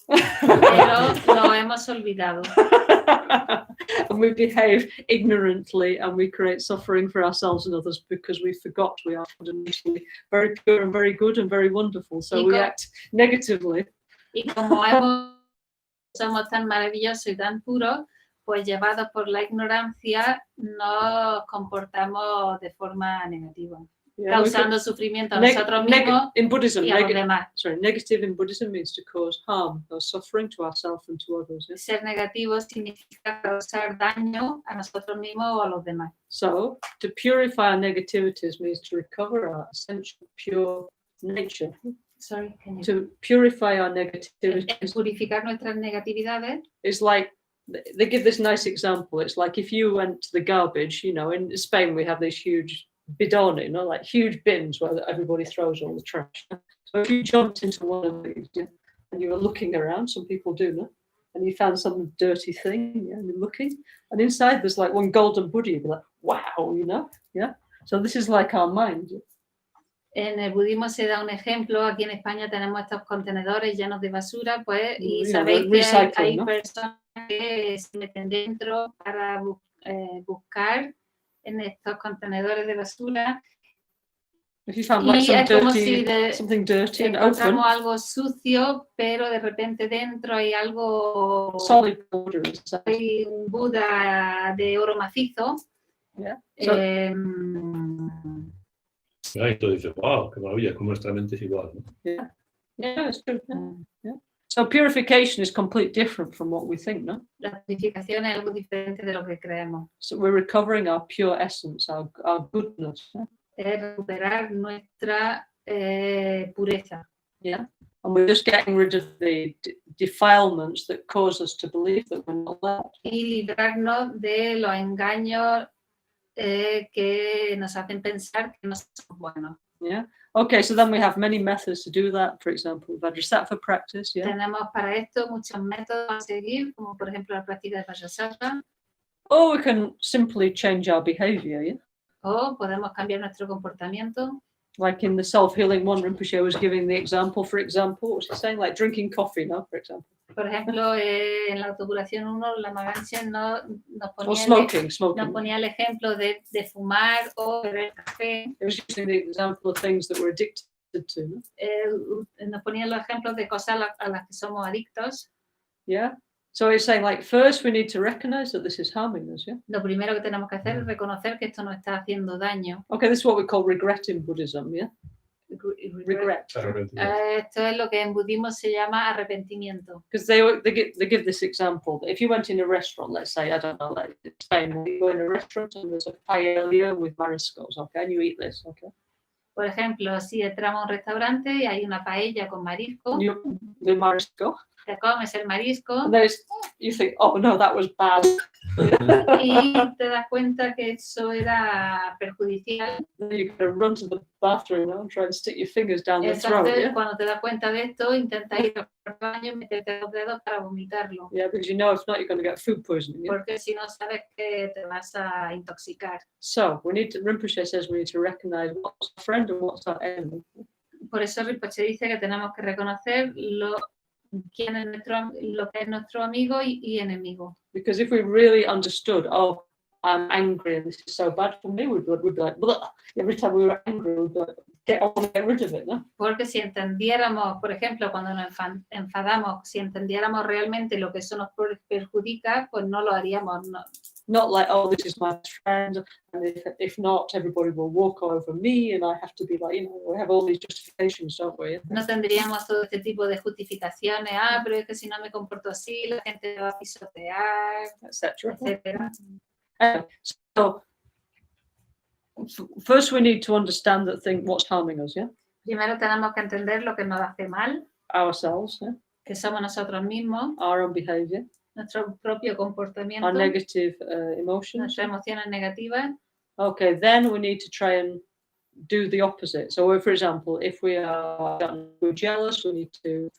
Pero lo hemos olvidado. And we behave ignorantly and we create suffering for ourselves and others because we forgot we are fundamentally very pure and very good and very wonderful. So we act negatively. Y como somos tan maravillosos y tan puros, pues llevados por la ignorancia nos comportamos de forma negativa. Yeah, we causando sufrimiento a could- nosotros neg- mismos in Buddhism, y a los demás. negative in Buddhism means to cause harm or suffering to ourselves and to others. Yeah? Ser negativo significa causar daño a nosotros mismos o a los demás. So to purify our negativities means to recover our essential pure nature. Sorry, can you- To purify our El negativities purificar nuestras negatividades is like, they give this nice example. It's like if you went to the garbage, you know, in Spain we have these huge bidoni, you know, like huge bins where everybody throws all the trash. So if you jumped into one of these, yeah, and you were looking around, some people do, no? And you found some dirty thing, yeah, and you're looking, and inside there's like one golden Buddha, you'd be like, wow, you know, yeah. So this is like our mind. Yeah? En el budismo se da un ejemplo. Aquí en España tenemos estos contenedores llenos de basura, pues, y Yeah, sabéis the que recycling, hay ¿no? personas que se meten dentro para buscar en estos contenedores de basura. If you found like Y some es como dirty, si something dirty and open, encontramos algo sucio, pero de repente dentro hay algo, solid Buddha inside. hay un Buda de oro macizo. Yeah. So, Ahí tú dices, wow, qué maravilla, como nuestra mente es igual, ¿no? yeah, it's true. Yeah, yeah. So purification is completely different from what we think, no? La purificación es algo diferente de lo que creemos. So we're recovering our pure essence, our goodness. Yeah? Es recuperar nuestra pureza. Yeah. And we're just getting rid of the defilements that cause us to believe that we're not allowed. Y librarnos de los engaños que nos hacen pensar que no somos buenos. Yeah. Okay, so then we have many methods to do that. For example, Vajrasattva practice. Yeah. Tenemos para esto muchos métodos a seguir, como por ejemplo la práctica de Vajrasattva, Or we can simply change our behavior. Yeah. o podemos cambiar nuestro comportamiento. Like in the self-healing one, Rinpoche was giving the example, for example, what was he saying? Like drinking coffee, no? For example. Por ejemplo, en la autocuración 1, la Magancia nos Or smoking. nos ponía el ejemplo de fumar o beber café. It was using the example of things that we're addicted to. No? Nos ponía los ejemplos de cosas a las que somos adictos. Yeah. So it's saying like first we need to recognize that this is harming us. Yeah. Lo primero que tenemos que hacer es reconocer que esto nos está haciendo daño. Okay, this is what we call regret in Buddhism. Yeah. Regret. Esto es lo que en budismo se llama arrepentimiento. Because they give this example that if you went in a restaurant, let's say, I don't know, like in Spain, you go in a restaurant and there's a paella with mariscos, okay, and you eat this, okay. Por ejemplo, si entramos a un restaurante y hay una paella con marisco, The marisco, te comes el marisco and then you think, oh no, that was bad. y te das cuenta que eso era perjudicial. Then you gotta run to the bathroom and try and stick your fingers down the throat. Entonces, Yeah? cuando te das cuenta de esto, intenta ir al baño y meterte los dedos para vomitarlo. Yeah, because you know if not, you're going to get food poisoning. Yeah? Porque si no sabes que te vas a intoxicar. So Rinpoche says we need to recognize what's our friend and what's our enemy. Por eso Rinpoche dice que tenemos que reconocer lo que es nuestro amigo y enemigo. Because if we really understood, oh, I'm angry and this is so bad for me, we'd be like, blah. Every time we were angry, we'd be like, get rid of it, no? Porque si entendiéramos, por ejemplo, cuando nos enfadamos, si entendiéramos realmente lo que eso nos perjudica, pues no lo haríamos. No. Not like, oh, this is my friend, and if not, everybody will walk all over me, and I have to be like, you know, we have all these justifications, don't we? No tendríamos todo este tipo de justificaciones, pero es que si no me comporto así, la gente me va a pisotear, Etc. etcétera. So first we need to understand what's harming us, yeah? Primero tenemos que entender lo que nos hace mal, Ourselves, yeah? que somos nosotros mismos, Our own behavior, nuestro propio comportamiento, our negative emotions. nuestras emociones negativas. Okay, then we need to try and do the opposite. So, for example, if we're jealous, we need to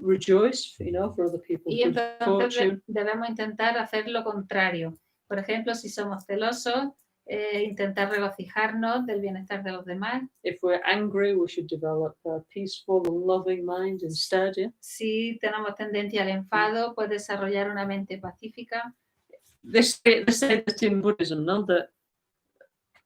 rejoice, you know, for other people's Y good entonces fortune. debemos intentar hacer lo contrario. Por ejemplo, si somos celosos, intentar regocijarnos del bienestar de los demás. If we're angry, we should develop a peaceful and loving mind instead. Yeah? Si tenemos tendencia al enfado, pues desarrollar una mente pacífica. They say that in Buddhism, no, that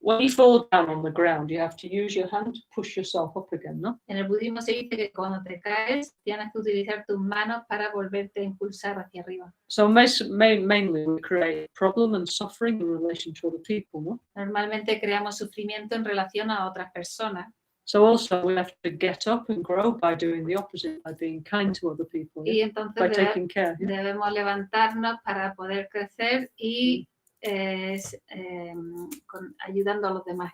when you fall down on the ground, you have to use your hand to push yourself up again, no? En el budismo se dice que cuando te caes tienes que utilizar tus manos para volverte a impulsar hacia arriba. So mainly we create problem and suffering in relation to other people, no? Normalmente creamos sufrimiento en relación a otras personas. So also we have to get up and grow by doing the opposite, by being kind to other people, Y yeah? entonces By taking care. Yeah? debemos levantarnos para poder crecer y ayudando a los demás.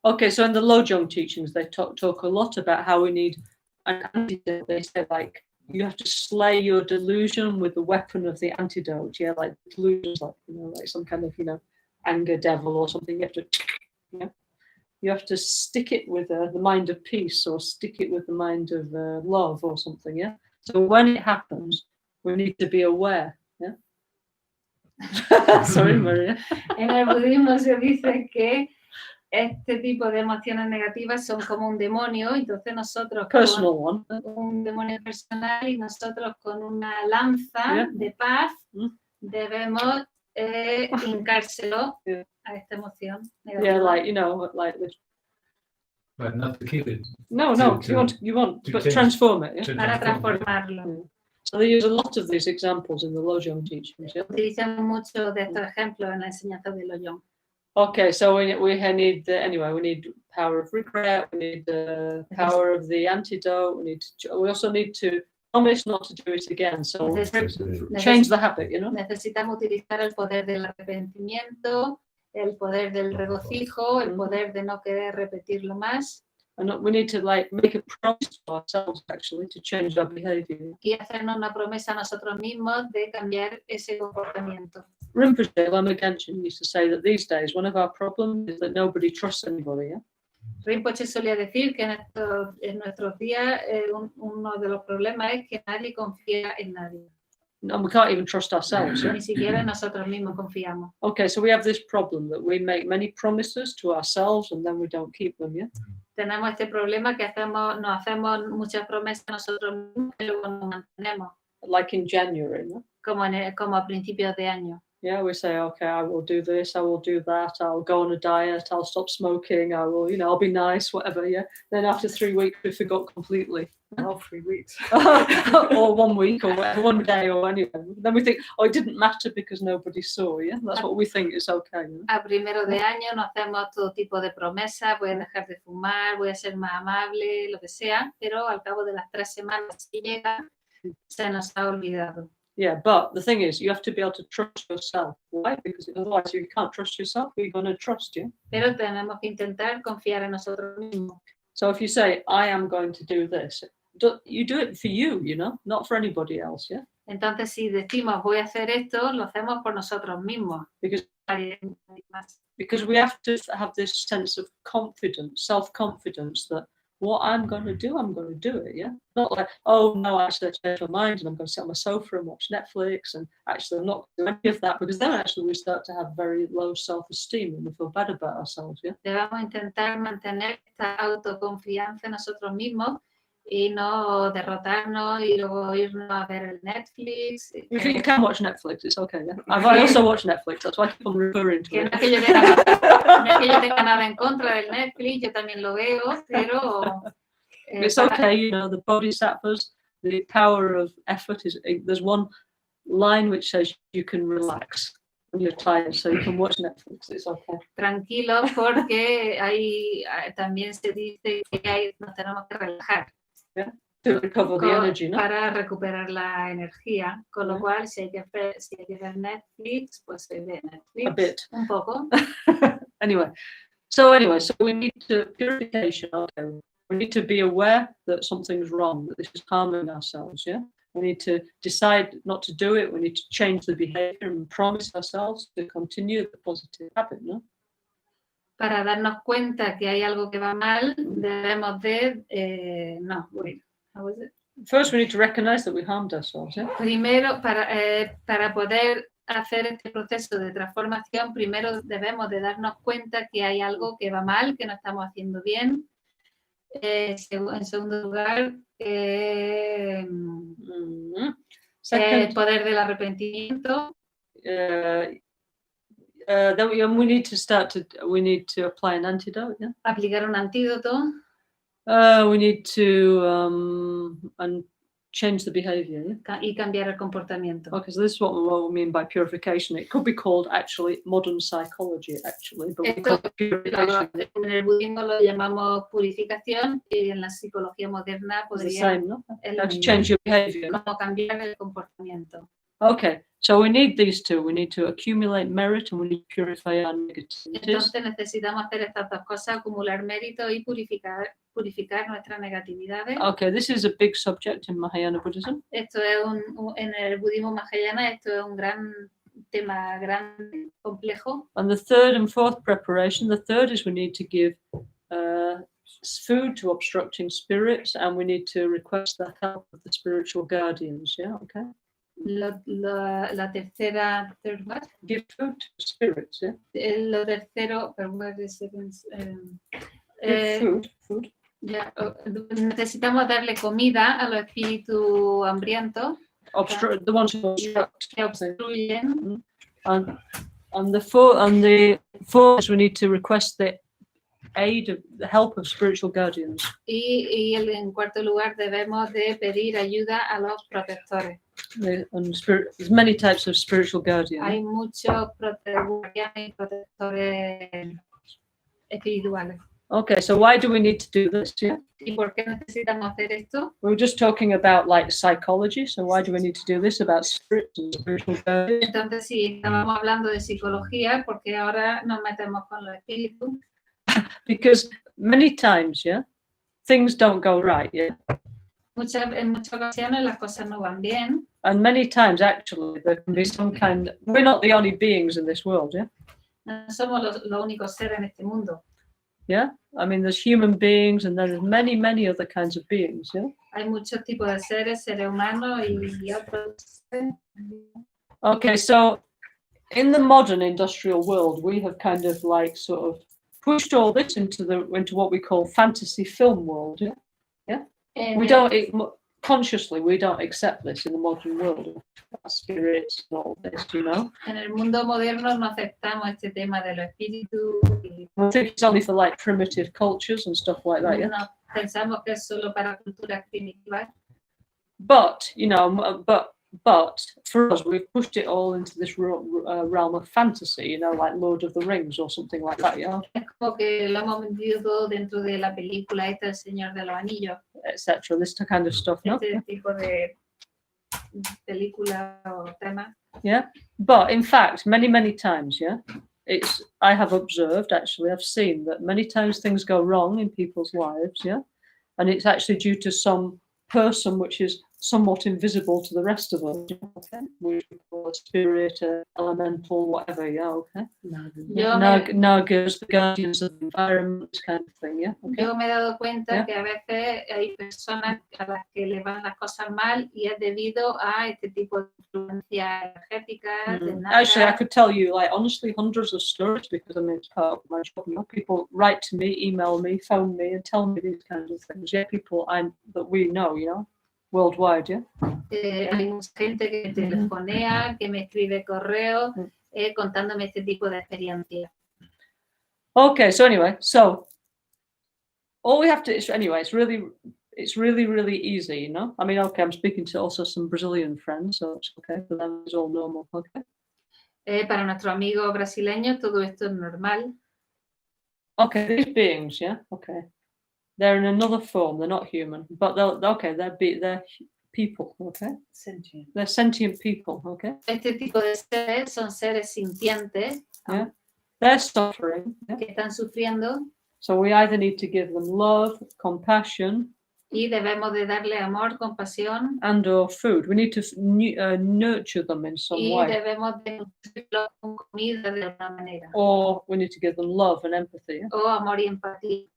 Okay, so in the Lojong teachings, they talk a lot about how we need an antidote. They say, like, you have to slay your delusion with the weapon of the antidote. Yeah, like delusions, like, you know, like some kind of, you know, anger devil or something. You have to, yeah, you have to stick it with the mind of peace, or stick it with the mind of love or something. Yeah. So when it happens, we need to be aware. Yeah. Sorry, Maria. En el budismo se dice que este tipo de emociones negativas son como un demonio, entonces nosotros Personal one. un demonio personal y nosotros con una lanza de paz debemos hincárselo a esta emoción negativa. Yeah, like, you know, like this. But not to kill it. No, you want, to but change. transform it. Yeah? To Para transform it. transformarlo. So they use a lot of these examples in the Lojong teachings. Yeah? Utilizan mucho de estos ejemplos en la enseñanza de Jong. Okay, so we need anyway. We need power of regret. We need the power of the antidote. We also need to promise not to do it again. So change the habit. You know. Necesitamos utilizar el poder del arrepentimiento, el poder del regocijo, el poder de no querer repetirlo más. And we need to like make a promise to ourselves actually to change our behavior. Y hacernos una promesa a nosotros mismos de cambiar ese comportamiento. Rinpoche, Lama Caroline used to say that these days one of our problems is that nobody trusts anybody. Yeah? Rinpoche solía decir que en nuestros días uno de los problemas es que nadie confía en nadie. And we can't even trust ourselves. Yeah? Ni siquiera nosotros mismos confiamos. Okay, so we have this problem that we make many promises to ourselves and then we don't keep them. Yeah. Tenemos este problema que nos hacemos muchas promesas a nosotros mismos que luego no mantenemos. Like in January. No? Como a principios de año. Yeah, we say, okay, I will do this, I will do that, I'll go on a diet, I'll stop smoking, I will, you know, I'll be nice, whatever, yeah. Then after 3 weeks, we forgot completely. Oh, 3 weeks. Or 1 week, or whatever, 1 day, or anything. Then we think, oh, it didn't matter because nobody saw, yeah. That's what we think is okay. You know? A primero de año nos hacemos todo tipo de promesas, voy a dejar de fumar, voy a ser más amable, lo que sea, pero al cabo de las 3 semanas que llega, se nos ha olvidado. Yeah, but the thing is, you have to be able to trust yourself. Why? Because otherwise you can't trust yourself, who are you going to trust you? Pero tenemos que intentar confiar en nosotros mismos. So if you say, I am going to do this, you do it for you, you know, not for anybody else, yeah? Entonces, si decimos voy a hacer esto, lo hacemos por nosotros mismos. Because we have to have this sense of confidence, self-confidence that what I'm going to do it, yeah? Not like, oh, no, actually, I changed my mind and I'm going to sit on my sofa and watch Netflix and actually I'm not going to do any of that, because then actually we start to have very low self-esteem and we feel bad about ourselves, yeah? Debemos intentar mantener esta autoconfianza en nosotros mismos y no derrotarnos y luego irnos a ver el Netflix. You can watch Netflix, it's okay, yeah? I also watch Netflix, that's why I keep on referring to que it. no es que yo tenga nada en contra del Netflix, yo también lo veo, pero... It's okay, you know, the bodhisattvas, the power of effort is, there's one line which says you can relax when you're tired, so you can watch Netflix, it's okay. Tranquilo, porque también se dice que nos tenemos que relajar. Yeah. To recover the energy, no? Para recuperar la energía, con lo cual si hay que ver Netflix, pues se ve Netflix. A bit. Un poco. Anyway, so we need to purification. Okay, we need to be aware that something's wrong, that this is harming ourselves. Yeah, we need to decide not to do it. We need to change the behavior and promise ourselves to continue the positive habit. No. Para darnos cuenta que hay algo que va mal, debemos de First, we need to recognize that we harmed ourselves. Yeah? Primero, para poder hacer este proceso de transformación, primero debemos de darnos cuenta que hay algo que va mal, que no estamos haciendo bien. En segundo lugar, el poder del arrepentimiento. then we need to apply an antidote, yeah? Aplicar un antídoto. We need to and change the behavior, yeah? Y cambiar el comportamiento. Okay, so this is what we mean by purification. It could be called actually modern psychology, actually, but we call it purification. En el budismo lo llamamos purificación y en la psicología moderna It's the podría same, no? el How to mismo, change your behavior. No? como cambiar el comportamiento. Okay, so we need these two. We need to accumulate merit and we need to purify our negativities. Entonces necesitamos hacer estas dos cosas, acumular mérito y purificar nuestras negatividades. Okay, this is a big subject in Mahayana Buddhism. Esto es en el budismo mahayana, esto es un gran tema, grande, complejo. And the third and fourth preparation, the third is we need to give food to obstructing spirits and we need to request the help of the spiritual guardians, yeah, okay? La tercera, third what? Give food to spirits, yeah? Lo tercero, but what is it? Give food. Ya, necesitamos darle comida a los espíritus hambrientos. The ones who obstruct. Que obstruyen. And the fourth is we need to request the help of spiritual guardians. Y en cuarto lugar debemos de pedir ayuda a los protectores. There's many types of spiritual guardians. Hay muchos protectores espirituales. Okay, so why do we need to do this? Yeah. ¿Y por qué necesitamos hacer esto? We were just talking about like psychology, so why do we need to do this about spirits and spiritual guardians? Entonces, si estábamos hablando de psicología, ¿por qué ahora nos metemos con los espíritus? Because many times, yeah, things don't go right, yeah. En muchas ocasiones las cosas no van bien. And many times, actually, there can be some kind. We're not the only beings in this world, yeah. No somos los únicos seres en este mundo. Yeah, I mean, there's human beings, and then there's many other kinds of beings, yeah. Hay muchos tipos de seres humanos y otros. Okay, so in the modern industrial world, we have kind of like sort of pushed all this into what we call fantasy film world, yeah. We don't consciously we don't accept this in the modern world, spirits and all this, you know. En el mundo moderno no aceptamos este tema de los espíritus. I think it's only for like primitive cultures and stuff like that, yeah. No pensamos que es solo para culturas primitivas. But you know, but for us, we've pushed it all into this realm of fantasy, you know, like Lord of the Rings or something like that, yeah. Es como que lo hemos metido todo dentro de la película esta, El Señor de los Anillos. Etc. This kind of stuff, no? Este tipo de película o tema. Yeah, but in fact, many times, yeah, I have observed, actually, I've seen that many times things go wrong in people's lives, yeah, and it's actually due to some person which is somewhat invisible to the rest of us, okay? We call a spirit, elemental, whatever, yeah, okay? Nagas, the guardians of the environment, this kind of thing, yeah? Okay. Yo me he dado cuenta que a veces hay personas a las que le van las cosas mal y es debido a este tipo de influencia energética. Actually, I could tell you, like, honestly, hundreds of stories because I mean, it's part of my job. You know, people write to me, email me, phone me, and tell me these kinds of things. Yeah, people that we know, you know, worldwide, yeah. Hay mucha gente que me telefonea, que me escribe correo, contándome este tipo de experiencia. Okay, so anyway, all we have to anyway, it's really easy, you know. I mean, okay, I'm speaking to also some Brazilian friends, so it's okay for them. It's all normal, okay. Para nuestro amigo brasileño todo esto es normal. Okay, these beings, yeah, okay. They're in another form. They're not human, but they're people. Okay, Sentient. They're sentient people. Okay. Este tipo de seres son seres sintientes. Yeah. They're suffering. Yeah? Que están sufriendo. So we either need to give them love, compassion, y debemos de darle amor, compasión, and/or food. We need to nurture them in some y way. debemos de nutrirlos con comida de alguna manera. Or we need to give them love and empathy. Yeah? O amor y empatía.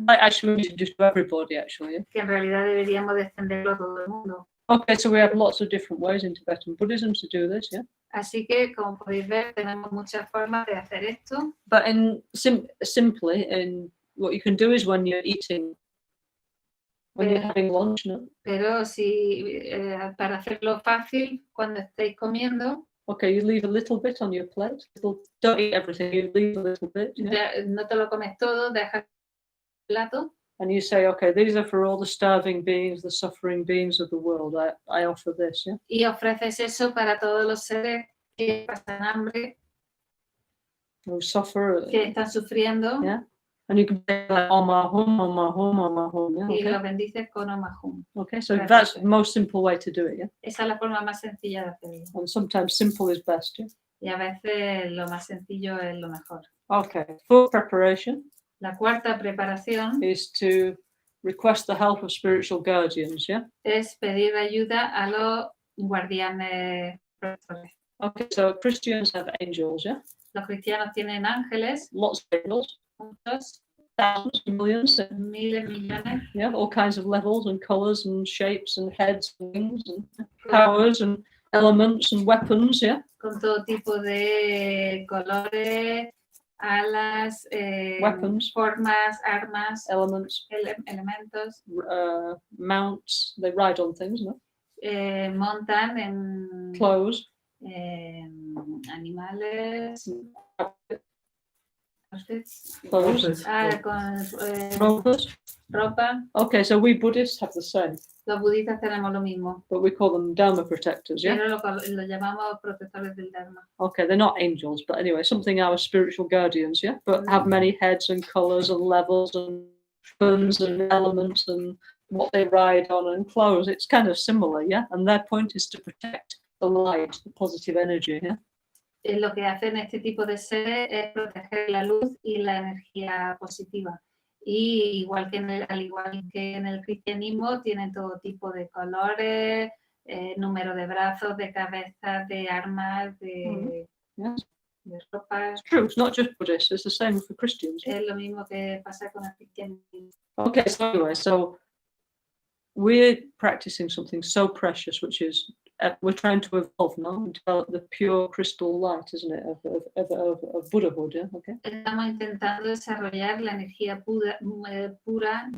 Actually, we should just do everybody. Actually, yeah? Que en realidad deberíamos de extenderlo a todo el mundo. Okay, so we have lots of different ways in Tibetan Buddhism to do this, yeah. Así que, como podéis ver, tenemos muchas formas de hacer esto. But simply, what you can do is when you're eating, when you're having lunch, no? Pero si para hacerlo fácil, cuando estéis comiendo, Okay, you leave a little bit on your plate. Don't eat everything. You leave a little bit. Yeah? No te lo comes todo, deja el plato. And you say, okay, these are for all the starving beings, the suffering beings of the world. I offer this. Yeah. Y ofreces eso para todos los seres que pasan hambre, Who suffer. que están sufriendo. Yeah. And you can say like Omahum, Omahum, Omahum. Yeah. Y Okay. lo bendices con Omahum. Okay. So that's the most simple way to do it. Yeah. Esa es la forma más sencilla de hacerlo. And sometimes simple is best. Yeah. Y a veces lo más sencillo es lo mejor. Okay. Fourth preparation La cuarta preparación is to request the help of spiritual guardians. Yeah. es pedir ayuda a los guardianes protectores. Okay. So Christians have angels. Yeah. Los cristianos tienen ángeles, Lots of angels. muchos, Thousands, millions. miles, millones, Yeah. All kinds of levels and colors and shapes and heads and wings and powers and elements and weapons. Yeah. con todo tipo de colores, alas, Weapons. formas, armas, Elements. elementos. Mounts. They ride on things. No. Montan en Clothes. animales, outfits, Clothes. con Ropers. ropa. Okay, so we Buddhists have the same, Los budistas tenemos lo mismo, but we call them Dharma protectors. Yeah. pero lo llamamos protectores del Dharma. Okay, they're not angels, but anyway, something our spiritual guardians. Yeah, but have many heads and colors and levels and weapons and elements and what they ride on and clothes. It's kind of similar. Yeah, and their point is to protect the light, the positive energy. Yeah. Lo que hacen este tipo de seres es proteger la luz y la energía positiva. Y igual que al igual que en el cristianismo, tienen todo tipo de colores, número de brazos, de cabezas, de armas, de Yes. de ropas. It's true. It's not just Buddhists. It's the same for Christians. Es lo mismo que pasa con el cristianismo. Okay, so anyway, so we're practicing something so precious, which is we're trying to evolve now and develop the pure crystal light, isn't it, of Buddhahood? Yeah. Okay. Estamos intentando desarrollar la energía pura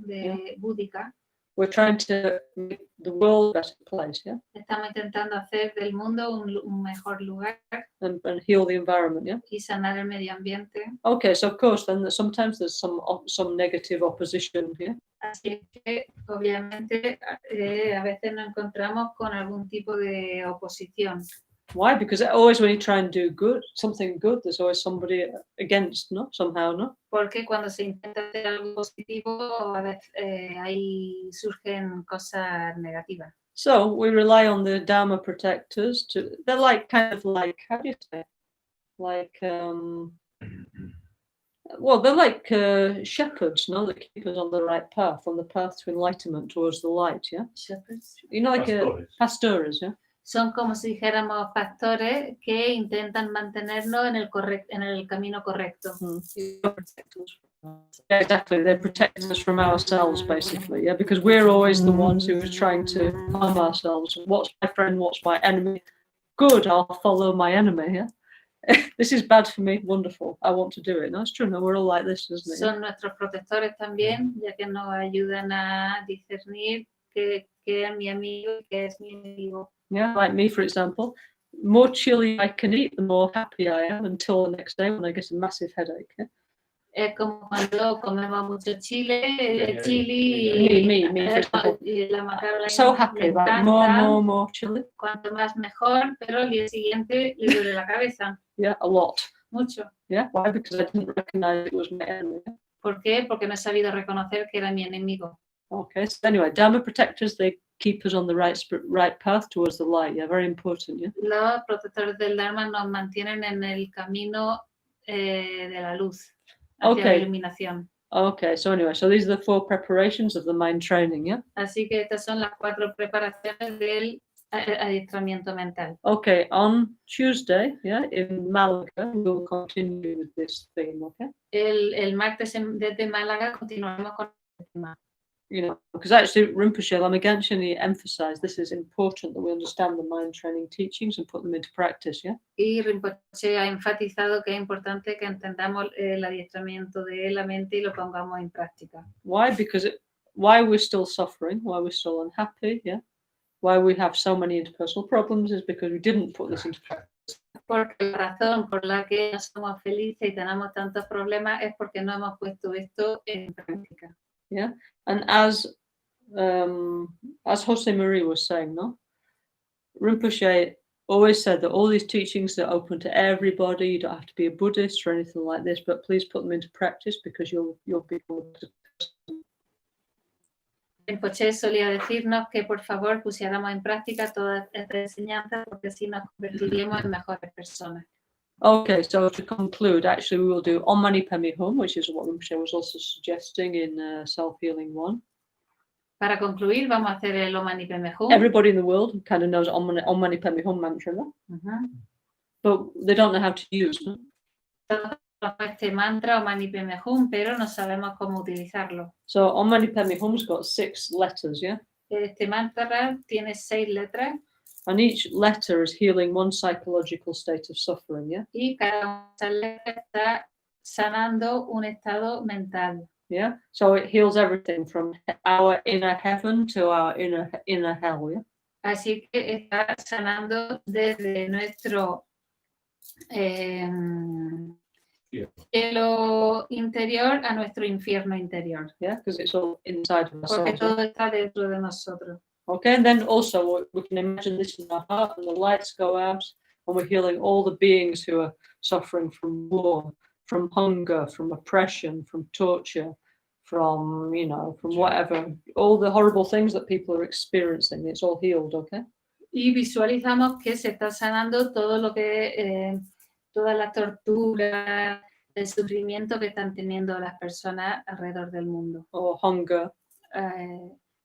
de búdica. We're trying to make the world a better place, yeah, Estamos intentando hacer del mundo un mejor lugar and heal the environment, yeah. y sanar el medio ambiente. Okay, so of course, then sometimes there's some negative opposition here. Así que, obviamente, a veces nos encontramos con algún tipo de oposición. Why? Because always when you try and do something good, there's always somebody against, no? Somehow, no? Porque cuando se intenta hacer algo positivo, a veces ahí surgen cosas negativas. So we rely on the Dharma protectors they're like, kind of like, how do you say? Like, well, they're like shepherds, no? That keep us on the right path, on the path to enlightenment towards the light, yeah? Shepherds. You know, like Pastores. pastores, yeah? Son como si dijéramos pastores que intentan mantenernos en el camino correcto. Yeah, exactly. They protect us from ourselves, basically. Yeah, because we're always the ones who are trying to harm ourselves. What's my friend? What's my enemy? Good, I'll follow my enemy. Yeah, this is bad for me. Wonderful. I want to do it. No, it's true. No, we're all like this, isn't it? Son nuestros protectores también, ya que nos ayudan a discernir qué es mi amigo y qué es mi enemigo. Yeah, like me, for example. More chili I can eat, the more happy I am until the next day when I get a massive headache. Yeah? Es como cuando comemos mucho chili Me, for example. y Lama Caroline So happy, le like encanta. more chili. Cuanto más mejor, pero al día siguiente le duele la cabeza, Yeah, a lot. mucho. Yeah, why? Because I didn't recognize it was my enemy. ¿Por qué? Porque no he sabido reconocer que era mi enemigo. Okay, so anyway, Dharma protectors, they keep us on the right path towards the light. Yeah, very important. Yeah. Los protectores del Dharma nos mantienen en el camino de la luz, hacia la Okay. iluminación. Okay, so anyway, so these are the 4 preparations of the mind training. Yeah. Así que estas son las 4 preparaciones del adiestramiento mental. Okay, on Tuesday, yeah, in Malaga, we'll continue with this theme. Okay. El martes desde Málaga continuamos con el tema. You know, because actually Rinpoche, Lama Caroline emphasized this is important that we understand the mind training teachings and put them into practice. Yeah. Y Rinpoche ha enfatizado que es importante que entendamos el adiestramiento de la mente y lo pongamos en práctica. Why? Because why we're still suffering, why we're still unhappy, yeah, why we have so many interpersonal problems is because we didn't put this into practice. Porque la razón por la que no somos felices y tenemos tantos problemas es porque no hemos puesto esto en práctica. Yeah, and as Jose Marie was saying, no, Rinpoche always said that all these teachings are open to everybody. You don't have to be a Buddhist or anything like this, but please put them into practice because you'll become. Rinpoche solía decirnos que por favor pusiéramos en práctica todas estas enseñanzas porque así nos convertiríamos en mejores personas. Okay, so to conclude, actually, we will do Om Mani Padme Hum, which is what Rinpoche was also suggesting in Self-Healing 1. Para concluir, vamos a hacer el Om Mani Padme Hum. Everybody in the world kind of knows Om Mani Padme Hum mantra, no? But they don't know how to use it. Todos conocemos este mantra Om Mani Padme Hum, pero no sabemos cómo utilizarlo. So Om Mani Padme Hum's got 6 letters, yeah? Este mantra tiene 6 letras And each letter is healing one psychological state of suffering, yeah? y cada una de esas letras está sanando un estado mental. Yeah? So it heals everything from our inner heaven to our inner hell, yeah? Así que está sanando desde nuestro cielo interior a nuestro infierno interior. Yeah? Because it's all inside of Porque ourselves. Yeah? todo está dentro de nosotros. Okay, and then also we can imagine this in our heart and the lights go out and we're healing all the beings who are suffering from war, from hunger, from oppression, from torture, from, from whatever, all the horrible things that people are experiencing. It's all healed, okay? Y visualizamos que se está sanando todo lo que, toda la tortura, el sufrimiento que están teniendo las personas alrededor del mundo. Or hunger.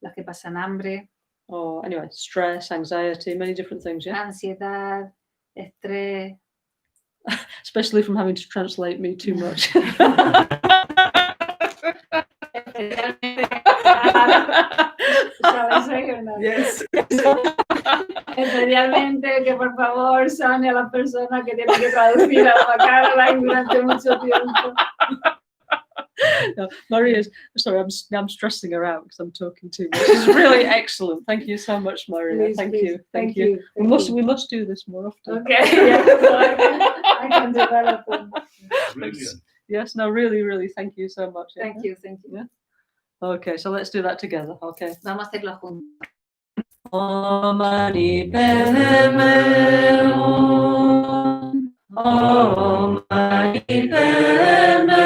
Las que pasan hambre. Or anyway, stress, anxiety, many different things, yeah? Ansiedad, estrés. Especially from having to translate me too much. Yes. Especialmente que por favor sane a las personas que tienen que traducir a Lama Caroline durante mucho tiempo. No, Maria's sorry, I'm stressing her out because I'm talking too much. This is really excellent. Thank you so much, Maria. Please, Thank please. you. We must do this more often. Okay, yeah, so I can develop them. Brilliant. Yes, no, really, thank you so much. Yeah. Thank you. Yeah. Okay, so let's do that together. Okay. Vamos a hacerlo juntos. Om Mani Padme Hum. Om Mani Padme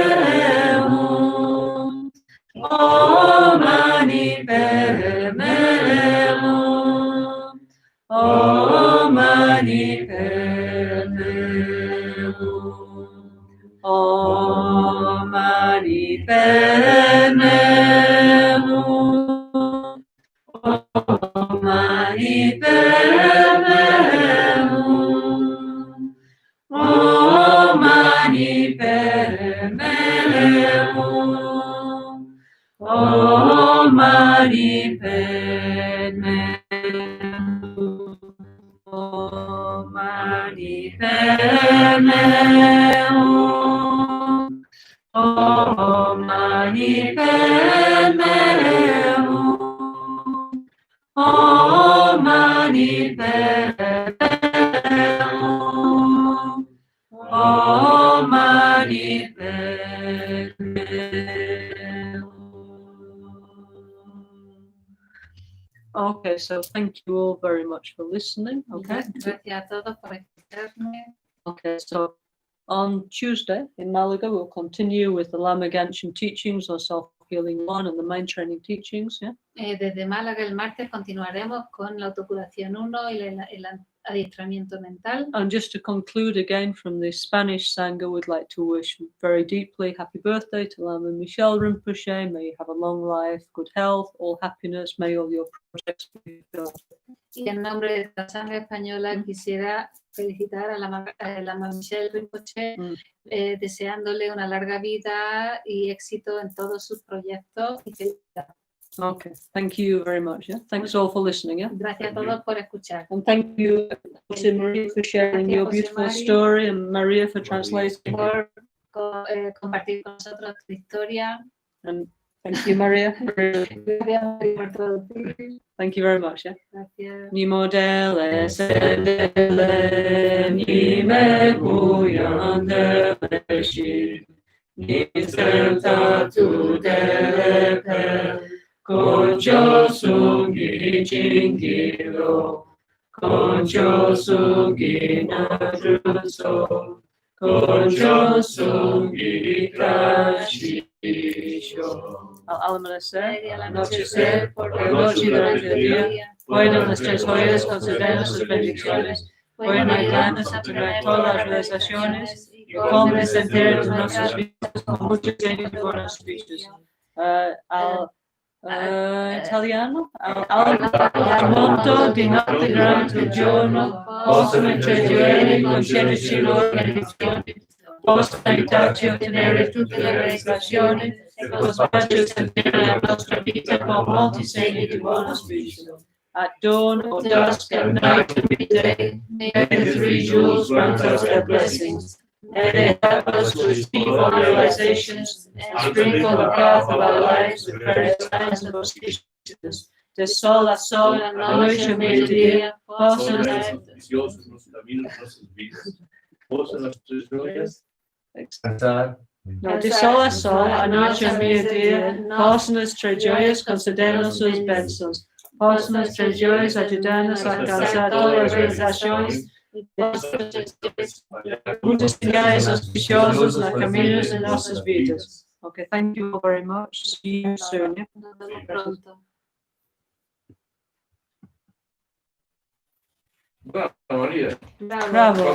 Hum. Om Mani Padme Hum. Om Mani Padme Hum. Om Mani Padme Hum. Om Mani Padme Hum. Om Mani Padme Hum. Om Mani Padme Hum. Om Mani Padme Hum. Om Mani Padme Hum. Om Mani Padme Hum. Om Mani Padme Hum. Okay, so thank you all very much for listening. Okay. Gracias a todos por escucharme. Okay, so on Tuesday in Malaga, we'll continue with the Lama Genshin teachings on Self-Healing 1 and the main training teachings, yeah? Desde Málaga el martes continuaremos con la autocuración 1 y el adiestramiento mental. And just to conclude again from the Spanish Sangha, we'd like to wish very deeply happy birthday to Lama Michelle Rinpoche. May you have a long life, good health, all happiness. May all your projects be fulfilled. Y en nombre de la Sangha Española quisiera felicitar a Lama Michelle Rinpoche, deseándole una larga vida y éxito en todos sus proyectos y felicidad. Okay, thank you very much. Yeah, thanks all for listening. Yeah, Gracias a todos por escuchar. and thank you, Jose Maria, for sharing Gracias, your Jose beautiful Maria. story, and Maria for translating. Por compartir con nosotros tu historia. And Thank you, Maria. Thank you very much. Yeah. Gracias. Ni modele sedele, ni me kuyandele shi, ni senta tutele pe, koncho sungi jingiro, koncho sungi nadruso, koncho sungi kashisho. Al amanecer, anochecer, por la noche y durante el día, pueden las tres joyas concedernos sus bendiciones, pueden ayudarnos a tener todas las realizaciones y compres enteras de nuestras vidas con muchos genios y buenos auspicios. Italiano, al monto di notte durante il giorno, possono interagire con cenici in organizzazioni, possono aiutarci a ottenere tutte le realizzazioni e possono sentire la nostra vita con molti segni di buon auspicio. At dawn or dusk, at night or midday, may the three jewels grant us their blessings. May they help us to receive all realizations and sprinkle the path of our lives with various signs of auspiciousness. De sol a sol, la noche a mediodía, possono auspiciosos nos caminos, nuestras vidas. Possono las tres joyas Descansar. No, de sol a sol, a noche a mediodía, possono las tres joyas concedernos sus bênçãos. Possono las tres joyas ayudarnos a alcanzar todas las realizaciones. Muchos señales auspiciosos en los caminos de nuestras vidas. Okay, thank you all very much. See you soon. Yeah? Nos vemos pronto. Brava, Maria. Bravo.